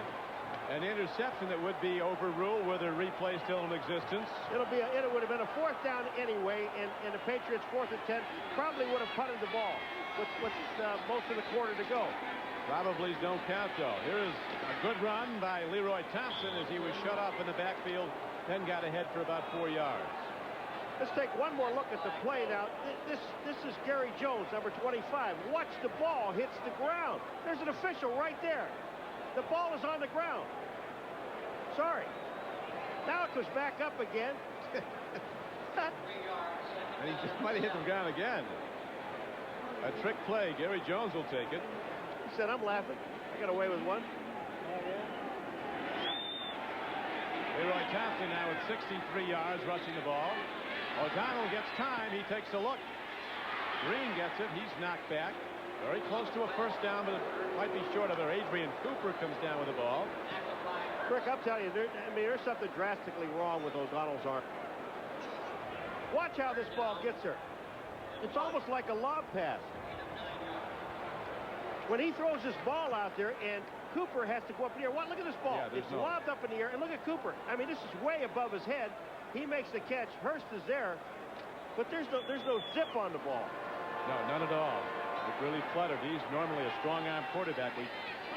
an interception that would be overruled with a replay still in existence. It would have been a fourth down anyway, and the Patriots 4th and 10 probably would have punted the ball with most of the quarter to go. Probably don't count, though. Here is a good run by Leroy Thompson as he was shut off in the backfield, then got ahead for about 4 yards. Let's take one more look at the play now. This is Gary Jones, number 25. Watch the ball hits the ground. There's an official right there. The ball is on the ground. Sorry. Now it goes back up again. And he just might have hit the ground again. A trick play. Gary Jones will take it. He said, I'm laughing. I got away with one. Leroy Thompson now at 63 yards rushing the ball. O'Donnell gets time. He takes a look. Green gets it. He's knocked back. Very close to a first down, but it might be short of it. Adrian Cooper comes down with the ball. Rick, I'm telling you, there's something drastically wrong with O'Donnell's arm. Watch how this ball gets her. It's almost like a lob pass. When he throws this ball out there and Cooper has to go up in the air. Look at this ball. Yeah, it's lobbed up in the air, and look at Cooper. I mean, this is way above his head. He makes the catch. Hurst is there, but there's no zip on the ball. No, none at all. It really fluttered. He's normally a strong-arm quarterback. We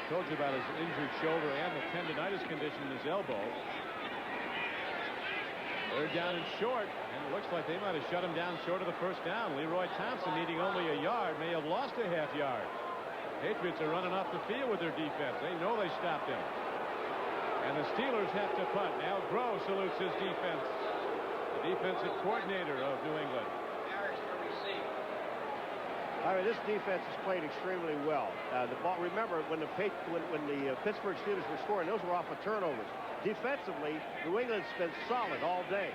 told you about his injured shoulder and the tendonitis condition in his elbow. They're down and short, and it looks like they might have shut him down short of the first down. Leroy Thompson, needing only a yard, may have lost a half yard. Patriots are running off the field with their defense. They know they stopped him. And the Steelers have to punt. Now Groh salutes his defense. The defensive coordinator of New England. I mean, this defense has played extremely well. The ball. Remember, when the Pittsburgh Steelers were scoring, those were off of turnovers. Defensively, New England's been solid all day.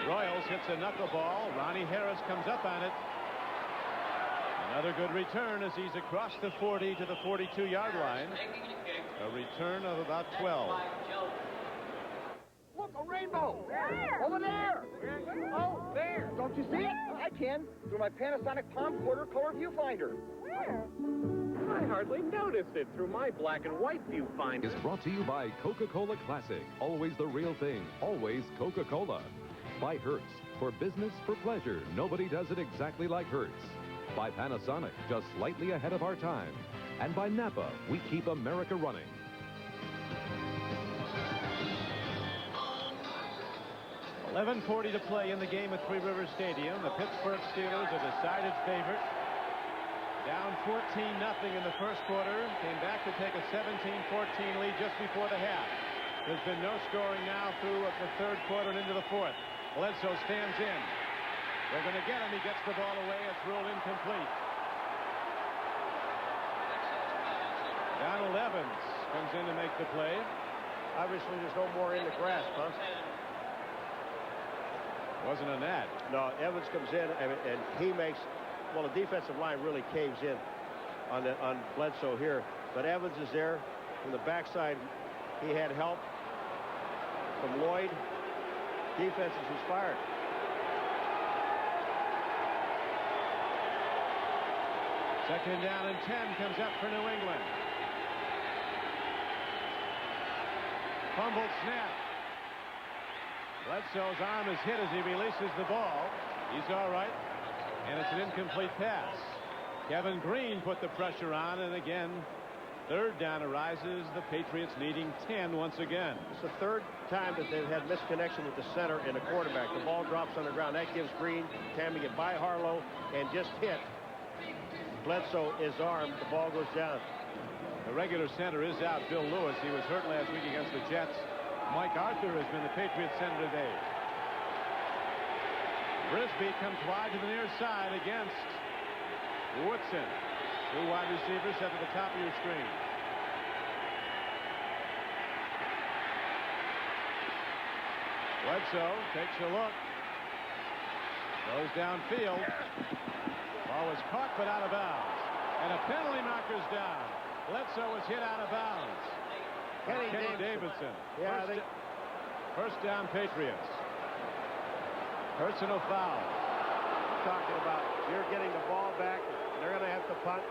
Royals hits a knuckleball. Ronnie Harris comes up on it. Another good return as he's across the 40 to the 42-yard line. A return of about 12. Look, a rainbow! Where? Over there! Oh, there! Don't you see it? I can, through my Panasonic Palm Quarter Color Viewfinder. Where? I hardly noticed it through my black and white viewfinder. Is brought to you by Coca-Cola Classic. Always the real thing. Always Coca-Cola. By Hertz. For business, for pleasure. Nobody does it exactly like Hertz. By Panasonic. Just slightly ahead of our time. And by Napa. We keep America running. 11:40 to play in the game at Three Rivers Stadium. The Pittsburgh Steelers a decided favorite. Down 14-0 in the first quarter. Came back to take a 17-14 lead just before the half. There's been no scoring now through the third quarter and into the fourth. Bledsoe stands in. They're going to get him. He gets the ball away. It's ruled incomplete. Donald Evans comes in to make the play. Obviously, there's no more in the grasp, huh? Wasn't a net. No, Evans comes in and he makes, well, the defensive line really caves in on Bledsoe here. But Evans is there from the backside. He had help from Lloyd. Defense is inspired. Second down and 10 comes up for New England. Fumbled snap. Bledsoe's arm is hit as he releases the ball. He's all right. And it's an incomplete pass. Kevin Green put the pressure on, and again, third down arises. The Patriots needing 10 once again. It's the third time that they've had misconnection with the center and the quarterback. The ball drops on the ground. That gives Green time to get by Harlow and just hit. Bledsoe is armed. The ball goes down. The regular center is out, Bill Lewis. He was hurt last week against the Jets. Mike Arthur has been the Patriots center today. Brisby comes wide to the near side against Woodson. Two wide receivers set to the top of your screen. Bledsoe takes a look. Goes downfield. Ball was caught but out of bounds. And a penalty marker's down. Bledsoe was hit out of bounds. Kenny Davidson. Yeah, first down Patriots. Personal foul. Talking about you're getting the ball back. And they're going to have to punt.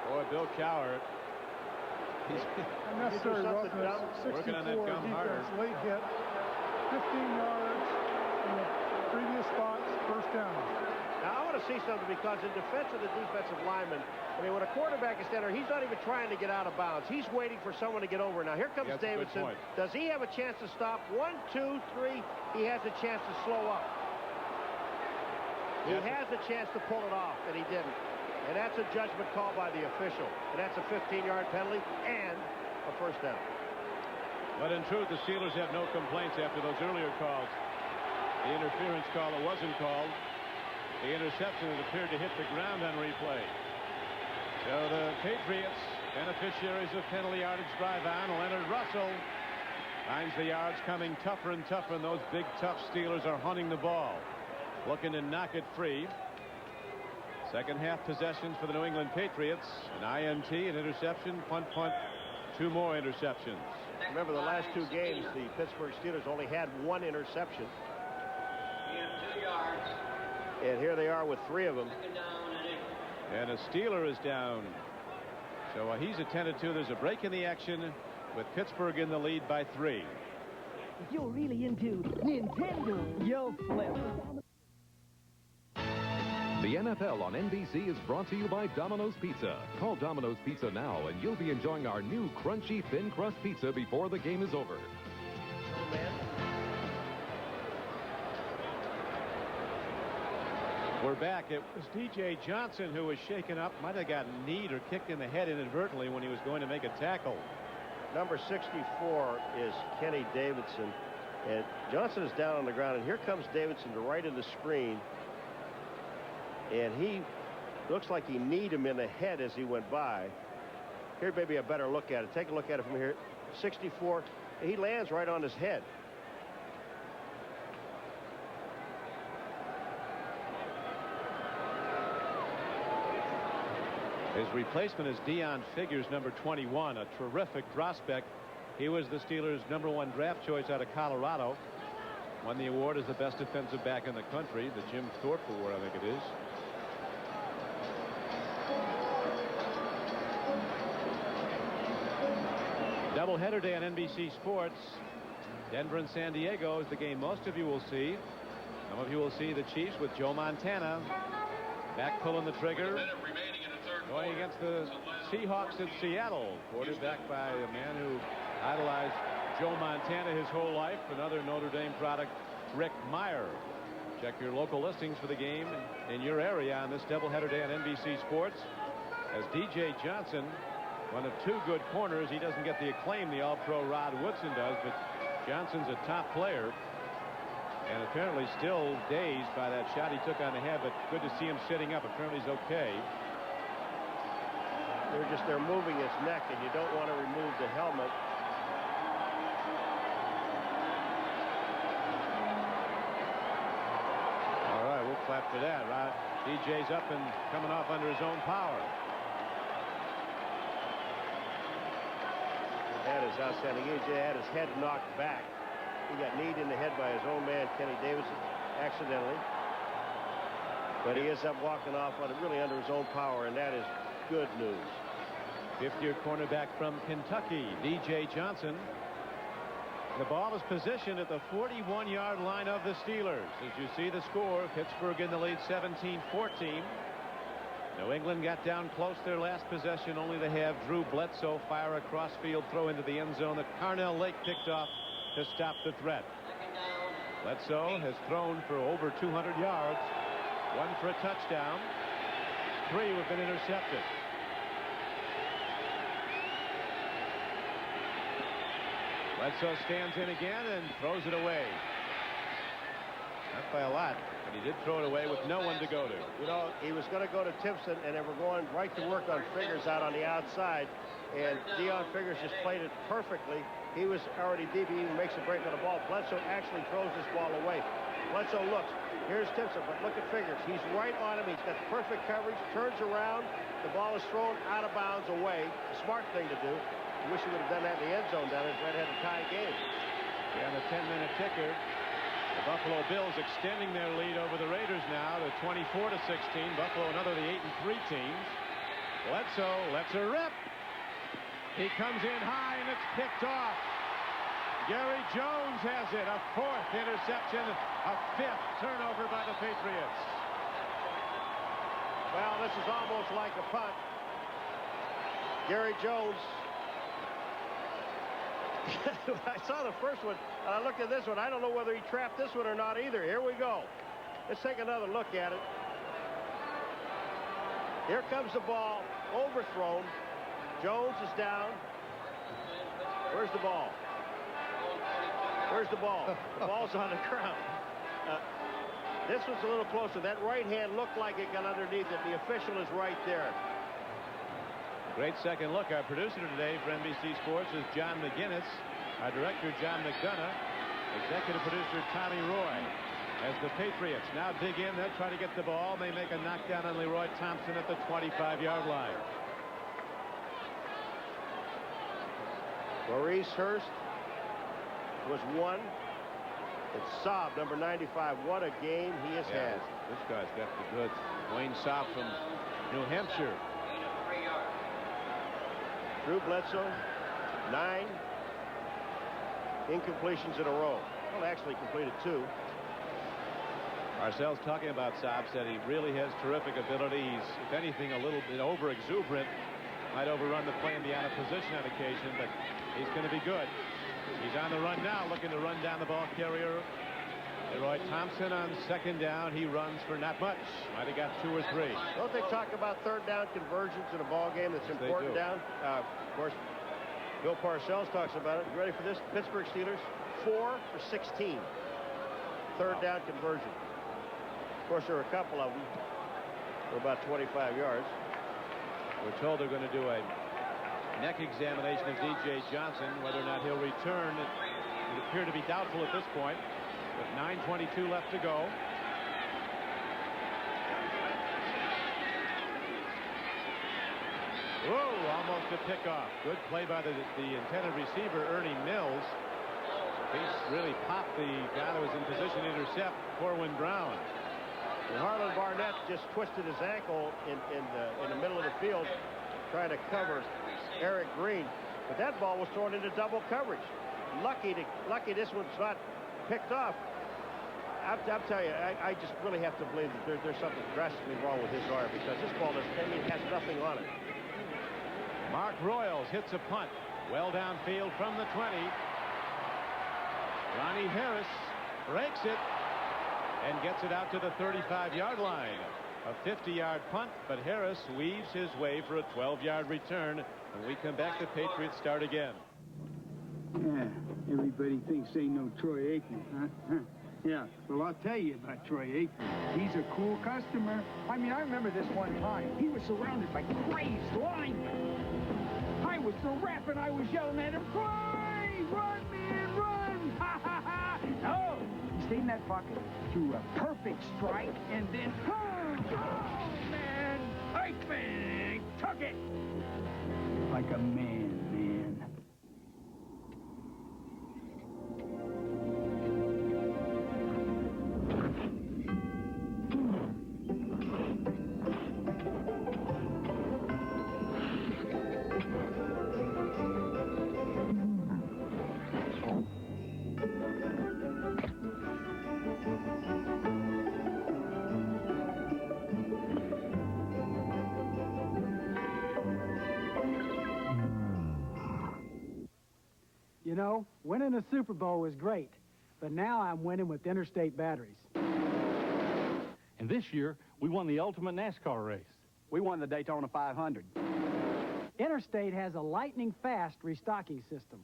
Boy, Bill Cowher. He's unnecessary roughness. 64 defense, late hit. 15 yards in the previous spots. First down. Now, I want to see something because in defense of the defensive lineman, I mean, when a quarterback is standing there, he's not even trying to get out of bounds. He's waiting for someone to get over. Now, here comes Davidson. Does he have a chance to stop? 1, 2, 3. He has a chance to slow up. He has a chance to pull it off, and he didn't. And that's a judgment call by the official. And that's a 15-yard penalty and a first down. But in truth, the Steelers have no complaints after those earlier calls. The interference call that wasn't called. The interception that appeared to hit the ground on replay. So the Patriots, beneficiaries of penalty yardage, drive on. Leonard Russell finds the yards coming tougher and tougher, and those big, tough Steelers are hunting the ball, looking to knock it free. Second half possessions for the New England Patriots. An INT, an interception, punt, two more interceptions. Remember, the last two games, the Pittsburgh Steelers only had one interception. 2 yards. And here they are with 3 of them. And a Steeler is down. So he's attended to. There's a break in the action with Pittsburgh in the lead by 3. If you're really into Nintendo, you'll flip. The NFL on NBC is brought to you by Domino's Pizza. Call Domino's Pizza now and you'll be enjoying our new crunchy thin crust pizza before the game is over. We're back. It was D.J. Johnson who was shaken up. Might have gotten kneed or kicked in the head inadvertently when he was going to make a tackle. Number 64 is Kenny Davidson. And Johnson is down on the ground. And here comes Davidson to right of the screen. And he looks like he kneed him in the head as he went by. Here, maybe a better look at it. Take a look at it from here. 64. He lands right on his head. His replacement is Deion Figures, number 21, a terrific prospect. He was the Steelers' #1 draft choice out of Colorado. Won the award as the best defensive back in the country, the Jim Thorpe Award, I think it is. Doubleheader day on NBC Sports. Denver and San Diego is the game most of you will see. Some of you will see the Chiefs with Joe Montana back pulling the trigger. Going against the Seahawks in Seattle, quarterbacked by a man who idolized Joe Montana his whole life, another Notre Dame product, Rick Meyer. Check your local listings for the game in your area on this doubleheader day on NBC Sports. as D.J. Johnson, one of two good corners. He doesn't get the acclaim the All-Pro Rod Woodson does, but Johnson's a top player and apparently still dazed by that shot he took on the head, but good to see him sitting up. Apparently he's okay. They're moving his neck, and you don't want to remove the helmet. All right, we'll clap for that. Rod. DJ's up and coming off under his own power. That is outstanding. AJ had his head knocked back. He got kneed in the head by his own man, Kenny Davidson, accidentally. But he ends up walking off on it really under his own power, and that is good news. 50-year cornerback from Kentucky, D.J. Johnson. The ball is positioned at the 41-yard line of the Steelers. As you see the score, Pittsburgh in the lead 17-14. New England got down close their last possession, only to have Drew Bledsoe fire a crossfield throw into the end zone that Carnell Lake picked off to stop the threat. Bledsoe has thrown for over 200 yards, one for a touchdown, 3 have been intercepted. Bledsoe stands in again and throws it away. Not by a lot, but he did throw it away with no one to go to. You know, he was going to go to Timpson, and they were going right to work on Figures out on the outside, and Deion Figures just played it perfectly. He was already deep. He even makes a break on the ball. Bledsoe actually throws this ball away. Bledsoe looks. Here's Timpson, but look at Figures. He's right on him. He's got perfect coverage, turns around. The ball is thrown out of bounds away. A smart thing to do. I wish he would have done that in the end zone down there. Red had a tie game. Yeah, the 10-minute ticker. The Buffalo Bills extending their lead over the Raiders now to 24-16. Buffalo, another of the 8-3 teams. Bledsoe lets her rip. He comes in high and it's picked off. Gary Jones has it. A 4th interception, a 5th turnover by the Patriots. Well, this is almost like a punt. Gary Jones. I saw the first one, and I looked at this one. I don't know whether he trapped this one or not either. Here we go. Let's take another look at it. Here comes the ball, overthrown. Jones is down. Where's the ball? Where's the ball? The ball's on the ground. This was a little closer. That right hand looked like it got underneath it. The official is right there. Great second look. Our producer today for NBC Sports is John McGinnis. Our director, John McDonough. Executive producer, Tommy Roy. As the Patriots now dig in, they'll try to get the ball. They make a knockdown on Leroy Thompson at the 25-yard line. Maurice Hurst was 1. It's Saab, number 95. What a game he has had. This guy's got the goods. Wayne Saab from New Hampshire. Drew Bledsoe, 9 incompletions in a row. Well, actually completed 2. Parcells talking about Saab said he really has terrific ability. He's, if anything, a little bit over exuberant. Might overrun the play and be out of position on occasion, but he's going to be good. He's on the run now, looking to run down the ball carrier. Leroy Thompson on second down. He runs for not much. Might have got 2 or 3. Don't they talk about third down conversions in a ball game that's important down? Of course, Bill Parcells talks about it. You ready for this? Pittsburgh Steelers, 4 for 16. Third down conversion. Of course, there are a couple of them for about 25 yards. We're told they're going to do a neck examination of D.J. Johnson. Whether or not he'll return, it would appear to be doubtful at this point. With 9:22 left to go. Whoa, almost a pickoff. Good play by the intended receiver, Ernie Mills. He really popped the guy that was in position to intercept, Corwin Brown. And Harlan Barnett just twisted his ankle in the middle of the field, trying to cover Eric Green. But that ball was thrown into double coverage. Lucky this one's not picked off. I'll tell you, I just really have to believe that there's something drastically wrong with his arm, because this ball has nothing on it. Mark Royals hits a punt well downfield from the 20. Ronnie Harris breaks it and gets it out to the 35-yard line. A 50-yard punt, but Harris weaves his way for a 12-yard return. When we come back, the Patriots start again. Yeah, everybody thinks they know Troy Aikman, huh? Yeah, well, I'll tell you about Troy Aikman. He's a cool customer. I mean, I remember this one time. He was surrounded by crazed linemen. I was so rapping, I was yelling at him, "Troy, run, man, run!" Ha, ha, ha! No, he stayed in that pocket, threw a perfect strike, and then, oh, man, Aikman took it like a man. You know, winning a Super Bowl was great, but now I'm winning with Interstate batteries. And this year, we won the ultimate NASCAR race. We won the Daytona 500. Interstate has a lightning-fast restocking system.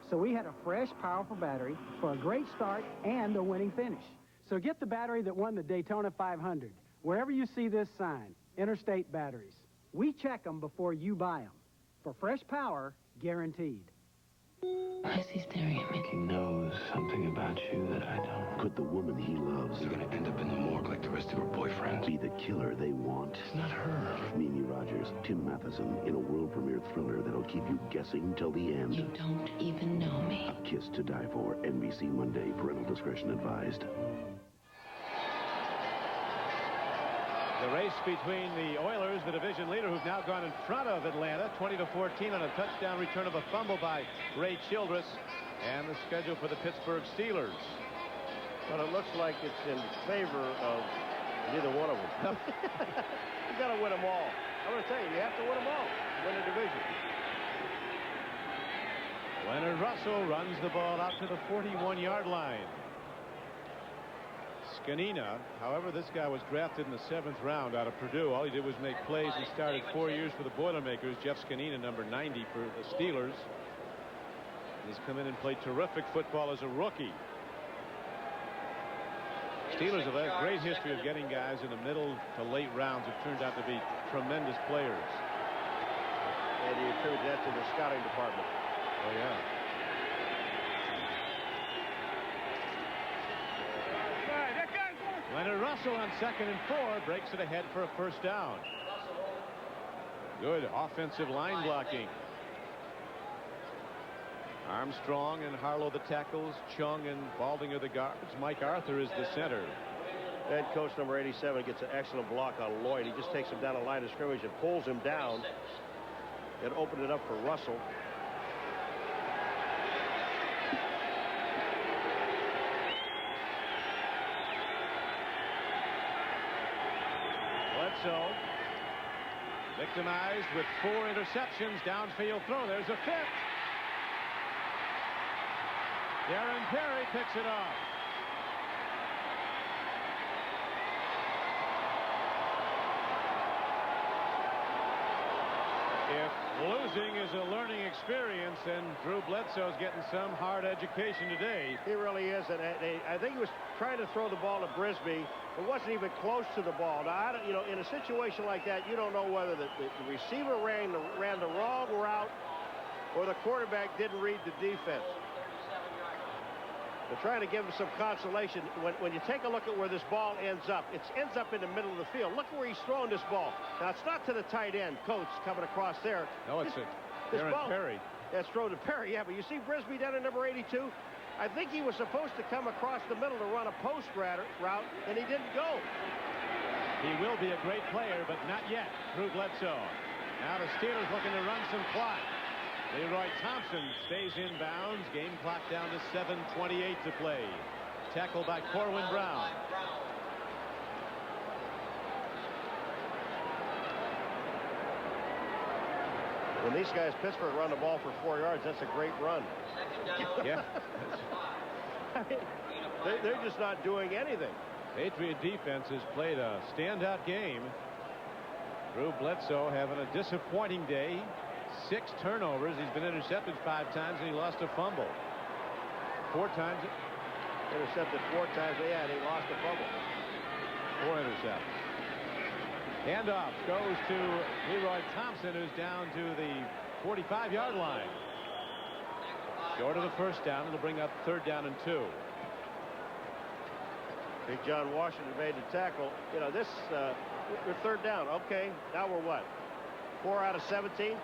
So we had a fresh, powerful battery for a great start and a winning finish. So get the battery that won the Daytona 500. Wherever you see this sign, Interstate batteries. We check them before you buy them. For fresh power, guaranteed. Why is he staring at me? He knows something about you that I don't. Could the woman he loves... You're gonna end up in the morgue like the rest of her boyfriends. ...be the killer they want? It's not her. Mimi Rogers, Tim Matheson, in a world premiere thriller that'll keep you guessing till the end. You don't even know me. A Kiss to Die For, NBC Monday. Parental discretion advised. The race between the Oilers, the division leader, who've now gone in front of Atlanta, 20-14 on a touchdown return of a fumble by Ray Childress, and the schedule for the Pittsburgh Steelers. But it looks like it's in favor of neither one of them. You got to win them all. I'm going to tell you, you have to win them all. Win the division. Leonard Russell runs the ball out to the 41-yard line. Scanina, however, this guy was drafted in the 7th round out of Purdue. All he did was make plays. He started 4 years for the Boilermakers. Jeff Scanina, number 90 for the Steelers. He's come in and played terrific football as a rookie. Steelers have had a great history of getting guys in the middle to late rounds who turned out to be tremendous players. And you attribute that to the scouting department. Oh, yeah. Leonard Russell on 2nd and 4 breaks it ahead for a first down. Good offensive line blocking. Armstrong and Harlow the tackles. Chung and Balding are the guards. Mike Arthur is the center. Head coach number 87 gets an excellent block on Lloyd. He just takes him down the line of scrimmage and pulls him down and opened it up for Russell. Bledsoe victimized with 4 interceptions. Downfield throw. There's a 5th. Darren Perry picks it off. If losing is a learning experience, then Drew Bledsoe's getting some hard education today. He really is, and I think he was trying to throw the ball to Brisby. It wasn't even close to the ball. Now, you know, in a situation like that, you don't know whether the receiver ran the wrong route or the quarterback didn't read the defense. They're trying to give him some consolation. When you take a look at where this ball ends up, it ends up in the middle of the field. Look where he's throwing this ball. Now, it's not to the tight end, Coates, coming across there. No, it's Darren Perry. That's thrown to Perry, yeah, but you see Brisby down at number 82? I think he was supposed to come across the middle to run a post route, and he didn't go. He will be a great player, but not yet. Drew Bledsoe. Now the Steelers looking to run some clock. Leroy Thompson stays in bounds. Game clock down to 7:28 to play. Tackled by Corwin Brown. When these guys, Pittsburgh, run the ball for 4 yards, that's a great run. Yeah. I mean, they're just not doing anything. Patriot defense has played a standout game. Drew Bledsoe having a disappointing day. 6 turnovers. He's been intercepted 5 times and he lost a fumble. 4 times. Intercepted 4 times. Yeah, and he lost a fumble. 4 interceptions. Handoff goes to Leroy Thompson, who's down to the 45-yard line. Short of the first down. It'll bring up 3rd down and 2. Big John Washington made the tackle. You know, this, we're 3rd down. Okay, now we're what? 4 out of 17?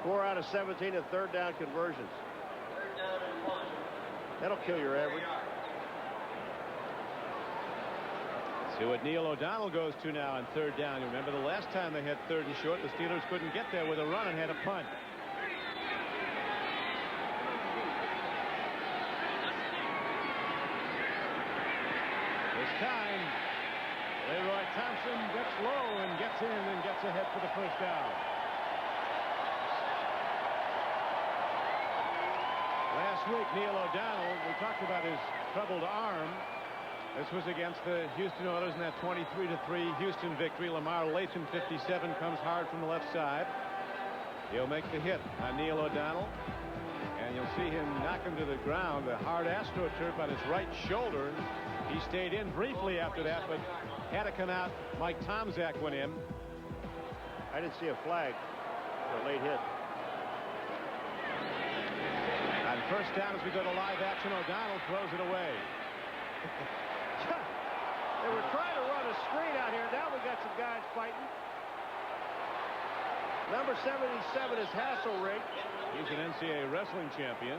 4 out of 17 in 3rd down conversions. 3rd down and 1. That'll kill your average. See what Neil O'Donnell goes to now on 3rd down. You remember the last time they had 3rd and short, the Steelers couldn't get there with a run and had a punt. This time, Leroy Thompson gets low and gets in and gets ahead for the first down. Last week, Neil O'Donnell, we talked about his troubled arm. This was against the Houston Oilers in that 23-3 Houston victory. Lamar Latham, 57, comes hard from the left side. He'll make the hit on Neil O'Donnell. And you'll see him knock him to the ground. The hard AstroTurf on his right shoulder. He stayed in briefly after that, but had to come out. Mike Tomczak went in. I didn't see a flag for a late hit. On first down, as we go to live action, O'Donnell throws it away. They were trying to run a screen out here. Now we got some guys fighting. Number 77 is Hasselrig. He's an NCAA wrestling champion.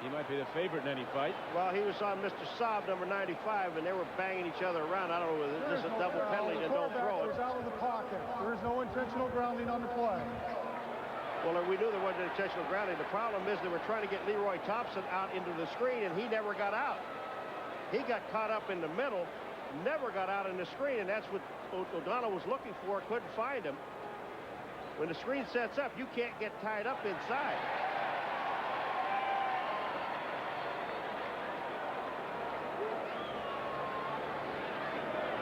He might be the favorite in any fight. Well, he was on Mr. Saab, number 95, and they were banging each other around. I don't know whether this is a double penalty and don't throw it. Was out of the pocket. There is no intentional grounding on the play. Well, we knew there wasn't intentional grounding. The problem is they were trying to get Leroy Thompson out into the screen, and he never got out. He got caught up in the middle, never got out in the screen, and that's what O'Donnell was looking for. Couldn't find him. When the screen sets up, you can't get tied up inside.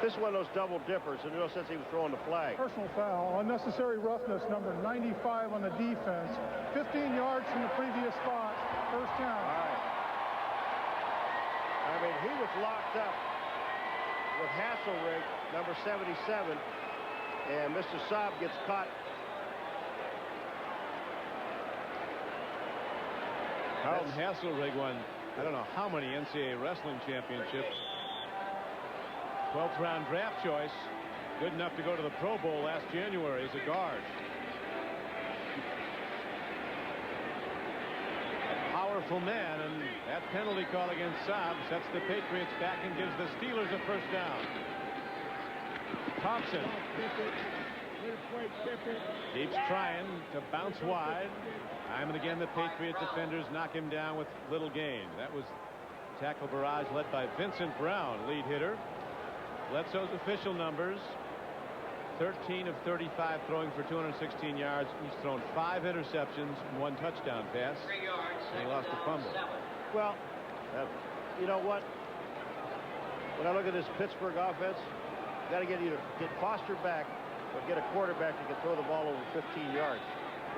This is one of those double dippers, and no sense he was throwing the flag. Personal foul, unnecessary roughness, number 95 on the defense. 15 yards from the previous spot, first down. All right. I mean, he was locked up with Hasselrig, number 77, and Mr. Saab gets caught. Carlton Hasselrig won, I don't know how many NCAA wrestling championships. 12th round draft choice. Good enough to go to the Pro Bowl last January as a guard. A powerful man, and that penalty call against Saab sets the Patriots back and gives the Steelers a first down. Thompson keeps trying to bounce wide. Time and again the Patriot defenders knock him down with little gain. That was tackle barrage led by Vincent Brown, lead hitter. Bledsoe's official numbers: 13 of 35 throwing for 216 yards. He's thrown 5 interceptions and 1 touchdown pass. 3 yards. And he lost a fumble. Well, you know what? When I look at this Pittsburgh offense, you got to get Foster back or get a quarterback that can throw the ball over 15 yards.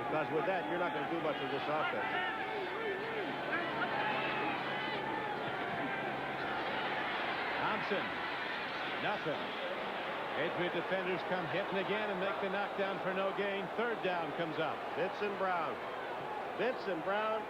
Because with that, you're not going to do much with this offense. Thompson. Nothing. Patriot defenders come hitting again and make the knockdown for no gain. Third down comes up. Vincent Brown. Vincent Brown.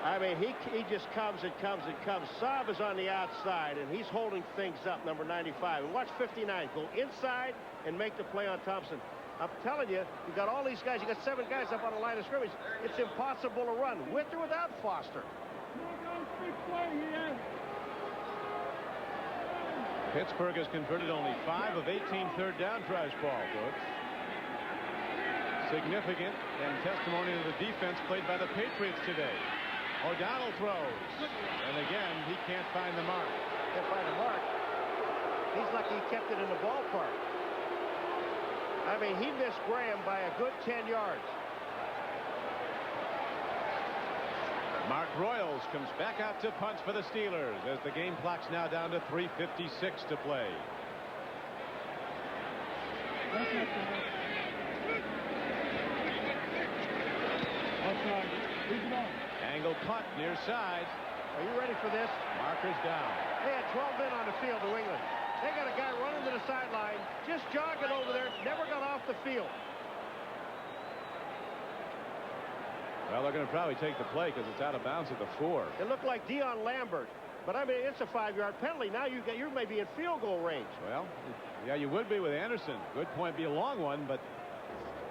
I mean, he just comes and comes and comes. Saab is on the outside, and he's holding things up, number 95. And watch 59 go inside and make the play on Thompson. I'm telling you, you got all these guys. You got 7 guys up on the line of scrimmage. It's impossible to run with or without Foster. Pittsburgh has converted only 5 of 18 third down tries, Paul Brooks. Significant and testimony to the defense played by the Patriots today. O'Donnell throws, and again he can't find the mark. Can't find the mark. He's lucky he kept it in the ballpark. I mean, he missed Graham by a good 10 yards. Mark Royals comes back out to punch for the Steelers as the game clock's now down to 3:56 to play. Angle punt near side. Are you ready for this? Marker's down. They had 12 men on the field, New England. They got a guy running to the sideline, just jogging over there, never got off the field. Well, they're going to probably take the play because it's out of bounds at the 4. It looked like Dion Lambert, but I mean, it's a 5-yard penalty. Now you may be in field goal range. Well, yeah, you would be with Anderson. Good point, be a long one, but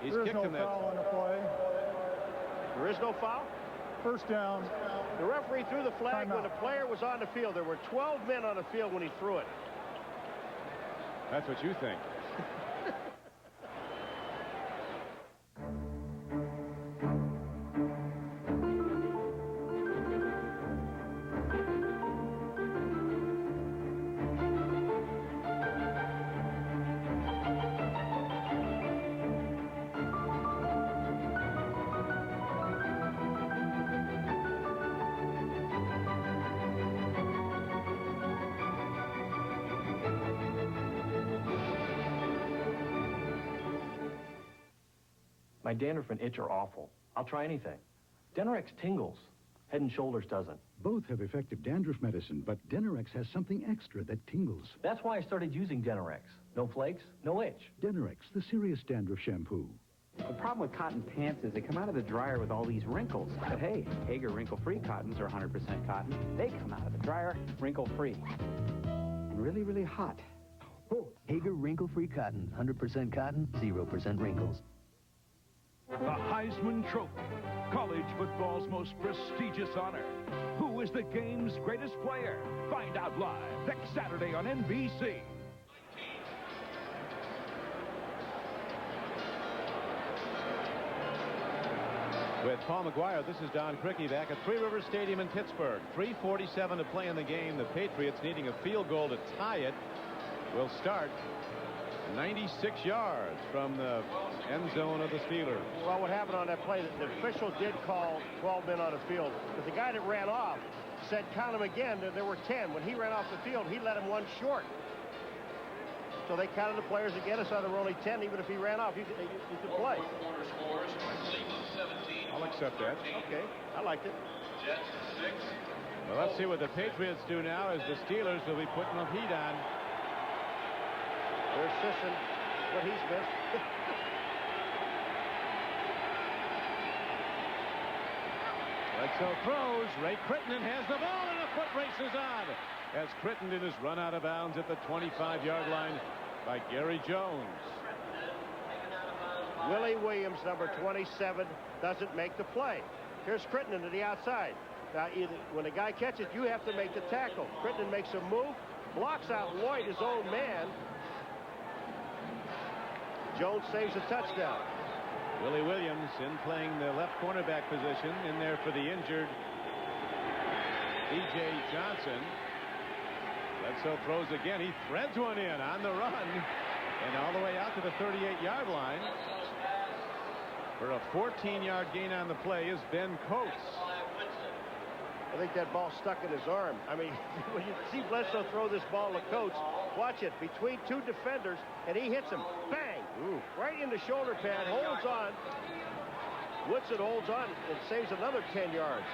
he's kicked him that. There is no foul on the play. There is no foul? First down. The referee threw the flag when the player was on the field. There were 12 men on the field when he threw it. That's what you think. My dandruff and itch are awful. I'll try anything. Denorex tingles. Head and Shoulders doesn't. Both have effective dandruff medicine, but Denorex has something extra that tingles. That's why I started using Denorex. No flakes, no itch. Denorex, the serious dandruff shampoo. The problem with cotton pants is they come out of the dryer with all these wrinkles. But hey, Hager wrinkle-free cottons are 100% cotton. They come out of the dryer wrinkle-free. Really, really hot. Oh, Hager wrinkle-free cotton. 100% cotton, 0% wrinkles. The Heisman Trophy, college football's most prestigious honor. Who is the game's greatest player? Find out live next Saturday on NBC. With Paul McGuire, this is Don Crickey back at Three Rivers Stadium in Pittsburgh. 3:47 to play in the game. The Patriots needing a field goal to tie it. Will start 96 yards from the end zone of the Steelers. Well, what happened on that play, the official did call 12 men on the field, but the guy that ran off said count them again. There were 10. When he ran off the field, he let him one short. So they counted the players again. It's there were only 10. Even if he ran off, you could play. I'll accept that. Okay, I liked it. Well, let's see what the Patriots do now as the Steelers will be putting the heat on. There's Sisson, what he's missed. Bledsoe throws. Ray Crittenden has the ball, and a foot race is on as Crittenden is run out of bounds at the 25-yard line by Gary Jones. Willie Williams, number 27, doesn't make the play. Here's Crittenden to the outside. Now, when the guy catches, you have to make the tackle. Crittenden makes a move, blocks out Lloyd, his own man. Jones saves a touchdown. Willie Williams in playing the left cornerback position, in there for the injured E.J. Johnson. Bledsoe throws again. He threads one in on the run and all the way out to the 38-yard line. For a 14-yard gain on the play is Ben Coates. I think that ball stuck in his arm. I mean, when you see Bledsoe throw this ball to Coates, watch it, between two defenders, and he hits him. Bang! Ooh. Right in the shoulder pad, holds on. Woodson holds on and saves another 10 yards.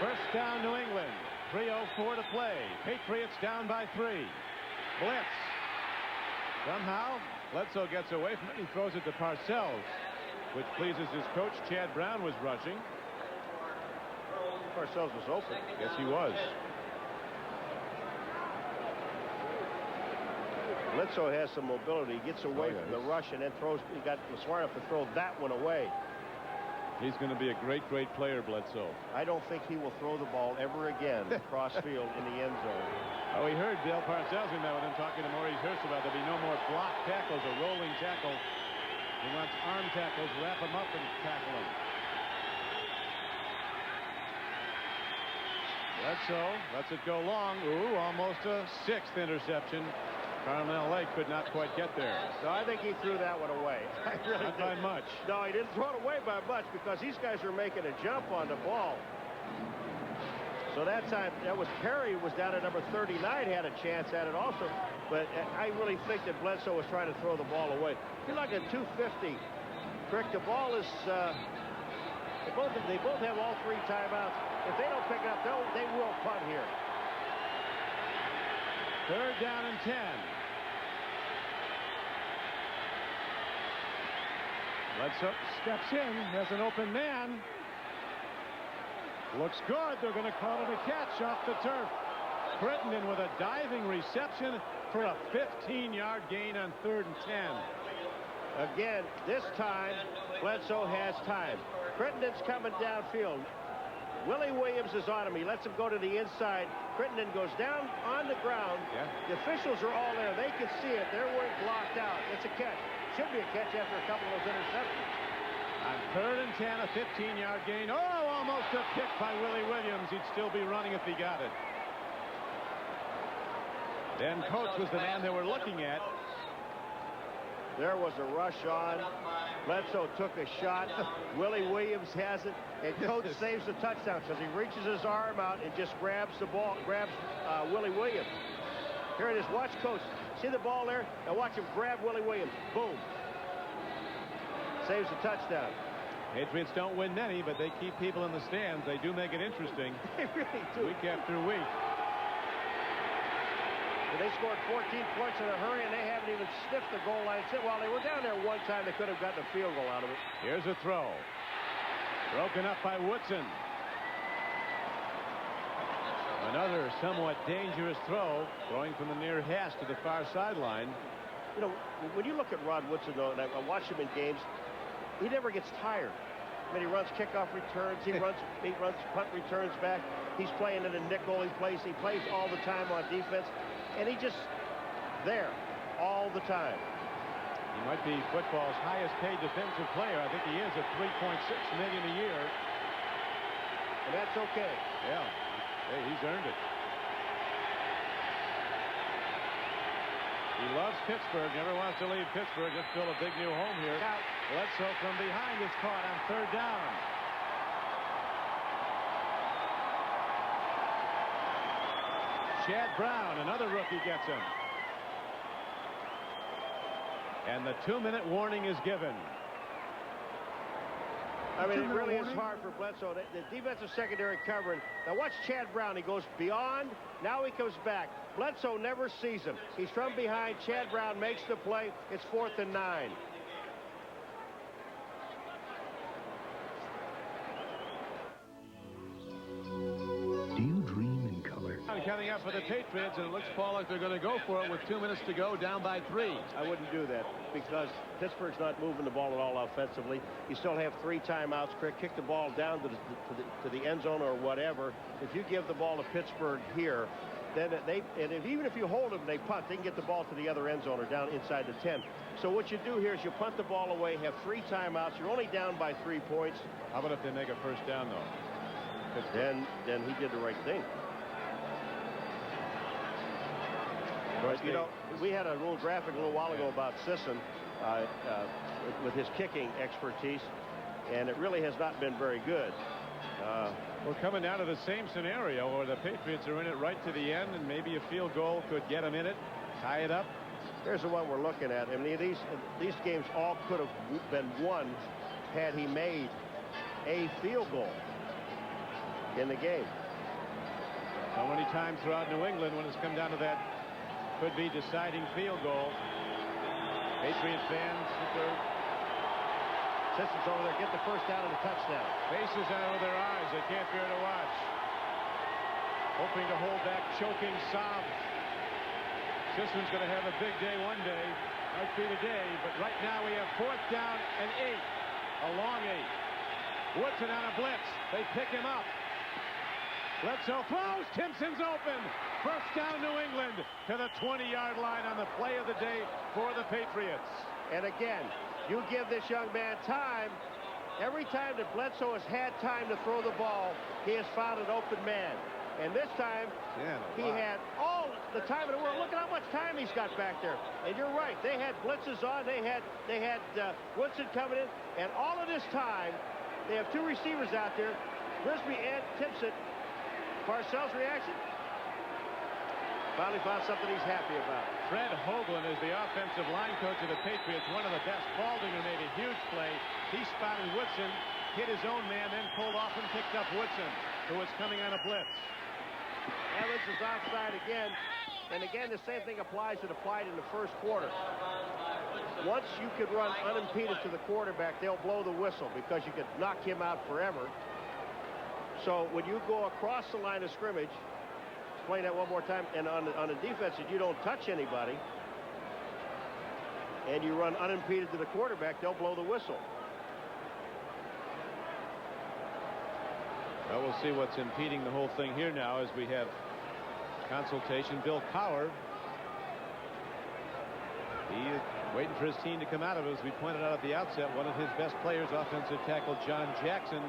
First down, New England. 3:04 to play. Patriots down by 3. Blitz. Somehow, Bledsoe gets away from it. He throws it to Parcells, which pleases his coach. Chad Brown was rushing. Parcells was open. Yes, he was. Bledsoe has some mobility. He gets away from the rush and then throws. He got smart enough to throw that one away. He's going to be a great, great player, Bledsoe. I don't think he will throw the ball ever again cross field in the end zone. Oh, we heard Bill Parcells in that with him talking to Maurice Hurst about there'll be no more block tackles or rolling tackle. He wants arm tackles, wrap them up and tackle them. Bledsoe lets it go long. Ooh, almost a 6th interception. Carmel Lake could not quite get there. So I think he threw that one away. I really Not by much. No, he didn't throw it away by much because these guys were making a jump on the ball. So that time, that was Perry was down at number 39, had a chance at it also. But I really think that Bledsoe was trying to throw the ball away. You're like at 250. Crick, the ball is, they both have all 3 timeouts. If they don't pick it up, they will punt here. 3rd down and 10. Bledsoe steps in, has an open man. Looks good. They're going to call it a catch off the turf. Crittenden with a diving reception for a 15-yard gain on 3rd and 10. Again, this time, Bledsoe has time. Crittenden's coming downfield. Willie Williams is on him. He lets him go to the inside. Crittenden goes down on the ground. Yeah. The officials are all there. They can see it. They weren't blocked out. It's a catch. Should be a catch after a couple of those interceptions. On 3rd and 10, a 15-yard gain. Oh, almost a pick by Willie Williams. He'd still be running if he got it. Dan Coates was the man they were looking at. There was a rush on. Bledsoe took a shot. Willie Williams has it. And Coates saves the touchdown because he reaches his arm out and just grabs the ball, grabs Willie Williams. Here it is. Watch Coates. See the ball there? Now watch him grab Willie Williams. Boom. Saves the touchdown. Patriots don't win many, but they keep people in the stands. They do make it interesting. They really do. Week after week. And they scored 14 points in a hurry, and they haven't even sniffed the goal line. Well, they were down there one time. They could have gotten a field goal out of it. Here's a throw. Broken up by Woodson. Another somewhat dangerous throw, throwing from the near hash to the far sideline. You know, when you look at Rod Woodson, though, and I watch him in games, he never gets tired. I mean, he runs kickoff returns. He runs punt returns back. He's playing in a nickel. He plays all the time on defense. And he just there all the time. He might be football's highest paid defensive player. I think he is at $3.6 million a year. And that's okay. Yeah. Hey, he's earned it. He loves Pittsburgh. Never wants to leave Pittsburgh. Just built a big new home here. Bledsoe from behind is caught on 3rd down. Chad Brown, another rookie, gets him. And the 2-minute warning is given. I mean, it really is hard for Bledsoe. The defensive secondary covering. Now watch Chad Brown. He goes beyond. Now he comes back. Bledsoe never sees him. He's from behind. Chad Brown makes the play. It's 4th and 9. Do you dream in color? Coming up for the Patriots, and it looks, Paul, like they're going to go for it with 2 minutes to go, down by 3. I wouldn't do that because Pittsburgh's not moving the ball at all offensively. You still have 3 timeouts. Kick the ball down to the end zone or whatever. If you give the ball to Pittsburgh here, then even if you hold them, they punt. They can get the ball to the other end zone or down inside the 10. So what you do here is you punt the ball away, have 3 timeouts. You're only down by 3 points. How about if they make a first down, though? Then he did the right thing. But, you know, we had a little graphic a little while ago about Sisson with his kicking expertise, and it really has not been very good. We're coming down to the same scenario where the Patriots are in it right to the end, and maybe a field goal could get them in it, tie it up. Here's the one we're looking at. I mean, these games all could have been won had he made a field goal in the game. So many times throughout New England when it's come down to that could be deciding field goal. Patriots fans, Sisson's over there, get the first down and a touchdown. Faces out of their eyes, they can't bear to watch. Hoping to hold back choking sobs. Sisson's going to have a big day one day. Might be today, but right now we have 4th down and 8. A long 8. Woodson on a blitz. They pick him up. Bledsoe throws. Timpson's open. First down New England to the 20-yard line on the play of the day for the Patriots. And again, you give this young man time. Every time that Bledsoe has had time to throw the ball, he has found an open man. And this time, he had all the time in the world. Look at how much time he's got back there. And you're right. They had blitzes on. They had Woodson coming in. And all of this time, they have two receivers out there, Brisby and Timpson. Parcells' reaction? Finally found something he's happy about. Fred Hoagland is the offensive line coach of the Patriots. One of the best. Baldinger made a huge play. He spotted Woodson, hit his own man, then pulled off and picked up Woodson, who was coming on a blitz. Evans is offside again. And again, the same thing applies that applied in the first quarter. Once you could run unimpeded to the quarterback, they'll blow the whistle because you could knock him out forever. So when you go across the line of scrimmage, explain that one more time, and on the defense, if you don't touch anybody and you run unimpeded to the quarterback, they'll blow the whistle. Well, we'll see what's impeding the whole thing here now as we have consultation. Bill Cowher, he is waiting for his team to come out of it. As we pointed out at the outset, one of his best players, offensive tackle John Jackson,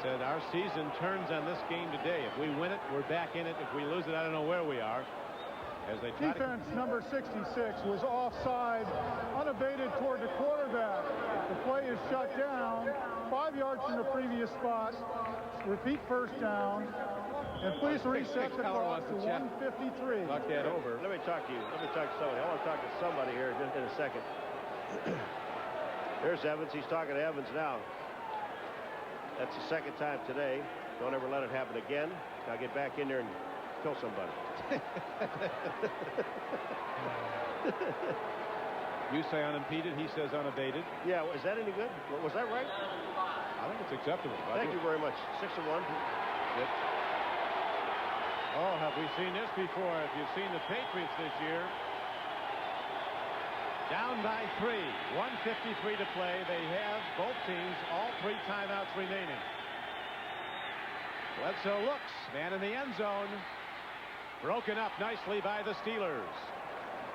said our season turns on this game today. If we win it, we're back in it. If we lose it, I don't know where we are. As they try Defense number 66 was offside, unabated toward the quarterback. The play is shut down, 5 yards from the previous spot. Repeat first down, and please reset the clock to 1:53. Talk that over. Let me talk to you. Let me talk to somebody. I want to talk to somebody here just in a second. There's Evans. He's talking to Evans now. That's the second time today. Don't ever let it happen again. Now get back in there and kill somebody. You say unimpeded, he says unabated. Yeah, is that any good? Was that right? I think it's acceptable. Thank you very much. 6-1. Yep. Oh, have we seen this before? If you've seen the Patriots this year, down by 3, 1:53 to play. They have, both teams, all 3 timeouts remaining. Bledsoe looks, man in the end zone. Broken up nicely by the Steelers.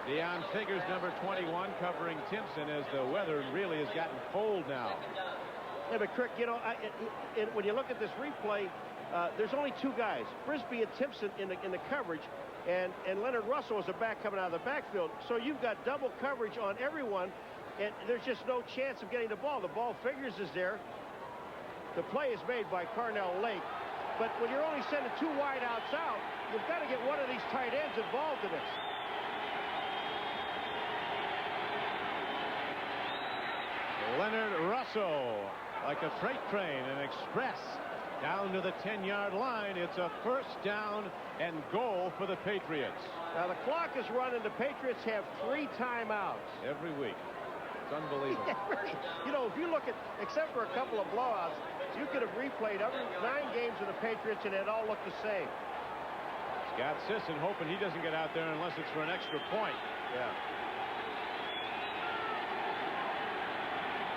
Deion Figures, number 21, covering Timpson as the weather really has gotten cold now. Yeah, but Crick, you know, when you look at this replay, there's only 2 guys, Brisby and Timpson in the coverage, and Leonard Russell is a back coming out of the backfield. So you've got double coverage on everyone, and there's just no chance of getting the ball. The ball Figures is there. The play is made by Carnell Lake. But when you're only sending 2 wideouts out, you've got to get one of these tight ends involved in this. Leonard Russell, like a freight train, an express, down to the 10-yard line. It's a first down and goal for the Patriots. Now the clock is running. The Patriots have 3 timeouts. Every week. It's unbelievable. You know, if you look at, except for a couple of blowouts, you could have replayed every 9 games of the Patriots and it all looked the same. Scott Sisson hoping he doesn't get out there unless it's for an extra point. Yeah.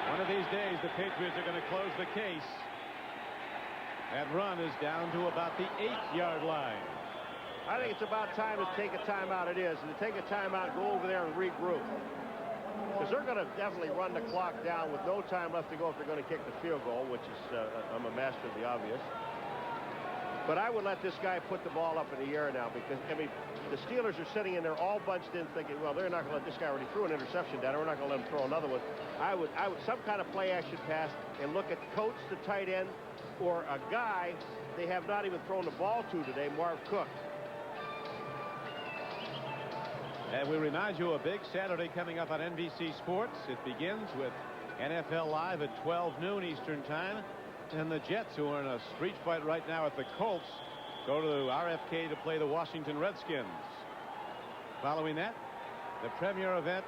One of these days, the Patriots are going to close the case. That run is down to about the 8-yard line. I think it's about time to take a timeout. It is. And to take a timeout, go over there and regroup. Because they're going to definitely run the clock down with no time left to go if they're going to kick the field goal, which is, I'm a master of the obvious. But I would let this guy put the ball up in the air now because, I mean, the Steelers are sitting in there all bunched in thinking, well, they're not going to let this guy already threw an interception down. We're not going to let him throw another one. I would some kind of play action pass and look at Coates, the tight end, or a guy they have not even thrown the ball to today, Marv Cook. And we remind you a big Saturday coming up on NBC Sports. It begins with NFL Live at 12 noon Eastern Time. And the Jets, who are in a street fight right now at the Colts, go to RFK to play the Washington Redskins. Following that, the premier event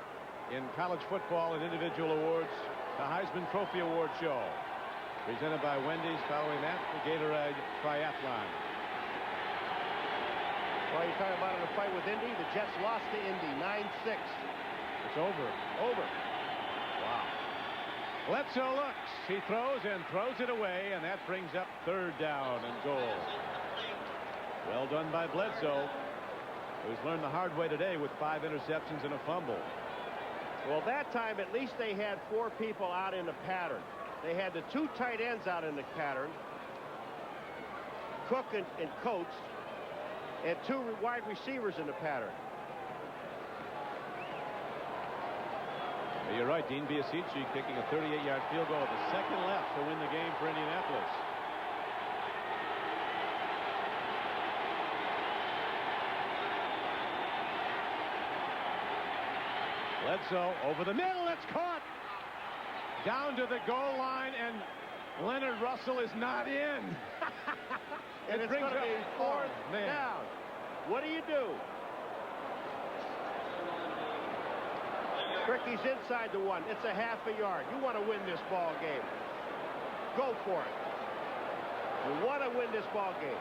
in college football and individual awards, the Heisman Trophy Award Show, presented by Wendy's. Following that, the Gatorade Triathlon. Well, you're talking about in a fight with Indy. The Jets lost to Indy 9-6. It's over. Over. Wow. Bledsoe looks. He throws and throws it away, and that brings up 3rd down and goal. Well done by Bledsoe, who's learned the hard way today with 5 interceptions and a fumble. Well, that time at least they had 4 people out in the pattern. They had the 2 tight ends out in the pattern, Cook and Coates, and 2 wide receivers in the pattern. You're right, Dean Biasici kicking a 38-yard field goal with a second left to win the game for Indianapolis. Bledsoe over the middle. It's caught. Down to the goal line, and Leonard Russell is not in. And it's going to be 4th down. What do you do? Ricky's inside the 1. It's a half a yard. You want to win this ball game. Go for it. You want to win this ball game.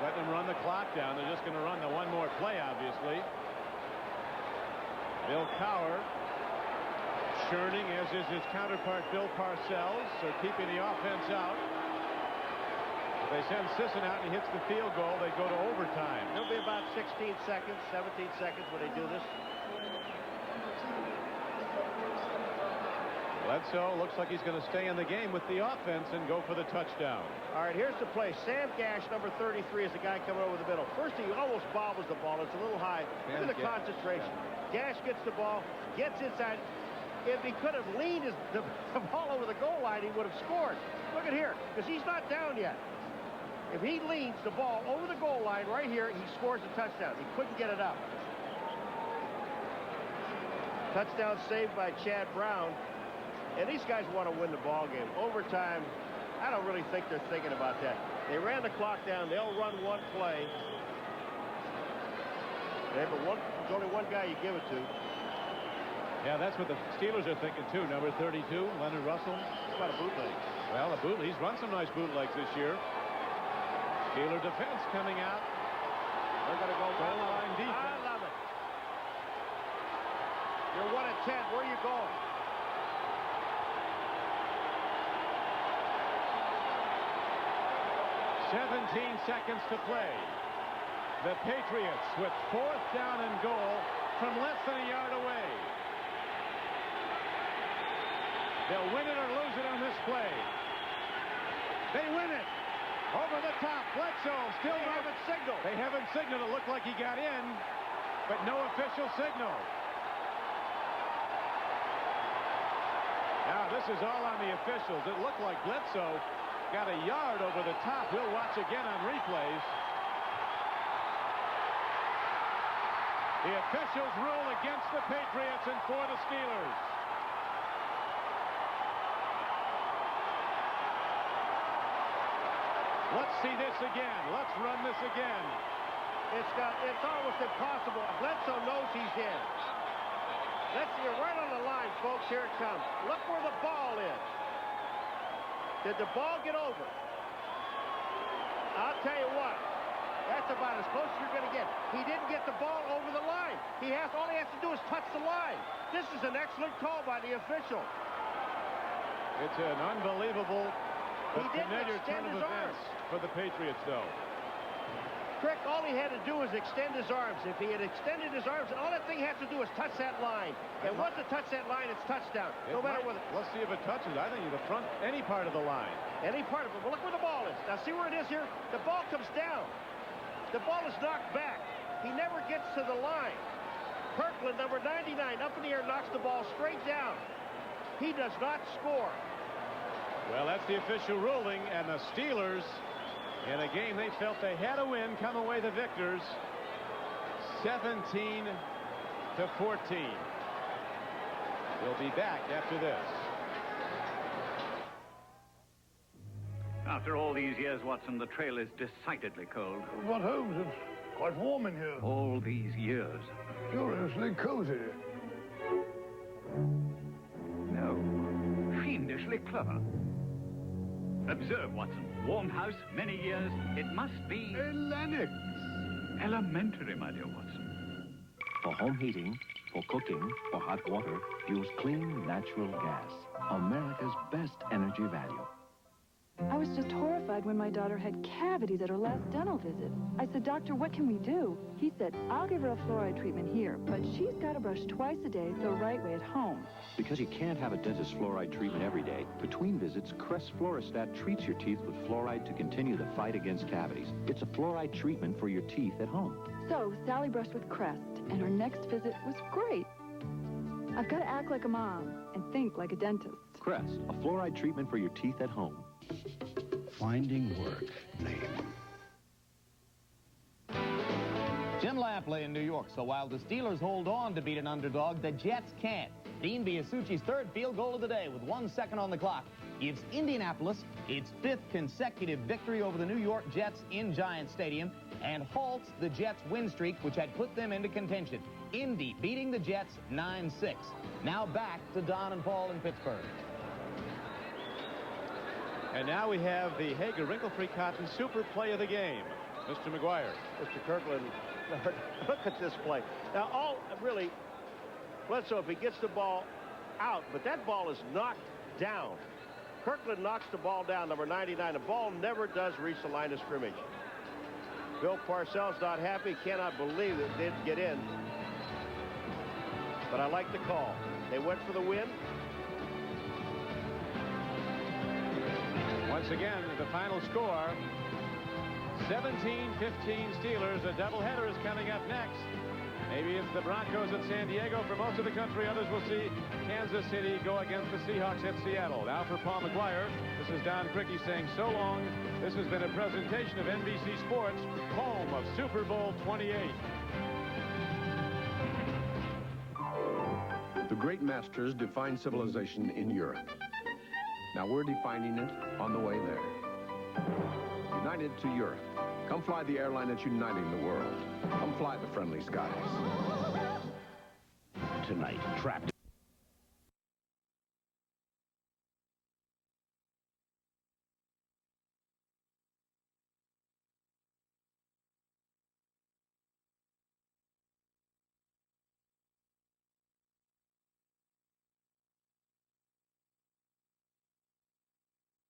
Let them run the clock down. They're just going to run the one more play, obviously. Bill Cowher churning, as is his counterpart Bill Parcells, are keeping the offense out. If they send Sisson out and he hits the field goal, they go to overtime. It'll be about 16 seconds, 17 seconds when they do this. Bledsoe looks like he's going to stay in the game with the offense and go for the touchdown. All right, here's the play. Sam Gash, number 33, is the guy coming over the middle. First, he almost bobbles the ball. It's a little high. Look at the concentration. Gash gets the ball, gets inside. If he could have leaned the ball over the goal line, he would have scored. Look at here, because he's not down yet. If he leans the ball over the goal line right here, he scores a touchdown. He couldn't get it up. Touchdown saved by Chad Brown. And these guys want to win the ball game. Overtime, I don't really think they're thinking about that. They ran the clock down. They'll run one play. Okay, but there's only one guy you give it to. Yeah, that's what the Steelers are thinking, too. Number 32, Leonard Russell. What about a bootleg? Well, a bootleg. He's run some nice bootlegs this year. Steeler defense coming out. They're going to go goal line defense. I love it. You're 1 at 10. Where are you going? 17 seconds to play. The Patriots with 4th down and goal from less than a yard away. They'll win it or lose it on this play. They win it. Over the top. Bledsoe still haven't signaled. They haven't signaled. It looked like he got in, but no official signal. Now this is all on the officials. It looked like Bledsoe got a yard over the top. We'll watch again on replays. The officials rule against the Patriots and for the Steelers. Let's see this again. Let's run this again. It's almost impossible. Bledsoe knows he's in. Let's see, right on the line, folks. Here it comes. Look where the ball is. Did the ball get over? I'll tell you what. That's about as close as you're going to get. He didn't get the ball over the line. All he has to do is touch the line. This is an excellent call by the official. It's an unbelievable but familiar turn of events for the Patriots, though. Trick, all he had to do was extend his arms. If he had extended his arms, all that thing has to do is touch that line. And once it touches that line, it's touchdown. No matter what. Let's see if it touches. I think the front, any part of the line. Any part of it. But look where the ball is. Now see where it is here? The ball comes down. The ball is knocked back. He never gets to the line. Kirkland, number 99, up in the air, knocks the ball straight down. He does not score. Well, that's the official ruling, and the Steelers, in a game they felt they had to win, come away the victors, 17-14. We'll be back after this. After all these years, Watson, the trail is decidedly cold. But Holmes, it's quite warm in here. All these years. Curiously cozy. No, fiendishly clever. Observe, Watson. Warm house, many years. It must be... Lennox. Elementary, my dear Watson. For home heating, for cooking, for hot water, use clean, natural gas. America's best energy value. I was just horrified when my daughter had cavities at her last dental visit. I said, "Doctor, what can we do?" He said, "I'll give her a fluoride treatment here, but she's got to brush twice a day the right way at home." Because you can't have a dentist fluoride treatment every day, between visits, Crest Fluorostat treats your teeth with fluoride to continue the fight against cavities. It's a fluoride treatment for your teeth at home. So Sally brushed with Crest, and her next visit was great. I've got to act like a mom and think like a dentist. Crest, a fluoride treatment for your teeth at home. Finding work name. Jim Lampley in New York. So while the Steelers hold on to beat an underdog, the Jets can't. Dean Biasucci's third field goal of the day with 1 second on the clock gives Indianapolis its 5th consecutive victory over the New York Jets in Giant Stadium and halts the Jets' win streak, which had put them into contention. Indy beating the Jets 9-6. Now back to Don and Paul in Pittsburgh. And now we have the Hager Wrinkle-Free Cotton Super Play of the game. Mr. McGuire. Mr. Kirkland, look at this play. Now, really, Bledsoe, if he gets the ball out, but that ball is knocked down. Kirkland knocks the ball down, number 99. The ball never does reach the line of scrimmage. Bill Parcells not happy, cannot believe it didn't get in. But I like the call. They went for the win. Once again, the final score, 17-15 Steelers. A doubleheader is coming up next. Maybe it's the Broncos at San Diego. For most of the country, others will see Kansas City go against the Seahawks at Seattle. Now for Paul McGuire, this is Don Criqui saying so long. This has been a presentation of NBC Sports, home of Super Bowl 28. The great masters defined civilization in Europe. Now we're defining it on the way there. United to Europe. Come fly the airline that's uniting the world. Come fly the friendly skies. Tonight, trapped